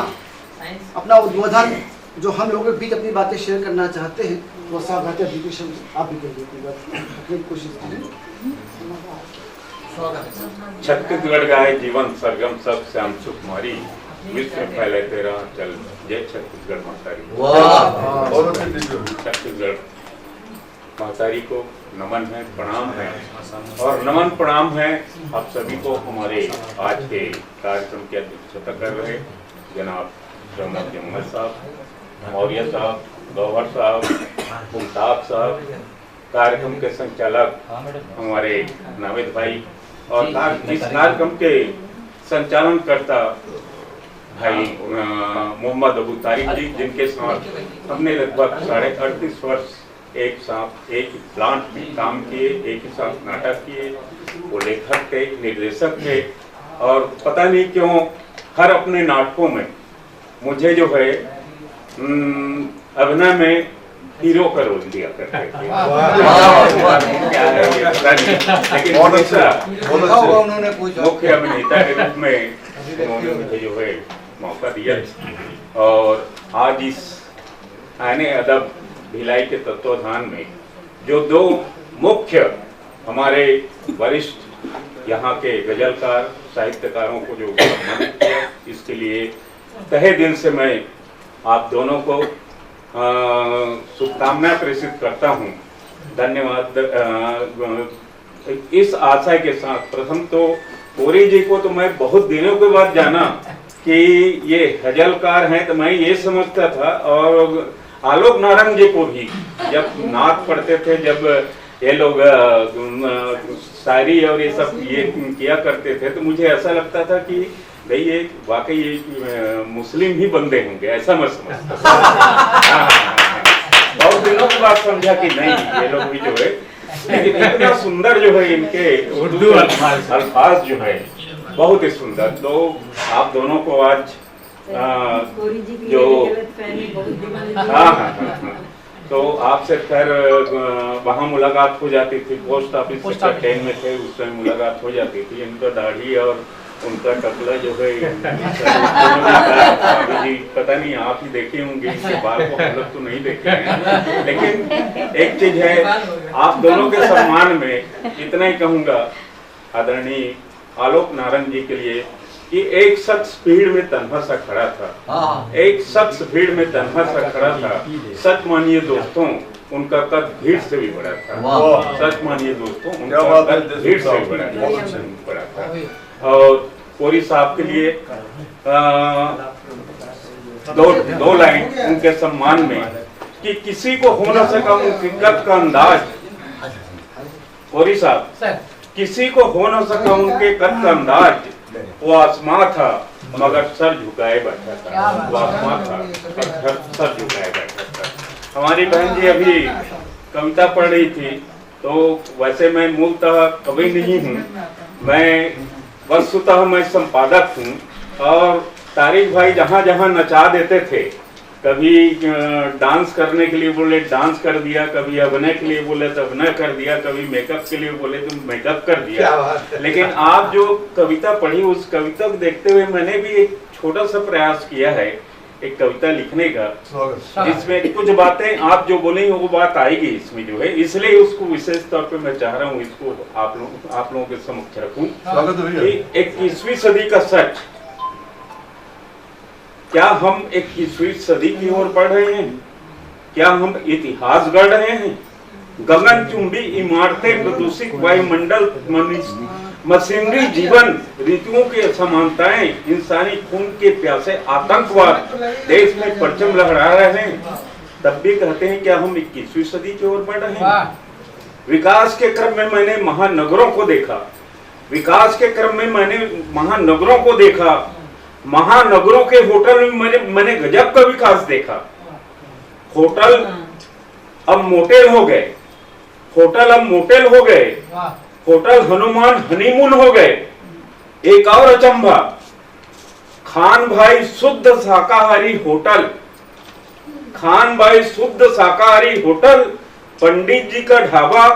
Speaker 4: उद्बोधन जो हम लोगों के बीच अपनी बातें शेयर करना चाहते हैं वो साहब रहते हैं। आप भी करिए कोशिश कीजिए।
Speaker 11: छत्तीसगढ़ गाय जीवन सरगम सब श्याम सुकुमारी, विश्व में फैले तेरा चल जय छत्तीसगढ़ महतारी। छत्तीसगढ़ महतारी को नमन है, प्रणाम है, और नमन प्रणाम है आप सभी को। हमारे आज के कार्यक्रम की अध्यक्षता कर रहे जनाब प्रमोद जम्मल साहब, मौर्य साहब, गौहर साहब, मुमताज साहब, कार्यक्रम के संचालक हमारे नावेद भाई, और इस कार्यक्रम के संचालन करता भाई मोहम्मद अबू तारिक जी, जिनके साथ हमने लगभग 38 वर्ष एक साथ एक ही प्लांट में काम किए, एक ही साथ नाटक किए। वो लेखक थे, निर्देशक थे, और पता नहीं क्यों हर अपने नाटकों में मुझे जो है अभिनय में हीरो का रोल दिया करते थे। क्या है ये पता नहीं, लेकिन उन्होंने मुख्य अभिनेता के रूप में उन्होंने मुझे जो है मौका दिया। और आज इस आने अदब भिलाई के तत्वाधान में जो दो मुख्य हमारे वरिष्ठ यहाँ के गजलकार साहित्यकारों को जो सम्मानित किया, इसके लिए तहे दिल से मैं आप दोनों को शुभकामनाएं प्रेषित करता हूँ। धन्यवाद। इस आशय के साथ प्रथम तो कोरी जी को तो मैं बहुत दिनों के बाद जाना कि ये गजलकार हैं, तो मैं ये समझता था, और
Speaker 13: आलोक नारंग जी को भी जब नाथ पढ़ते थे, जब ये लोग शायरी और ये सब ये किया करते थे, तो मुझे ऐसा लगता था कि भाई ये वाकई ये मुस्लिम ही बंदे होंगे, ऐसा मैं समझता था। बहुत दिनों के बाद समझा कि नहीं, ये लोग भी जो है, लेकिन इतना सुंदर जो है इनके उर्दू अल्फाज जो है बहुत ही सुंदर। तो आप दोनों को आज जो हाँ, तो आपसे फिर वहाँ मुलाकात हो जाती थी, पोस्ट ऑफिस कैंटीन में थे, उस टाइम मुलाकात हो जाती थी। इनका दाढ़ी और उनका टकला जो है जी, पता नहीं आप ही देखे होंगे, इसके बाल को हम लोग तो नहीं देखे हैं, लेकिन एक चीज है, आप दोनों के सम्मान में इतना ही कहूँगा आदरणीय आलोक नारंग जी के लिए कि एक शख्स भीड़ में तन्हा सा खड़ा था, एक शख्स भीड़ में तन्हा सा खड़ा था। सच मानिए दोस्तों, उनका कद भीड़ से भी बड़ा था। सच मानिए दोस्तों, उनका कद भीड़ से भी बड़ा था। और कोरी साहब के लिए दो लाइन उनके सम्मान में कि किसी को हो न सका उनके कद का अंदाज। कोरी साहब, किसी को हो न सका उनके कद का अंदाज, वो आसमां था मगर सर झुकाए बैठा था। वो आसमां था मगर सर झुकाए बैठा था। हमारी बहन जी अभी कविता पढ़ रही थी, तो वैसे मैं मूलतः कवि नहीं हूँ, मैं वस्तुतः मैं संपादक हूँ। और तारिक भाई जहाँ जहाँ नचा देते थे, कभी डांस करने के लिए बोले डांस कर दिया, कभी अभिनय के लिए बोले तो अभिनय कर दिया, कभी मेकअप के लिए बोले तो मेकअप कर दिया। लेकिन आप जो कविता पढ़ी, उस कविता को देखते हुए मैंने भी एक छोटा सा प्रयास किया है एक कविता लिखने का, जिसमें कुछ बातें आप जो बोलेंगे वो बात आएगी इसमें जो है, इसलिए उसको विशेष तौर पे मैं चाह रहा हूँ इसको आप लोगों के समक्ष रखूं। 21वीं सदी का सच, क्या हम 21वीं सदी की ओर बढ़ रहे हैं? क्या हम इतिहास गढ़ रहे हैं? गगनचुंबी इमारतें, प्रदूषित वायुमंडल, मशीनरी जीवन, ऋतुओं की असमानताएं, इंसानी खून के प्यासे आतंकवाद देश में परचम लहरा रहे हैं, तब भी कहते हैं क्या हम 21वीं सदी की ओर बढ़ रहे हैं? विकास के क्रम में मैंने महानगरों को देखा, विकास के क्रम में मैंने महानगरों को देखा, महानगरों के होटल में मैंने गजब का विकास देखा। होटल अब मोटेल हो गए, होटल अब मोटेल हो गए, होटल हनुमान हनीमून हो गए। एक और अचंभा, खान भाई शुद्ध शाकाहारी होटल, खान भाई शुद्ध शाकाहारी होटल, पंडित जी का ढाबा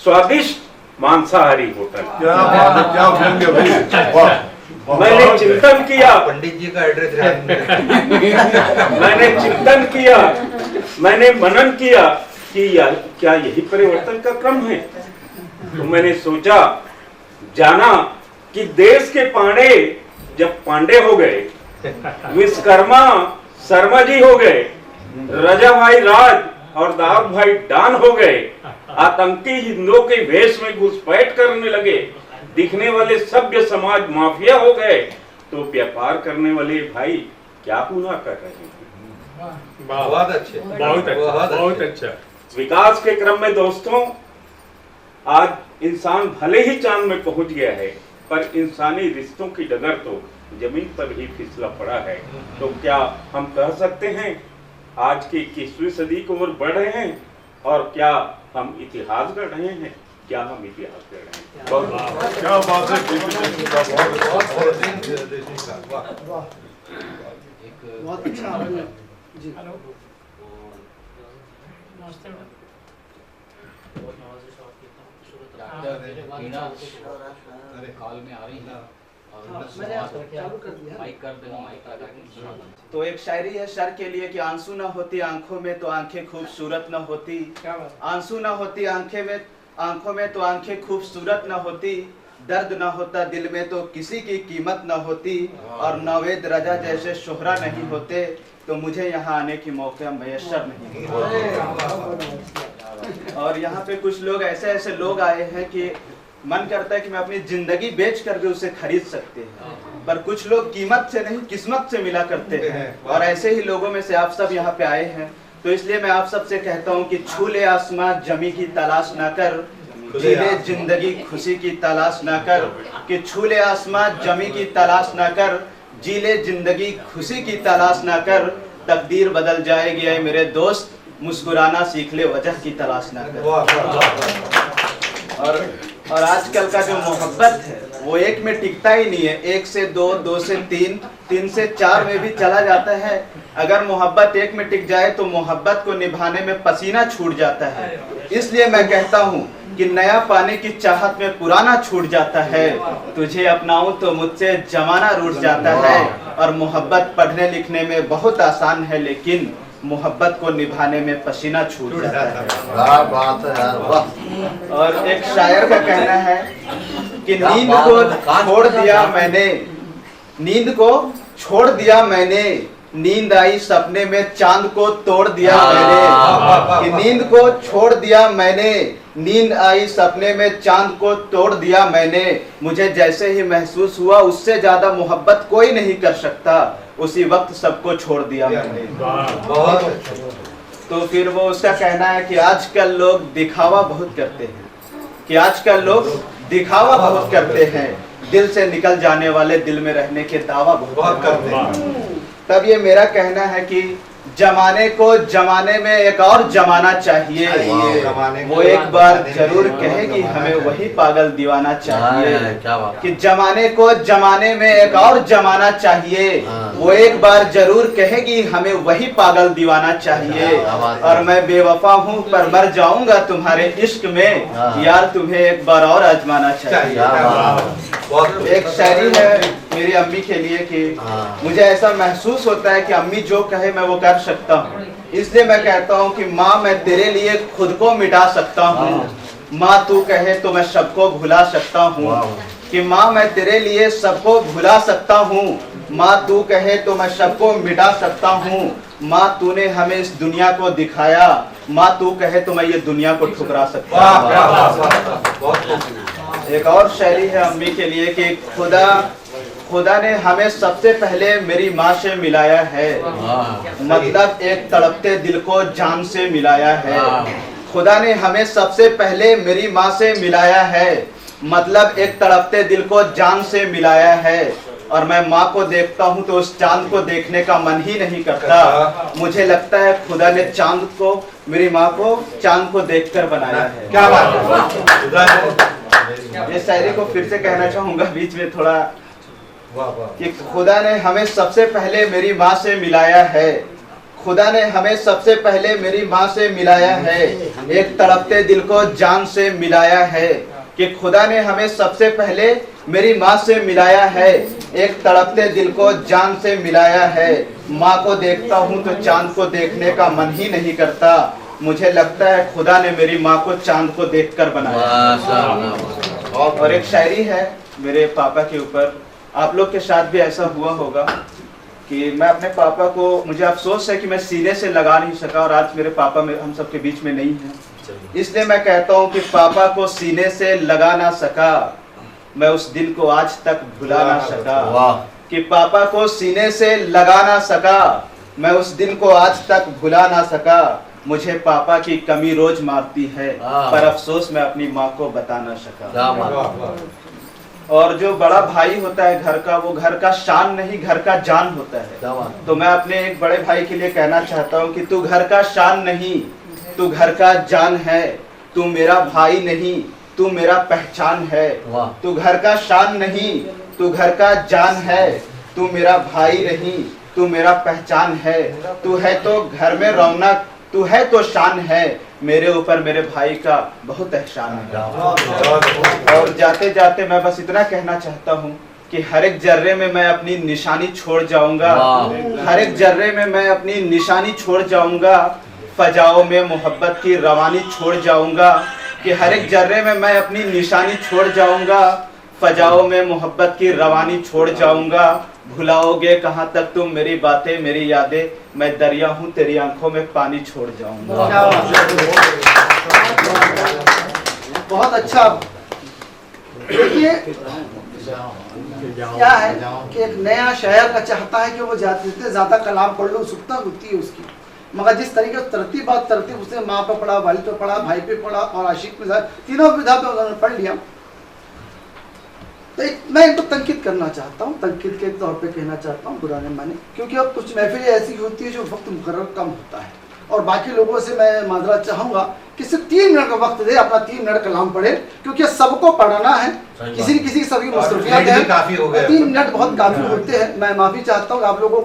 Speaker 13: स्वादिष्ट मांसाहारी होटल।
Speaker 3: क्या बात है, क्या व्यंग्य भाई।
Speaker 13: मैंने चिंतन किया,
Speaker 6: पंडित जी का एड्रेस
Speaker 13: मैंने चिंतन किया, मैंने मनन किया कि क्या यही परिवर्तन का क्रम है? तो मैंने सोचा, जाना कि देश के पांडे जब पांडे हो गए, विश्वकर्मा शर्मा जी हो गए, राजा भाई राज और दाऊद भाई डान हो गए, आतंकी हिंदुओं के वेश में घुसपैठ करने लगे, दिखने वाले सभ्य समाज माफिया हो गए, तो व्यापार करने वाले भाई क्या गुनाह कर रहे हैं?
Speaker 6: बहुत अच्छे, बहुत अच्छा।
Speaker 13: विकास के क्रम में दोस्तों, आज इंसान भले ही चांद में पहुंच गया है, पर इंसानी रिश्तों की डगर तो जमीन पर ही फिसला पड़ा है। तो क्या हम कह सकते हैं आज की 21वीं सदी की ओर बढ़ रहे हैं? और क्या हम इतिहास गढ़ रहे हैं? क्या हम इतिहास गढ़ रहे हैं?
Speaker 3: क्या बात है,
Speaker 4: बहुत अच्छा जी।
Speaker 12: तो एक शायरी है शर के लिए कि आंसू ना होती आंखों में तो आंखें खूबसूरत ना होती, आंसू ना होती आंखों में तो आंखें खूबसूरत ना होती, दर्द ना होता दिल में तो किसी की कीमत ना होती, और नवेद रजा जैसे शोहरा नहीं होते तो मुझे यहाँ आने की मौका मैसर नहीं होता। और यहाँ पे कुछ लोग ऐसे लोग आए हैं कि मन करता है कि मैं अपनी जिंदगी बेच कर भी उसे खरीद सकते हैं, पर कुछ लोग कीमत से नहीं किस्मत से मिला करते हैं। और ऐसे ही लोगों में से आप सब यहाँ पे आए हैं, तो इसलिए मैं आप सबसे कहता हूँ कि छूले आसमां जमी की तलाश ना कर, जीले जिंदगी खुशी की तलाश ना कर, कि छूले आसमां जमी की तलाश ना कर, जीले जिंदगी खुशी की तलाश ना कर, तकदीर बदल जाएगी ऐ मेरे दोस्त, मुस्कुराना सीख ले वजह की तलाश ना कर। और आजकल का जो मोहब्बत है वो एक में टिकता ही नहीं है, 1 से 2, 2 से 3, 3 से 4 में भी चला जाता है। अगर मोहब्बत एक में टिक जाए तो मोहब्बत को निभाने में पसीना छूट जाता है। इसलिए मैं कहता हूँ कि नया पाने की चाहत में पुराना छूट जाता है, तुझे अपनाऊं तो मुझसे जमाना रूठ जाता है। और मोहब्बत पढ़ने लिखने में बहुत आसान है, लेकिन मोहब्बत को निभाने में पसीना छूट जाता है।
Speaker 6: क्या बात है यार, वाह।
Speaker 12: और एक शायर का कहना है कि नींद को छोड़ दिया मैंने, नींद को छोड़ दिया मैंने, नींद आई सपने में चांद को तोड़ दिया मैंने, कि नींद को छोड़ दिया मैंने, नींद आई सपने में चांद को तोड़ दिया मैंने, मुझे जैसे ही महसूस हुआ उससे ज्यादा मोहब्बत कोई नहीं कर सकता, उसी वक्त सबको छोड़ दिया मैंने। तो फिर वो उसका कहना है कि आजकल लोग दिखावा बहुत करते हैं, कि आजकल लोग दिखावा बहुत करते हैं, दिल से निकल जाने वाले दिल में रहने के दावा बहुत करते हैं। तब ये मेरा कहना है कि जमाने को जमाने में एक और जमाना चाहिए, वो एक बार जरूर कहेगी हमें वही पागल दीवाना चाहिए, कि जमाने को जमाने में एक और जमाना चाहिए, वो एक बार जरूर कहेगी हमें वही पागल दीवाना चाहिए। और मैं बेवफा हूँ पर मर जाऊंगा तुम्हारे इश्क में, यार तुम्हें एक बार और आजमाना चाहिए। एक शायरी है मेरी अम्मी के लिए कि मुझे ऐसा महसूस होता है कि अम्मी जो कहे मैं वो कर सकता हूँ, इसलिए मैं कहता हूँ कि माँ मैं तेरे लिए खुद को मिटा सकता हूँ, माँ तू कहे तो मैं सबको भुला सकता हूँ, कि माँ मैं तेरे लिए सबको भुला सकता हूँ, माँ तू कहे तो मैं सबको मिटा सकता हूँ, माँ तूने हमें इस दुनिया को दिखाया, माँ तू कहे तो मैं ये दुनिया को ठुकरा सकता हूँ। एक और शायरी है अम्मी के लिए कि खुदा ने हमें सबसे पहले मेरी माँ से मिलाया है, मतलब एक तड़पते दिल को जान से मिलाया है। खुदा ने हमें सबसे पहले मेरी माँ से मिलाया है, मतलब एक तड़पते दिल को जान से मिलाया है। और मैं माँ को देखता हूँ तो उस चांद को देखने का मन ही नहीं करता, मुझे लगता है खुदा ने चांद को, मेरी माँ को चांद को देखकर बनाया है। क्या बात है। ये शायरी को फिर से कहना चाहूंगा बीच में थोड़ा, कि खुदा ने हमें सबसे पहले मेरी माँ से मिलाया है, खुदा ने हमें सबसे पहले मेरी माँ से मिलाया है, एक तड़पते दिल को जान से मिलाया है, कि खुदा ने हमें सबसे पहले मेरी माँ से मिलाया है, एक तड़पते दिल को जान से मिलाया है। माँ को देखता हूँ तो चांद को देखने का मन ही नहीं करता, मुझे लगता है खुदा ने मेरी माँ को चांद को देखकर बनाया। और एक शायरी है मेरे पापा के ऊपर, आप लोग के साथ भी ऐसा हुआ होगा कि मैं अपने पापा को, मुझे अफसोस है कि मैं सीने से लगा नहीं सका, और आज मेरे पापा में हम सबके बीच में नहीं है, इसलिए मैं कहता हूँ कि पापा को सीने से लगा ना सका, मैं उस दिन को आज तक भुला ना सका, कि पापा को सीने से लगा ना सका, मैं उस दिन को आज तक भुला ना सका, मुझे पापा की कमी रोज मारती है, पर अफसोस मैं अपनी माँ को बता ना सका। और जो बड़ा भाई होता है घर का, वो घर का शान नहीं घर का जान होता है। तो मैं अपने एक बड़े भाई के लिए कहना चाहता हूँ कि तू घर का शान नहीं, तू घर का जान है, तू मेरा भाई नहीं, तू मेरा पहचान है। तू घर का शान नहीं, तू घर का जान है, तू मेरा भाई नहीं, तू मेरा पहचान है। तू है तो घर में रौनक, तू है तो शान है, मेरे ऊपर मेरे भाई का बहुत एहसान है। और जाते जाते मैं बस इतना कहना चाहता हूँ कि हर एक जर्रे में मैं अपनी निशानी छोड़ जाऊंगा, हर एक जर्रे में मैं अपनी निशानी छोड़ जाऊंगा, फजाओं में मोहब्बत की रवानी छोड़ जाऊंगा, कि हर एक जर्रे में मैं अपनी निशानी छोड़ जाऊंगा, फजाओं में मोहब्बत की रवानी छोड़ जाऊंगा। भुलाओगे कहाँ तक तुम मेरी बातें मेरी यादें, मैं दरिया हूँ तेरी आंखों में पानी छोड़ जाऊंगा।
Speaker 4: बहुत अच्छा। देखिए क्या है कि एक नया शायर का चाहता है कि वो जितने ज्यादा कलाम पढ़ लो उत्सुकता होती है उसकी, मगर जिस तरीके से तरतीब बात तरतीब उसने माँ पे पढ़ा, वालिद पे पढ़ा, भाई पे पढ़ा और आशिक पे, तीनों विधा पे उन्होंने पढ़ लिया। तो मैं इनको तनकीद करना चाहता हूँ, तनकीद के तौर पे कहना चाहता हूँ, बुरा नहीं माने, क्योंकि अब कुछ महफिलें ऐसी होती है जो वक्त मुकर्रर कम होता है और बाकी लोगों से मैं माजरत चाहूँगा कि सिर्फ 3 मिनट का वक्त दे, अपना 3 मिनट कलाम पढ़े, क्योंकि सबको पढ़ना है, किसी न किसी की सभी मसरूफियात है, 3 मिनट बहुत काफ़ी होते हैं। मैं माफ़ी चाहता हूँ आप लोगों को